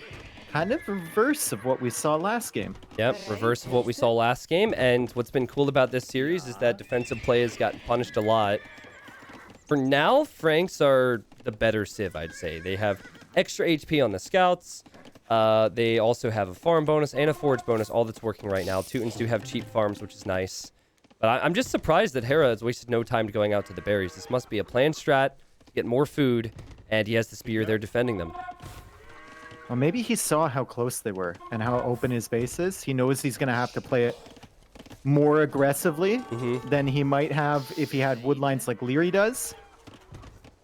kind of reverse of what we saw last game. Yep, reverse of what we saw last game. And what's been cool about this series is that defensive play has gotten punished a lot. For now, Franks are the better civ, I'd say. They have extra HP on the scouts. They also have a farm bonus and a forge bonus, all that's working right now. Teutons do have cheap farms, which is nice. But I'm just surprised that Hera has wasted no time going out to the berries. This must be a planned strat to get more food, and he has the spear there defending them. Well, maybe he saw how close they were and how open his base is. He knows he's going to have to play it more aggressively than he might have if he had wood lines like Liereyy does.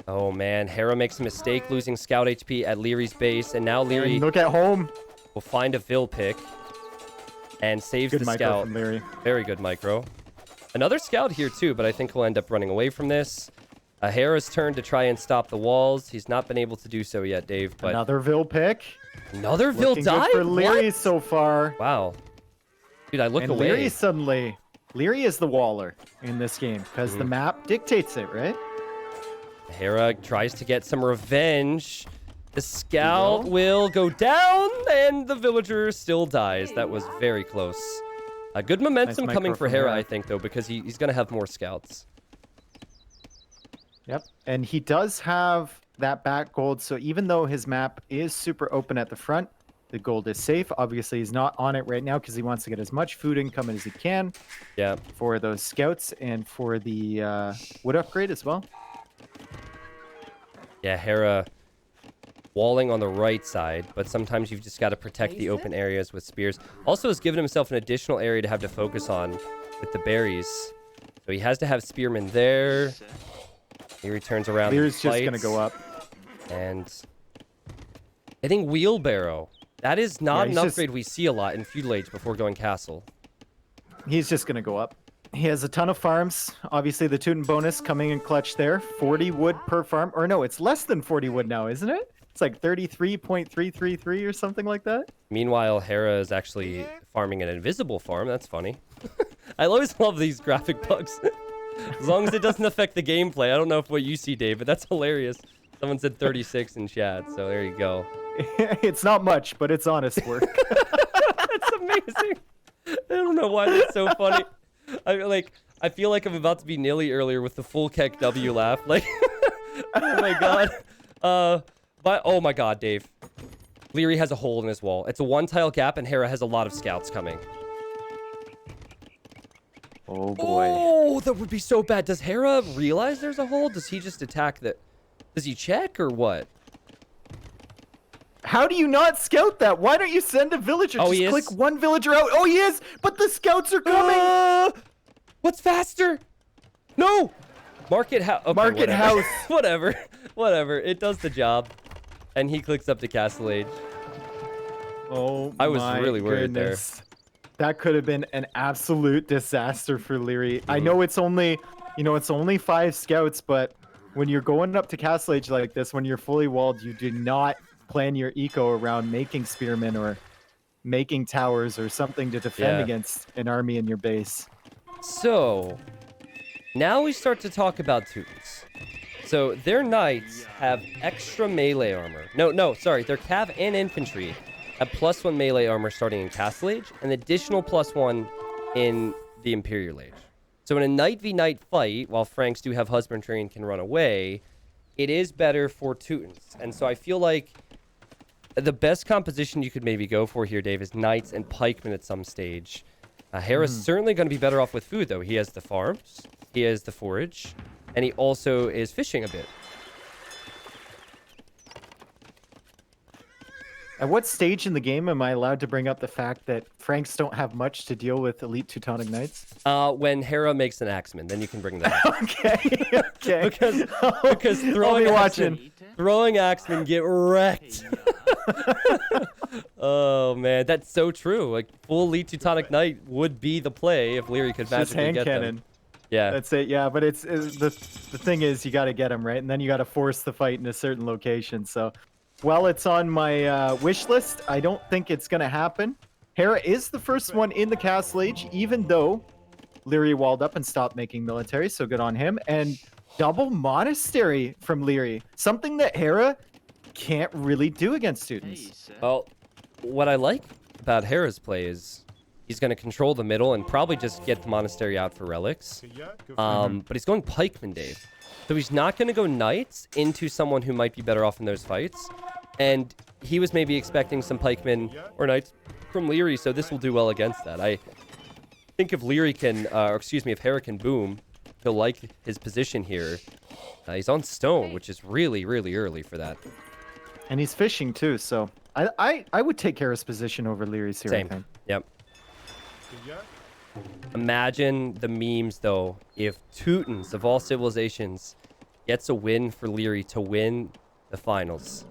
Oh man, Hera makes a mistake losing scout HP at Lierey's base, and now Liereyy And look at home. will find a Vil pick and saves Good the micro scout. from Liereyy. Very good micro. Another scout here too, but I think he'll end up running away from this. Hera's turn to try and stop the walls. He's not been able to do so yet, Dave. But another Vil pick. Another Vil Looking dive? good for Liereyy so far. Wow. Dude, I look And away. Liereyy suddenly... Liereyy is the waller in this game because the map dictates it, right? Hera tries to get some revenge. The scout will go down, and the villager still dies. That was very close. Good momentum Nice coming micro for from Hera, Hera. I think, though, because he's going to have more scouts. Yep. And he does have that back gold, so even though his map is super open at the front, the gold is safe. Obviously, he's not on it right now because he wants to get as much food income as he can Yeah. for those scouts and for the wood upgrade as well. Yeah, Hera walling on the right side, but sometimes you've just got to protect the open areas with spears. Also has given himself an additional area to have to focus on with the berries. So he has to have spearmen there. He returns around. Lear's just going to go up. And I think wheelbarrow. That is not Yeah, an upgrade we see a lot in feudal age before going castle. He's just going to go up. He has a ton of farms. Obviously, the Teuton bonus coming in clutch there. 40 wood per farm. Or no, it's less than 40 wood now, isn't it? It's like 33.333 or something like that. Meanwhile, Hera is actually farming an invisible farm. That's funny. I always love these graphic bugs. As long as it doesn't affect the gameplay. I don't know if what you see, Dave, but that's hilarious. Someone said 36 in chat, so there you go. It's not much, but it's honest work. That's amazing. I don't know why that's so funny. I feel like I'm about to be Nili earlier with the full Keck W laugh. Like, oh my god. Oh my god, Dave. Liereyy has a hole in his wall. It's a one-tile gap, and Hera has a lot of scouts coming. Oh boy. Oh, that would be so bad. Does Hera realize there's a hole? Does he just attack the... Does he check or what? How do you not scout that? Why don't you send a villager? Oh, Just he is? click one villager out. Oh, he is! But the scouts are coming! What's faster? No! Market house. Okay, Market whatever. house. Whatever. Whatever. It does the job. And he clicks up to Castle Age. Oh, I was my really worried goodness. That could have been an absolute disaster for Liereyy. I know it's only, it's only 5 scouts, but when you're going up to Castle Age like this, when you're fully walled, you do not plan your eco around making spearmen or making towers or something to defend against an army in your base. So, now we start to talk about Teutons. So, their knights have extra melee armor. No, sorry. Their cav and infantry have +1 melee armor starting in Castle Age, and additional +1 in the Imperial Age. So, in a knight v knight fight, while Franks do have husbandry and can run away, it is better for Teutons. And so, I feel like the best composition you could maybe go for here, Dave, is knights and pikemen at some stage. Hera's certainly going to be better off with food, though. He has the farms, he has the forage, and he also is fishing a bit. At what stage in the game am I allowed to bring up the fact that Franks don't have much to deal with elite Teutonic Knights? When Hera makes an axeman, then you can bring that up. Okay. because throwing axemen get wrecked. Oh man, that's so true. Like full elite Teutonic Knight would be the play if Liereyy could Just magically hand get cannon. them. Yeah, That's it. Yeah, but it's the thing is you got to get them right, and then you got to force the fight in a certain location. So, while it's on my wish list, I don't think it's gonna happen. Hera is the first one in the Castle Age, even though Liereyy walled up and stopped making military. So good on him. And double monastery from Liereyy, something that Hera can't really do against students. well, what I like about Hera's play is he's going to control the middle and probably just get the monastery out for relics. But he's going pikeman, Dave. So he's not going to go knights into someone who might be better off in those fights. And he was maybe expecting some pikemen or knights from Liereyy, so this will do well against that. I think if Liereyy can, if Hera can boom, he'll like his position here. He's on stone, which is really, really early for that. And he's fishing too, so I would take Hera's position over Leary's here. I Same. think. Yep. Imagine the memes, though, if Teutons of all civilizations gets a win for Liereyy to win the finals.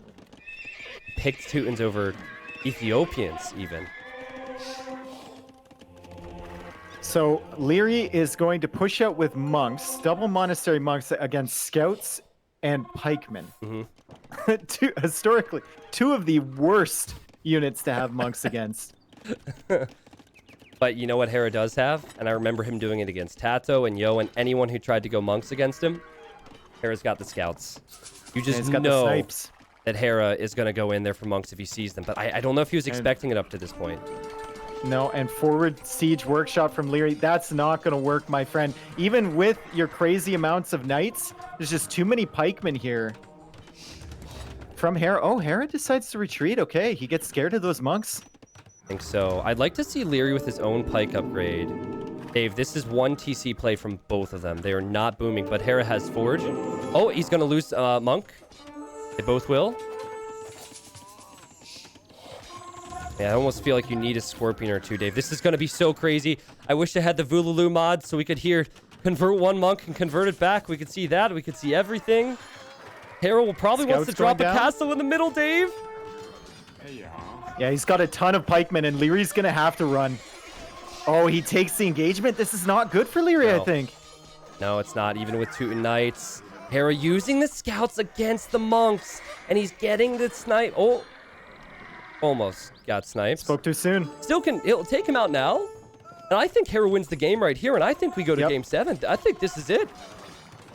Picked Teutons over Ethiopians, even. So Liereyy is going to push out with monks, double monastery monks against scouts and pikemen. Historically, two of the worst units to have monks against. But you know what Hera does have? And I remember him doing it against Tato and Yo and anyone who tried to go monks against him. Hera's got the scouts. You just know that Hera is going to go in there for monks if he sees them. But I don't know if he was expecting it up to this point. No, and forward siege workshop from Liereyy, that's not going to work, my friend. Even with your crazy amounts of knights, there's just too many pikemen here. From Hera. Oh, Hera decides to retreat. Okay, he gets scared of those monks. I think so. I'd like to see Liereyy with his own pike upgrade. Dave, this is one TC play from both of them. They are not booming, but Hera has Forge. Oh, he's going to lose Monk. They both will. Yeah, I almost feel like you need a Scorpion or two, Dave. This is going to be so crazy. I wish I had the Wololo mod so we could hear convert one monk and convert it back. We could see that. We could see everything. Hera will probably wants to drop a castle in the middle, Dave. Yeah, he's got a ton of pikemen, and Lierey's going to have to run. Oh, he takes the engagement. This is not good for Liereyy, I think. No, it's not. Even with Teuton Knights. Hera using the scouts against the monks, and he's getting the snipe. Oh, almost got sniped. Spoke too soon. Still can. It'll take him out now. And I think Hera wins the game right here, and I think we go to game 7. I think this is it.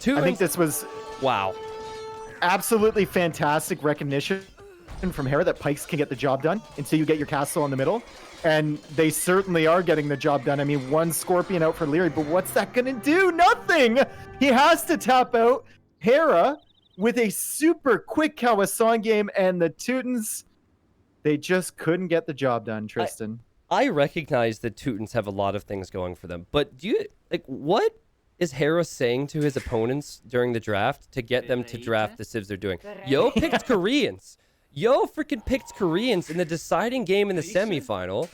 I think this was... Wow. Absolutely fantastic recognition from Hera that pikes can get the job done until you get your castle in the middle. And they certainly are getting the job done. I mean, one Scorpion out for Liereyy, but what's that going to do? Nothing! He has to tap out Hera with a super quick Kawasan game, and the Teutons, they just couldn't get the job done, Tristan. I recognize that Teutons have a lot of things going for them, but do you, like, what is Hera saying to his opponents during the draft to get them to draft the civs they're doing? Yo picked Koreans. Yo freaking picked Koreans in the deciding game in the semifinal,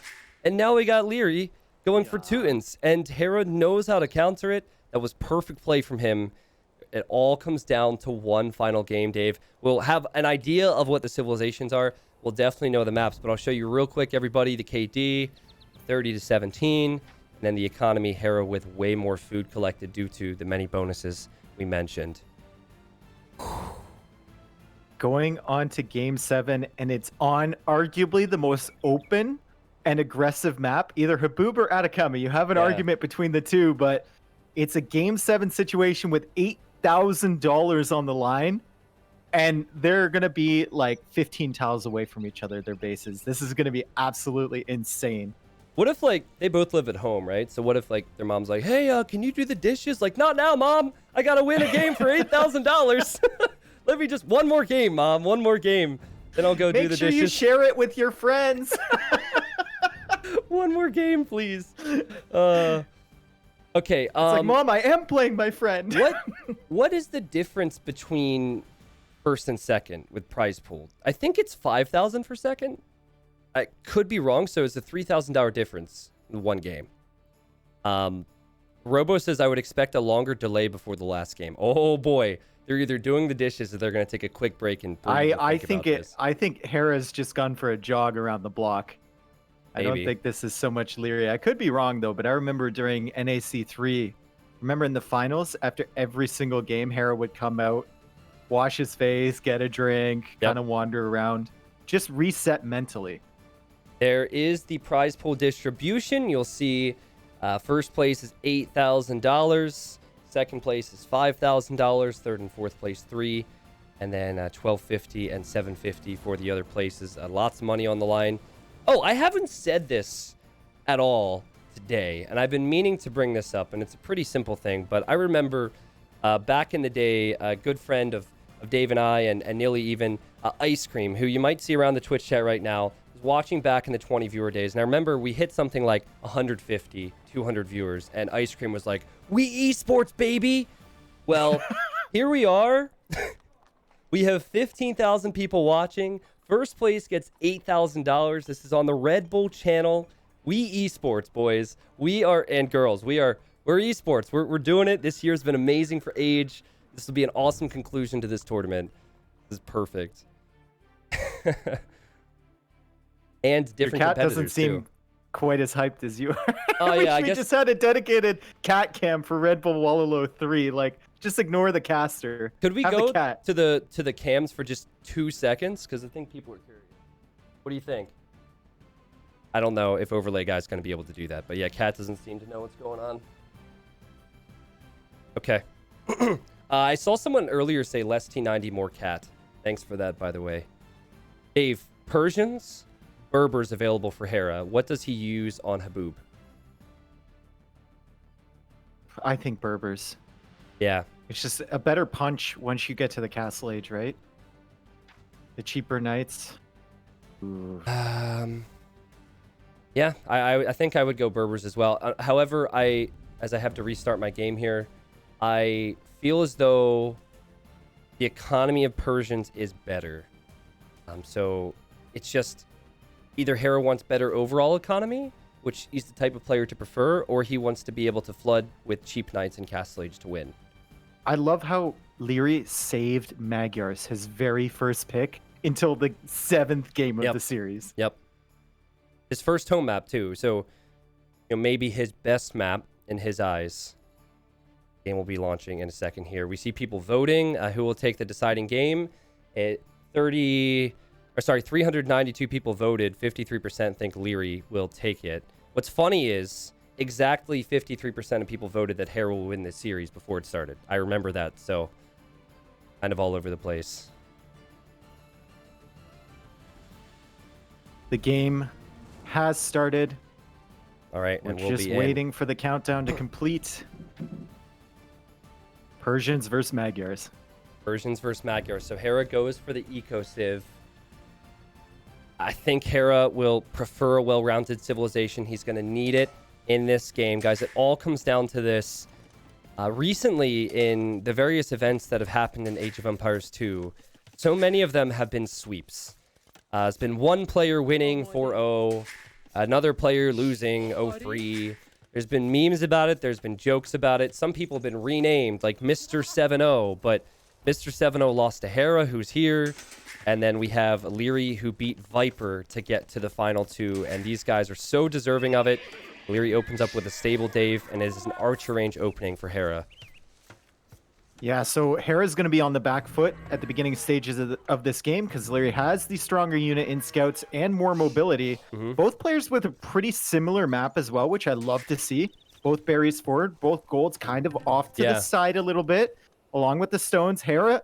and now we got Liereyy going for Teutons, and Hera knows how to counter it. That was perfect play from him. It all comes down to one final game, Dave. We'll have an idea of what the civilizations are. We'll definitely know the maps, but I'll show you real quick, everybody, the KD, 30-17, and then the economy, Hera with way more food collected due to the many bonuses we mentioned. Going on to game 7, and it's on arguably the most open and aggressive map, either Haboob or Atacama. You have an argument between the two, but it's a game 7 situation with $8,000 on the line, and they're going to be like 15 tiles away from each other, their bases. This is going to be absolutely insane. What if, like, they both live at home, right? So what if, like, their mom's like, hey, can you do the dishes? Like, not now, Mom. I got to win a game for $8,000. Let me just, one more game, Mom. One more game. Then I'll go do the dishes. Make sure you share it with your friends. One more game, please. Okay. It's like, Mom, I am playing my friend. What is the difference between first and second with prize pool? I think it's 5,000 for second. I could be wrong, so it's a $3,000 difference in one game. Robo says I would expect a longer delay before the last game. Oh boy, they're either doing the dishes or they're going to take a quick break and. I think Hera's just gone for a jog around the block. Maybe. I don't think this is so much Liereyy. I could be wrong though, but I remember during NAC 3, remember in the finals, after every single game, Hera would come out, wash his face, get a drink, kind of wander around, just reset mentally. There is the prize pool distribution. You'll see first place is $8,000. Second place is $5,000. Third and fourth place, $3,000. And then $1,250 and $750 for the other places. Lots of money on the line. Oh, I haven't said this at all today, and I've been meaning to bring this up, and it's a pretty simple thing. But I remember back in the day, a good friend of Dave and I, and Nili even, Ice Cream, who you might see around the Twitch chat right now, watching back in the 20 viewer days, and I remember we hit something like 150, 200 viewers, and Ice Cream was like, we esports, baby. Well, here we are. We have 15,000 people watching. First place gets $8,000. This is on the Red Bull channel. We esports, boys. We are, and girls, we're esports. We're doing it. This year's been amazing for Age. This will be an awesome conclusion to this tournament. This is perfect. And different Your cat competitors doesn't seem too. Quite as hyped as you are. Oh yeah, I guess just had a dedicated cat cam for Red Bull Wololo 3. Like, just ignore the caster. Could we Have go the cat. to the cams for just 2 seconds? Because I think people are curious. What do you think? I don't know if Overlay Guy's going to be able to do that, but yeah, Cat doesn't seem to know what's going on. Okay. I saw someone earlier say less T90, more Cat. Thanks for that, by the way. Dave, Persians, Berbers available for Hera. What does he use on Haboob? I think Berbers. Yeah. It's just a better punch once you get to the Castle Age, right? The cheaper knights. Ooh. Yeah, I think I would go Berbers as well. However, as I have to restart my game here, I feel as though the economy of Persians is better. So it's just either Hera wants better overall economy, which he's the type of player to prefer, or he wants to be able to flood with cheap knights and Castle Age to win. I love how Liereyy saved Magyars, his very first pick, until the 7th game of the series. Yep. His first home map, too. So, maybe his best map in his eyes. Game will be launching in a second here. We see people voting who will take the deciding game. 392 people voted. 53% think Liereyy will take it. What's funny is exactly 53% of people voted that Hera will win this series before it started. I remember that, so kind of all over the place. The game has started. All right, We're and we'll just be waiting for the countdown to complete. Persians versus Magyars. Persians versus Magyars. So Hera goes for the Eco Civ. I think Hera will prefer a well-rounded civilization. He's going to need it in this game. Guys, it all comes down to this. Recently, in the various events that have happened in Age of Empires 2, so many of them have been sweeps. It's been one player winning 4-0, another player losing 0-3. There's been memes about it. There's been jokes about it. Some people have been renamed, like Mr. 7-0, but Mr. 7-0 lost to Hera, who's here. And then we have Liereyy, who beat Viper to get to the final 2. And these guys are so deserving of it. Liereyy opens up with a stable Dave, and it is an archer range opening for Hera. Yeah, so Hera's going to be on the back foot at the beginning stages of this game because Liereyy has the stronger unit in scouts and more mobility. Both players with a pretty similar map as well, which I love to see. Both berries forward, both golds kind of off to the side a little bit, along with the stones. Hera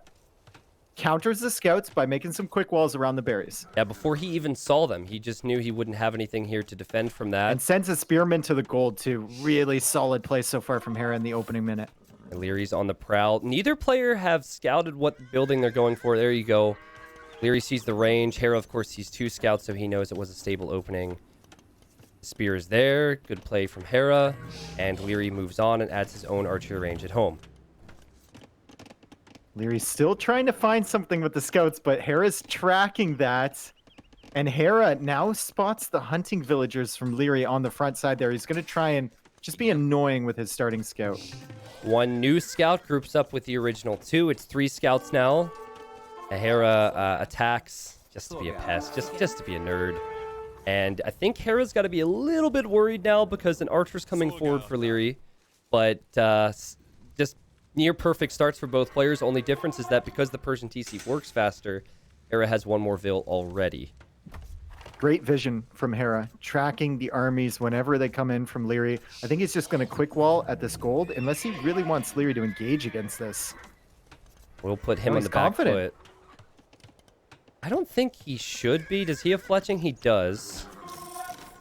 counters the scouts by making some quick walls around the berries. Yeah, before he even saw them, he just knew he wouldn't have anything here to defend from that. And sends a spearman to the gold too. Really solid play so far from Hera in the opening minute. Leary's on the prowl. Neither player have scouted what building they're going for. There you go. Liereyy sees the range. Hera, of course, sees 2 scouts, so he knows it was a stable opening. Spear is there. Good play from Hera. And Liereyy moves on and adds his own archer range at home. Leary's still trying to find something with the scouts, but Hera's tracking that. And Hera now spots the hunting villagers from Liereyy on the front side there. He's going to try and just be annoying with his starting scout. 1 new scout groups up with the original 2. It's 3 scouts now. Hera attacks just to be a pest, just to be a nerd. And I think Hera's got to be a little bit worried now because an archer's coming forward for Liereyy. But just near perfect starts for both players. Only difference is that because the Persian TC works faster, Hera has 1 more Vil already. Great vision from Hera, tracking the armies whenever they come in from Liereyy. I think he's just going to quick wall at this gold, unless he really wants Liereyy to engage against this. We'll put him on the back foot. I don't think he should be. Does he have fletching? He does.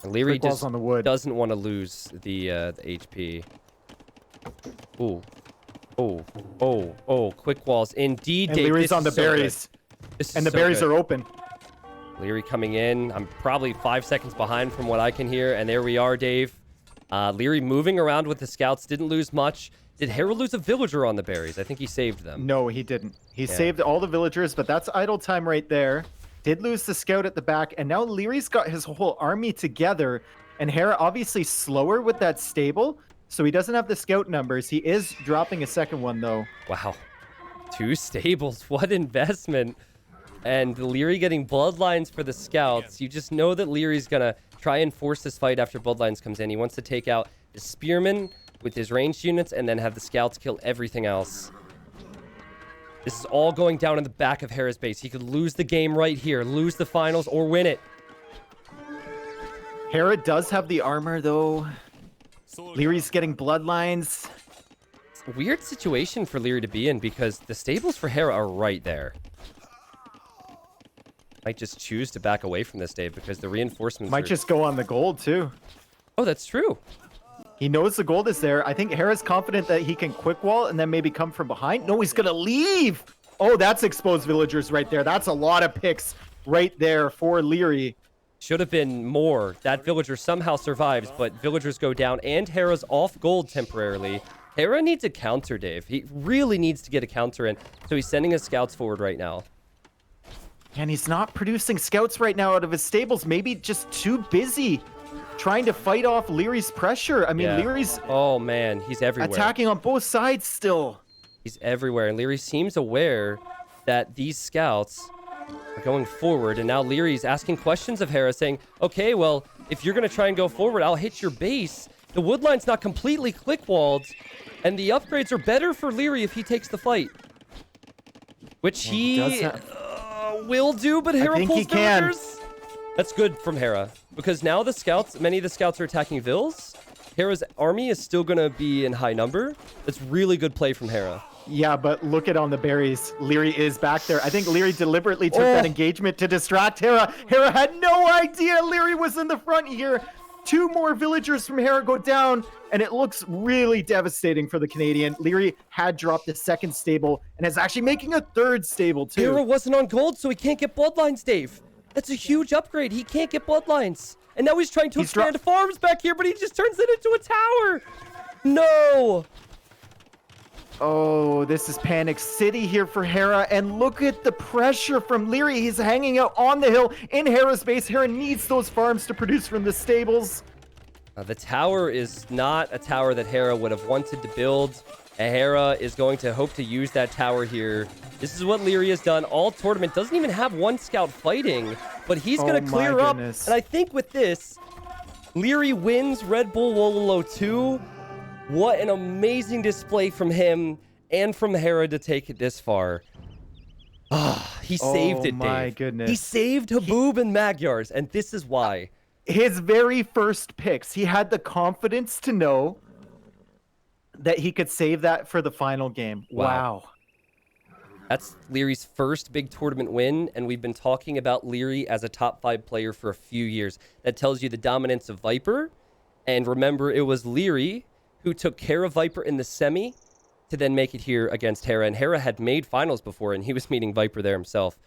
And Liereyy just on the wood. Doesn't want to lose the HP. Ooh. Oh, quick walls. Indeed, and Dave. Leary's on the berries. And the berries are open. Liereyy coming in. I'm probably 5 seconds behind from what I can hear. And there we are, Dave. Liereyy moving around with the scouts. Didn't lose much. Did Hera lose a villager on the berries? I think he saved them. No, he didn't. He saved all the villagers, but that's idle time right there. Did lose the scout at the back. And now Leary's got his whole army together. And Hera obviously slower with that stable, so he doesn't have the scout numbers. He is dropping a second one, though. Wow. 2 stables. What investment. And Liereyy getting bloodlines for the scouts. You just know that Lierey's going to try and force this fight after bloodlines comes in. He wants to take out the spearman with his ranged units and then have the scouts kill everything else. This is all going down in the back of Hera's base. He could lose the game right here, lose the finals, or win it. Hera does have the armor, though. Lierey's getting bloodlines. It's a weird situation for Liereyy to be in because the stables for Hera are right there. Might just choose to back away from this, Dave, because the reinforcements might just go on the gold, too. Oh, that's true. He knows the gold is there. I think Hera's confident that he can quick wall and then maybe come from behind. No, he's going to leave. Oh, that's exposed villagers right there. That's a lot of picks right there for Liereyy. Should have been more. That villager somehow survives, but villagers go down, and Hera's off gold temporarily. Hera needs a counter, Dave. He really needs to get a counter in, so he's sending his scouts forward right now. And he's not producing scouts right now out of his stables. Maybe just too busy trying to fight off Lierey's pressure. I mean, yeah. Lierey's... Oh, man. He's everywhere. Attacking on both sides still. He's everywhere. And Liereyy seems aware that these scouts are going forward. And now Lierey's asking questions of Hera, saying, okay, well, if you're going to try and go forward, I'll hit your base. The woodline's not completely click-walled. And the upgrades are better for Liereyy if he takes the fight. Which he will do, but Hera pulls villagers. That's good from Hera, because now the scouts, many of the scouts are attacking Vills. Hera's army is still going to be in high number. That's really good play from Hera. Yeah, but look at on the berries. Liereyy is back there. I think Liereyy deliberately took that engagement to distract Hera. Hera had no idea Liereyy was in the front here. 2 more villagers from Hera go down, and it looks really devastating for the Canadian. Liereyy had dropped the second stable and is actually making a third stable, too. Hera wasn't on gold, so he can't get bloodlines, Dave. That's a huge upgrade. He can't get bloodlines. And now he's trying to expand farms back here, but he just turns it into a tower. No. Oh, this is Panic City here for Hera. And look at the pressure from Liereyy. He's hanging out on the hill in Hera's base. Hera needs those farms to produce from the stables. The tower is not a tower that Hera would have wanted to build. Hera is going to hope to use that tower here. This is what Liereyy has done all tournament. Doesn't even have 1 scout fighting, but he's going to clear up. And I think with this, Liereyy wins Red Bull Wololo 2. What an amazing display from him and from Hera to take it this far. He saved it, Dave. Oh my goodness. He saved Haboob and Magyars, and this is why. His very first picks, he had the confidence to know that he could save that for the final game. Wow. That's Lierey's first big tournament win, and we've been talking about Liereyy as a top 5 player for a few years. That tells you the dominance of Viper. And remember, it was Liereyy who took care of Viper in the semi to then make it here against Hera. And Hera had made finals before, and he was meeting Viper there himself.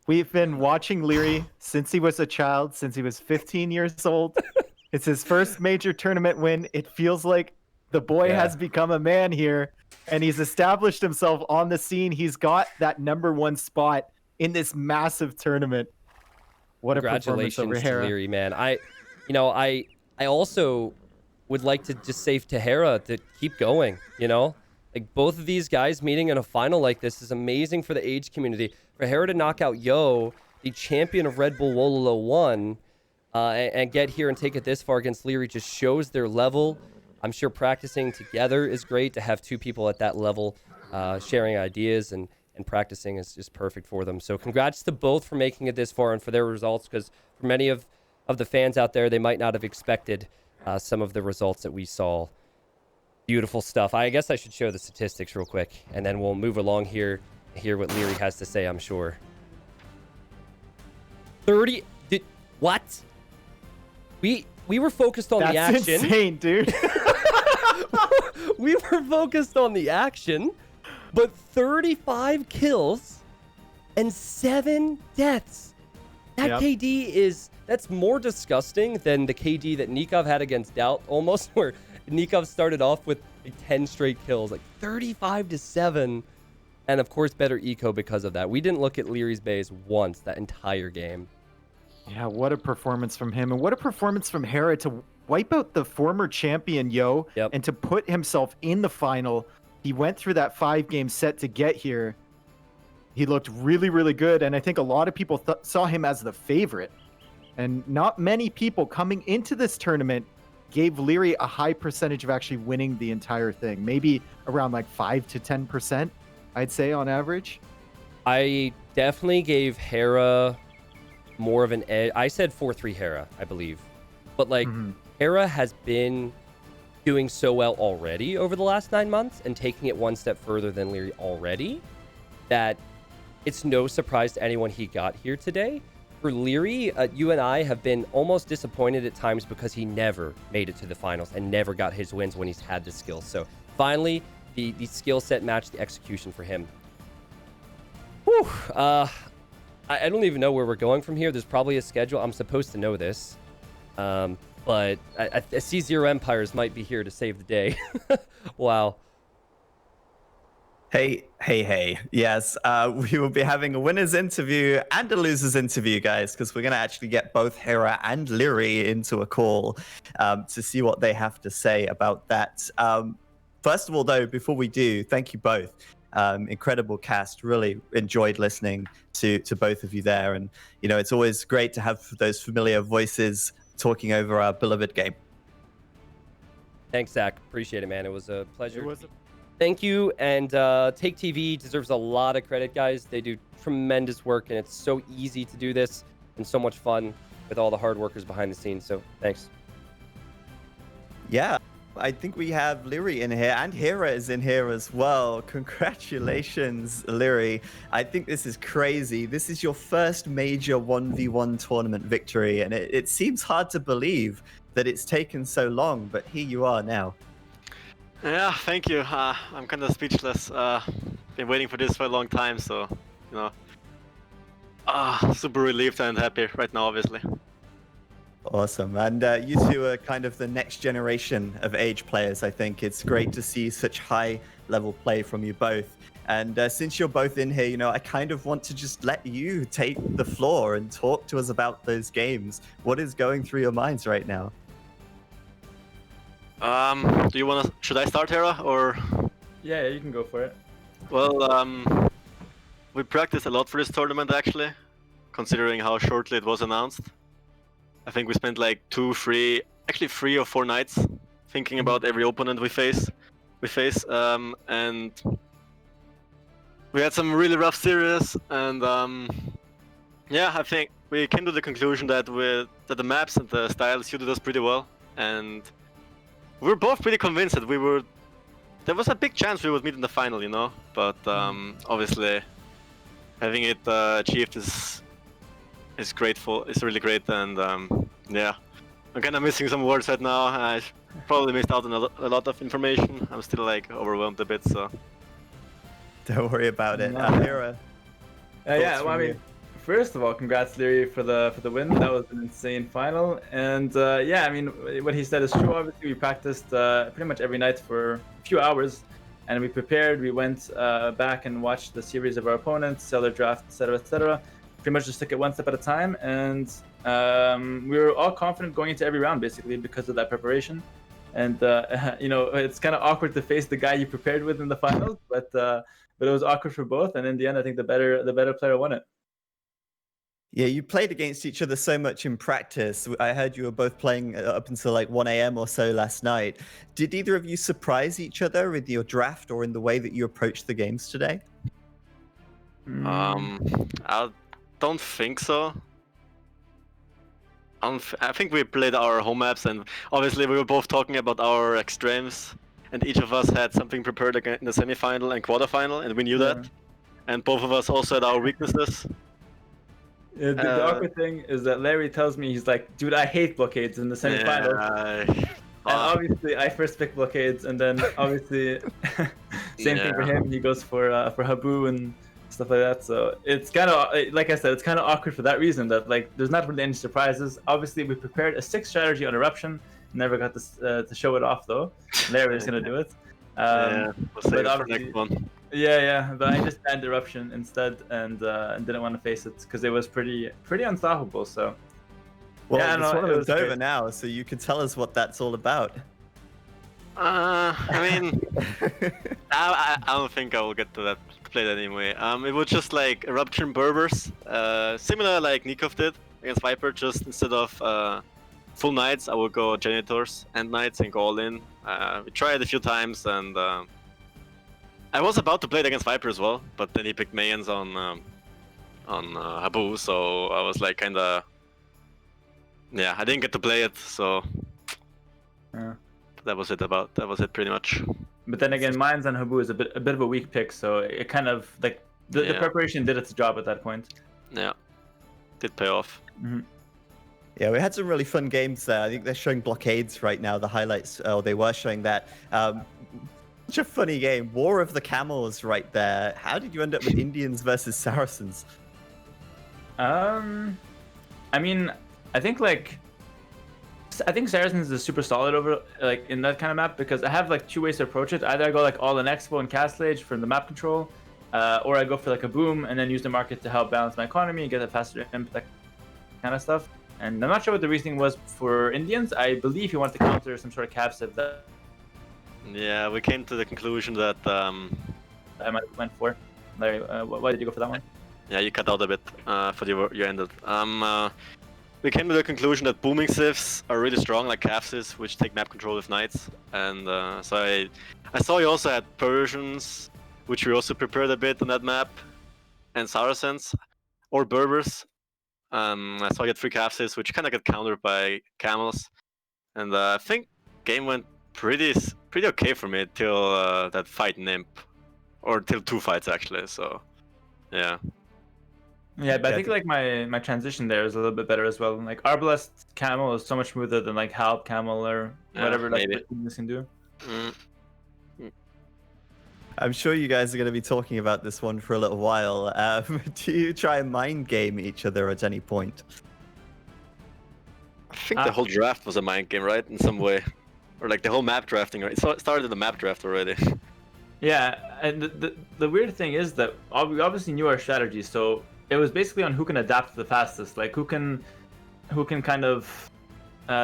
We've been watching Liereyy since he was a child, since he was 15 years old. It's his first major tournament win. It feels like the boy has become a man here, and he's established himself on the scene. He's got that #1 spot in this massive tournament. What a performance over Hera. Congratulations to Liereyy, man. I also would like to just say to Hera to keep going, you know? Like, both of these guys meeting in a final like this is amazing for the age community. For Hera to knock out Yo, the champion of Red Bull Wololo 1, and get here and take it this far against Liereyy just shows their level. I'm sure practicing together is great. To have 2 people at that level sharing ideas and practicing is just perfect for them. So congrats to both for making it this far and for their results, because for many of the fans out there, they might not have expected some of the results that we saw. Beautiful stuff. I guess I should show the statistics real quick, and then we'll move along here and hear what Liereyy has to say, I'm sure. 30... What? We were focused on the action. That's insane, dude. We were focused on the action, but 35 kills and 7 deaths. That KD is... That's more disgusting than the KD that Nikov had against Doubt, almost, where Nikov started off with like 10 straight kills, like 35-7. And of course, better eco because of that. We didn't look at Lierey's base once that entire game. Yeah, what a performance from him, and what a performance from Hera to wipe out the former champion Yo, and to put himself in the final. He went through that 5-game set to get here. He looked really, really good, and I think a lot of people saw him as the favorite. And not many people coming into this tournament gave Liereyy a high percentage of actually winning the entire thing. Maybe around like 5 to 10%, I'd say on average. I definitely gave Hera more of an edge. I said 4-3 Hera, I believe. But like Hera has been doing so well already over the last 9 months and taking it one step further than Liereyy already that it's no surprise to anyone he got here today. For Liereyy, you and I have been almost disappointed at times because he never made it to the finals and never got his wins when he's had the skills. So finally, the skill set matched the execution for him. Whew. I don't even know where we're going from here. There's probably a schedule. I'm supposed to know this. But I see ZeroEmpires might be here to save the day. Wow. Hey. Yes, we will be having a winner's interview and a loser's interview, guys, because we're going to actually get both Hera and Liereyy into a call to see what they have to say about that. First of all, though, before we do, thank you both. Incredible cast. Really enjoyed listening to both of you there. And, you know, it's always great to have those familiar voices talking over our beloved game. Thanks, Zach. Appreciate it, man. It was a pleasure. Thank you. And Take TV deserves a lot of credit, guys. They do tremendous work, and it's so easy to do this and so much fun with all the hard workers behind the scenes. So thanks. Yeah, I think we have Liereyy in here, and Hera is in here as well. Congratulations, Liereyy. I think this is crazy. This is your first major 1v1 tournament victory, and it seems hard to believe that it's taken so long, but here you are now. Yeah, thank you. I'm kind of speechless. Been waiting for this for a long time, so, you know, super relieved and happy right now, obviously. Awesome. And you two are kind of the next generation of Age players, I think. It's great to see such high level play from you both. And since you're both in here, you know, I kind of want to just let you take the floor and talk to us about those games. What is going through your minds right now? Do you want to, should I start, Hera, or? Yeah, you can go for it. Well, we practiced a lot for this tournament, actually, considering how shortly it was announced. I think we spent like 3 or 4 nights thinking about every opponent we face, and we had some really rough series, and yeah, I think we came to the conclusion that the maps and the styles suited us pretty well, and we were both pretty convinced that there was a big chance we would meet in the final, you know, but obviously having it achieved is grateful. It's really great, and yeah, I'm kind of missing some words right now. I probably missed out on a lot of information. I'm still like overwhelmed a bit, so. Don't worry about it. Hera. Yeah, well, I mean, first of all, congrats, Liereyy, for the win. That was an insane final, and yeah, I mean, what he said is true. Obviously, we practiced pretty much every night for a few hours, and we prepared. We went back and watched the series of our opponents, sell their draft, etc., etc. Pretty much just took it one step at a time, and we were all confident going into every round, basically, because of that preparation. And you know, it's kind of awkward to face the guy you prepared with in the finals, but it was awkward for both. And in the end, I think the better player won it. Yeah, you played against each other so much in practice. I heard you were both playing up until like 1 a.m. or so last night. Did either of you surprise each other with your draft or in the way that you approached the games today? I don't think so. I think we played our home maps, and obviously we were both talking about our extremes, and each of us had something prepared in the semifinal and quarterfinal, and we knew that. And both of us also had our weaknesses. Yeah, the awkward thing is that Liereyy tells me, he's like, dude, I hate blockades in the semifinals. And obviously I first pick blockades, and then obviously same thing for him. He goes for Habu and stuff like that. So it's kind of, like I said, it's kind of awkward for that reason, that like there's not really any surprises. Obviously we prepared a 6 strategy on Eruption. Never got to show it off though. Liereyy is gonna do it. Yeah, we'll save it for next one. Yeah, but I just banned Eruption instead, and didn't want to face it because it was pretty unstoppable. So Well, Yeah, the no, it tournament's was over great. now, so you can tell us what that's all about. I mean, I don't think I will get to that play that anyway. It was just like Eruption Berbers, similar like Nikov did against Viper. Just instead of full knights, I would go Janitors and knights and go all in. We tried it a few times, and I was about to play it against Viper as well, but then he picked Mayans on Habu, so I was like kind of, yeah, I didn't get to play it, so Yeah. that was it pretty much. But then again, Mines on Habu is a bit of a weak pick, so it kind of like the Yeah. preparation did its job at that point. Yeah, did pay off. Yeah, we had some really fun games there. I think they're showing blockades right now, the highlights. Oh, they were showing that. Such a funny game. War of the Camels right there. How did you end up with Indians versus Saracens? I mean, I think Saracens is super solid over like in that kind of map because I have like two ways to approach it. Either I go like all in Expo and Castlage for the map control, or I go for like a boom and then use the market to help balance my economy and get a faster imp, that kind of stuff. And I'm not sure what the reasoning was for Indians. I believe he wanted to counter some sort of cap save that Yeah, we came to the conclusion that I might have went for. Larry, why did you go for that one? yeah, you cut out a bit for you ended. We came to the conclusion that booming sieves are really strong, like calf sieves, which take map control with knights. And so I saw you also had Persians, which we also prepared a bit on that map, and Saracens, or Berbers. I saw you had 3 calf sieves, which kind of got countered by camels. And I think game went pretty okay for me till that fight in Imp, or till 2 fights actually. So yeah. Yeah, but I think like my transition there is a little bit better as well. Like Arbalest Camel is so much smoother than like Halp Camel or whatever like this can do. I'm sure you guys are going to be talking about this one for a little while. Do you try and mind game each other at any point? I think the whole draft was a mind game, right? In some way. Or like the whole map drafting, right? It started the map draft already. Yeah, and the weird thing is that we obviously knew our strategy, so it was basically on who can adapt the fastest, like who can kind of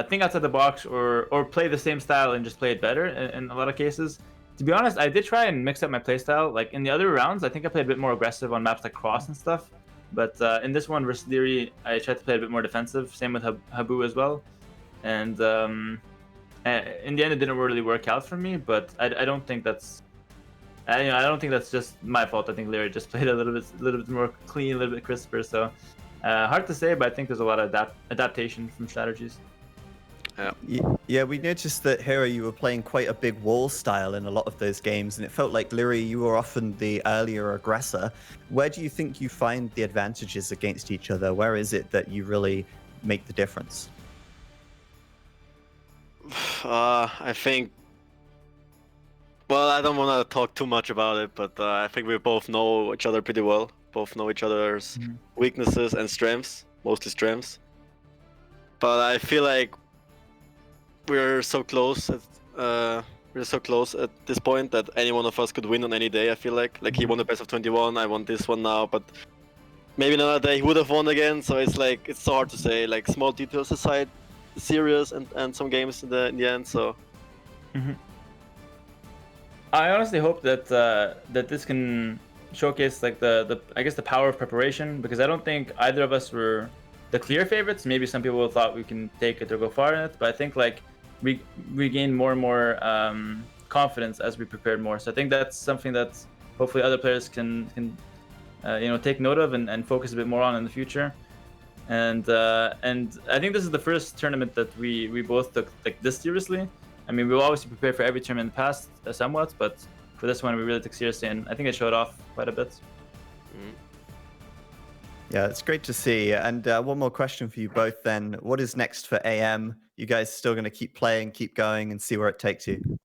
think outside the box or play the same style and just play it better in a lot of cases. To be honest, I did try and mix up my playstyle. Like in the other rounds, I think I played a bit more aggressive on maps like Cross and stuff. But in this one versus Liereyy, I tried to play a bit more defensive. Same with Habu as well. And in the end, it didn't really work out for me. But I don't think that's I don't think that's just my fault. I think Liereyy just played a little bit more clean, a little bit crisper. So hard to say, but I think there's a lot of adaptation from strategies. Yeah, we noticed that Hera, you were playing quite a big wall style in a lot of those games, and it felt like Liereyy, you were often the earlier aggressor. Where do you think you find the advantages against each other? Where is it that you really make the difference? I think. Well, I don't want to talk too much about it, but I think we both know each other pretty well. Both know each other's weaknesses and strengths, mostly strengths. But I feel like we're so close at this point that any one of us could win on any day. I feel like he won the best of 21. I won this one now, but maybe another day he would have won again. So it's like it's so hard to say. Like small details aside, serious and some games in the end. So. I honestly hope that that this can showcase like the I guess the power of preparation, because I don't think either of us were the clear favorites. Maybe some people thought we can take it or go far in it, but I think like we gained more and more confidence as we prepared more. So I think that's something that hopefully other players can take note of and focus a bit more on in the future. And I think this is the first tournament that we both took like this seriously. I mean, we'll obviously prepare for every tournament in the past somewhat, but for this one we really took seriously, and I think it showed off quite a bit. Yeah, it's great to see. And one more question for you both then. What is next for AM? You guys still going to keep playing, keep going, and see where it takes you?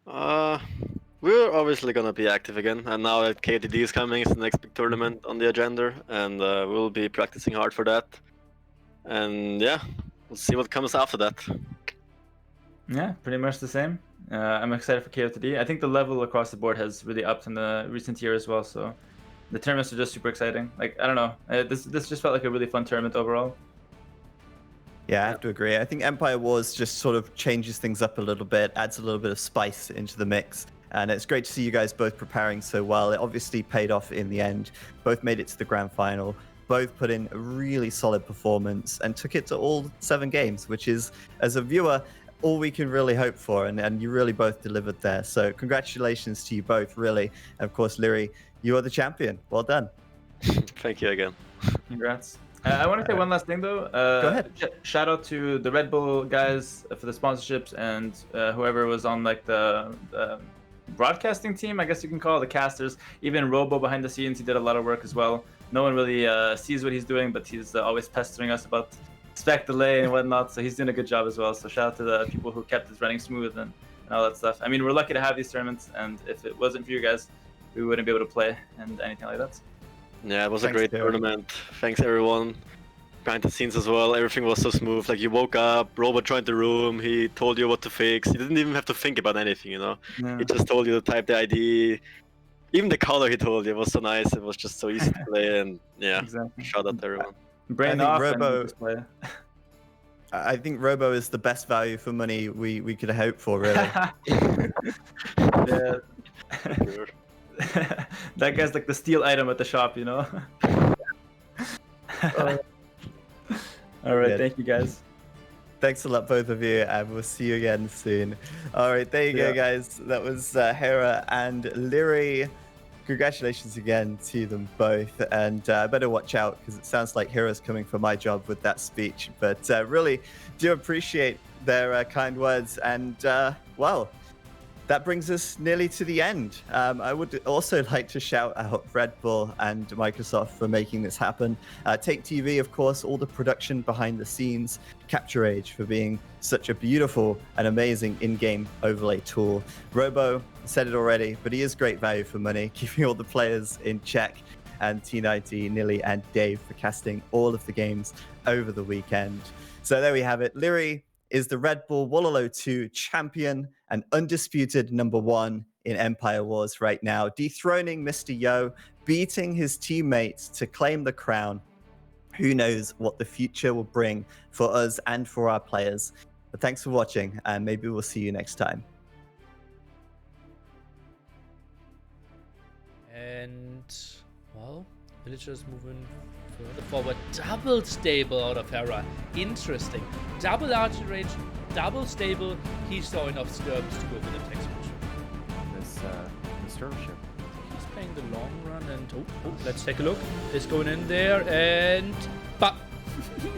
We're obviously going to be active again. And now that KTD is coming, it's the next big tournament on the agenda. And we'll be practicing hard for that. And yeah, we'll see what comes after that. Yeah, pretty much the same. I'm excited for KOTD. I think the level across the board has really upped in the recent year as well. So the tournaments are just super exciting. Like, I don't know. This just felt like a really fun tournament overall. Yeah, I have to agree. I think Empire Wars just sort of changes things up a little bit, adds a little bit of spice into the mix. And it's great to see you guys both preparing so well. It obviously paid off in the end. Both made it to the grand final. Both put in a really solid performance and took it to all 7 games, which is, as a viewer, all we can really hope for. And you really both delivered there. So congratulations to you both, really. And of course, Liereyy, you are the champion. Well done. Thank you again. Congrats. I want to say one last thing, though. Go ahead. Shout out to the Red Bull guys for the sponsorships and whoever was on like the broadcasting team, I guess you can call it, the casters. Even Robo behind the scenes, he did a lot of work as well. No one really sees what he's doing, but he's always pestering us about spec delay and whatnot. So he's doing a good job as well. So shout out to the people who kept this running smooth and all that stuff. I mean, we're lucky to have these tournaments, and if it wasn't for you guys, we wouldn't be able to play and anything like that. Yeah, it was a great tournament. Thanks everyone behind the scenes as well. Everything was so smooth. Like you woke up, Robot joined the room, he told you what to fix. You didn't even have to think about anything, you know. Yeah. He just told you to type the ID. Even the color he told you was so nice. It was just so easy to play, and yeah, Exactly. shout out to everyone. Brain I think off Robo- and just play. I think Robo is the best value for money we could hope for, really. Yeah. Sure. That guy's like the steal item at the shop, you know. All right, Good. thank you guys. Thanks a lot, both of you, and we'll see you again soon. All right, there you go, guys. That was Hera and Liereyy. Congratulations again to them both, and better watch out because it sounds like Hera's coming for my job with that speech. But really do appreciate their kind words, and well, that brings us nearly to the end. I would also like to shout out Red Bull and Microsoft for making this happen. Take TV, of course, all the production behind the scenes. Capture Age for being such a beautiful and amazing in-game overlay tool. Robo said it already, but he is great value for money, keeping all the players in check. And T90, Nili and Dave for casting all of the games over the weekend. So there we have it. Liereyy is the Red Bull Wololo 2 champion and undisputed #1 in Empire Wars right now, dethroning Mr. Yo, beating his teammates to claim the crown. Who knows what the future will bring for us and for our players. But thanks for watching, and maybe we'll see you next time. And, well, villagers moving further forward. Double stable out of Hera. Interesting. Double archery range, double stable. He's throwing off skirms to go for the tech switch. This skirmisher. He's playing the long run, and oh, let's take a look. It's going in there, and but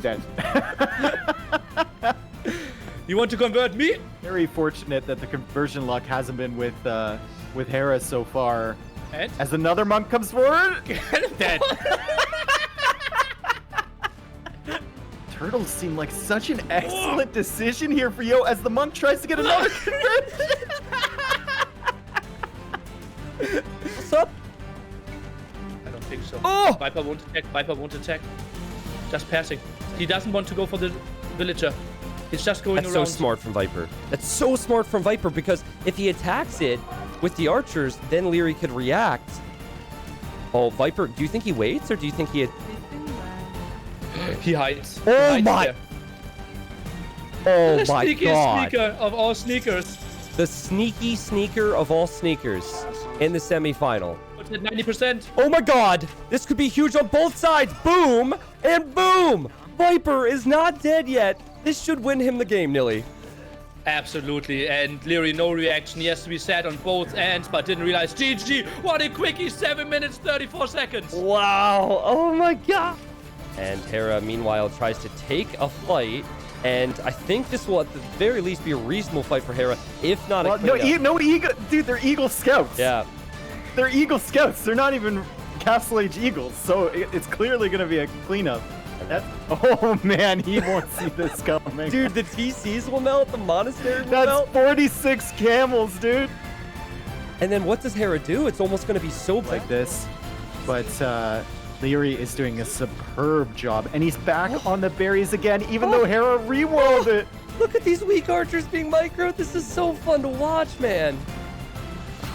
Dead. you want to convert me? Very fortunate that the conversion luck hasn't been with Hera so far. And As another monk comes forward, dead. Turtles seem like such an excellent decision here for Yo as the monk tries to get another conversion. What's up? I don't think so. Oh! Viper won't attack. Viper won't attack. Just passing. He doesn't want to go for the villager. He's just going That's around. so smart from Viper. That's so smart from Viper, because if he attacks it with the archers, then Liereyy could react. Oh, Viper, do you think he waits, or do you think he... He hides. Oh He hides my- there. Oh The my sneakiest god. sneaker of all sneakers. The sneaky sneaker of all sneakers in the semifinal. What's at 90%? Oh my god! This could be huge on both sides! Boom! And boom! Viper is not dead yet. This should win him the game, Nili. Absolutely, and Liereyy, no reaction. He has to be sad on both ends, but didn't realize. GG, what a quickie, 7 minutes, 34 seconds. Wow! Oh my god! And Hera, meanwhile, tries to take a fight, and I think this will at the very least be a reasonable fight for Hera, if not a cleanup. no eagle, dude. They're Eagle Scouts. Yeah. They're Eagle Scouts. They're not even Castle Age Eagles, so it's clearly gonna be a cleanup. Oh man, he won't see this coming. Dude, the TCs will melt, the monastery will That's melt. 46 camels, dude. And then what does Hera do? It's almost going to be so Like this, but Liereyy is doing a superb job, and he's back on the berries again, even though Hera re-rolled it. Look at these weak archers being micro. This is so fun to watch, man.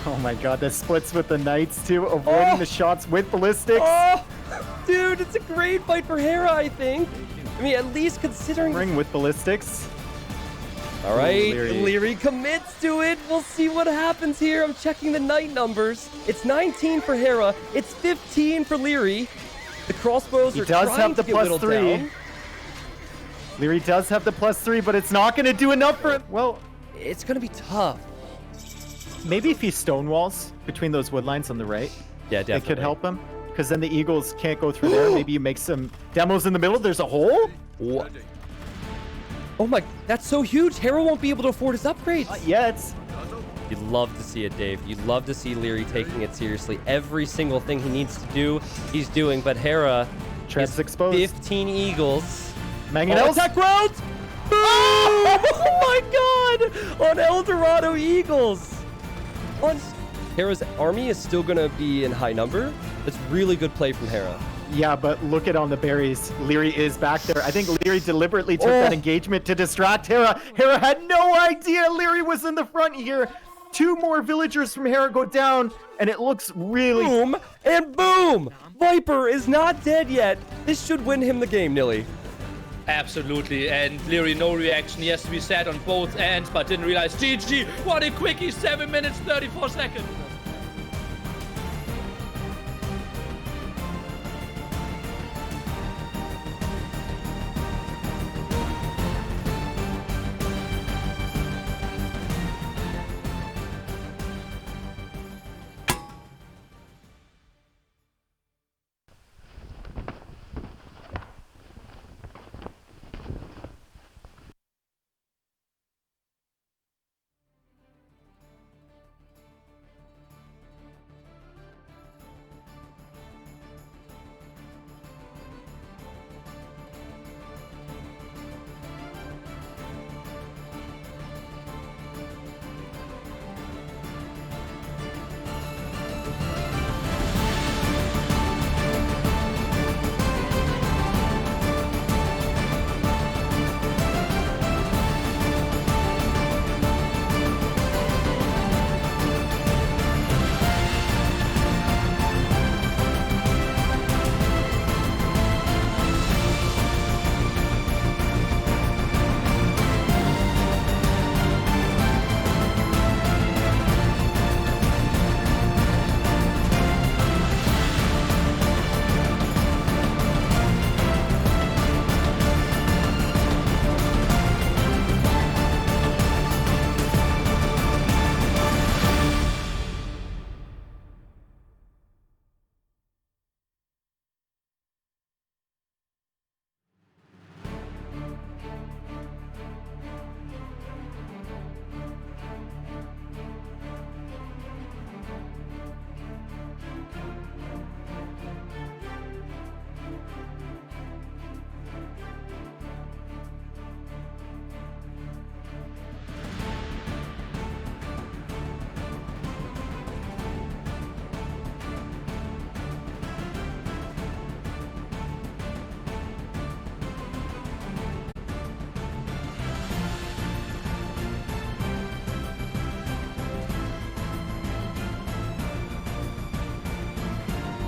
Oh my god, the splits with the knights too, avoiding the shots with ballistics. Oh, dude, it's a great fight for Hera, I think. I mean, at least considering... Ring with ballistics. All right, Liereyy. Liereyy commits to it. We'll see what happens here. I'm checking the night numbers. It's 19 for Hera. It's 15 for Liereyy. The crossbows are trying to get whittled down. Liereyy does have the +3, but it's not going to do enough for it. Well, it's going to be tough. Maybe if he stonewalls between those wood lines on the right, yeah, definitely. it could help him. Because then the Eagles can't go through there. Maybe you make some demos in the middle. There's a hole. What? Oh my, that's so huge. Hera won't be able to afford his upgrades. Yet. You'd love to see it, Dave. You'd love to see Liereyy taking it seriously. Every single thing he needs to do, he's doing. But Hera Tread's exposed. 15 Eagles. Mangonels. Attack rounds. Oh my God! On El Dorado Eagles. Hera's army is still going to be in high number. That's really good play from Hera. Yeah, but look at on the berries. Liereyy is back there. I think Liereyy deliberately took that engagement to distract Hera. Hera had no idea Liereyy was in the front here. 2 more villagers from Hera go down, and it looks really... Boom, and boom! Viper is not dead yet. This should win him the game, Nili. Absolutely, and Liereyy, no reaction. Yes, we sat on both ends, but didn't realize. GG, what a quickie, 7 minutes, 34 seconds.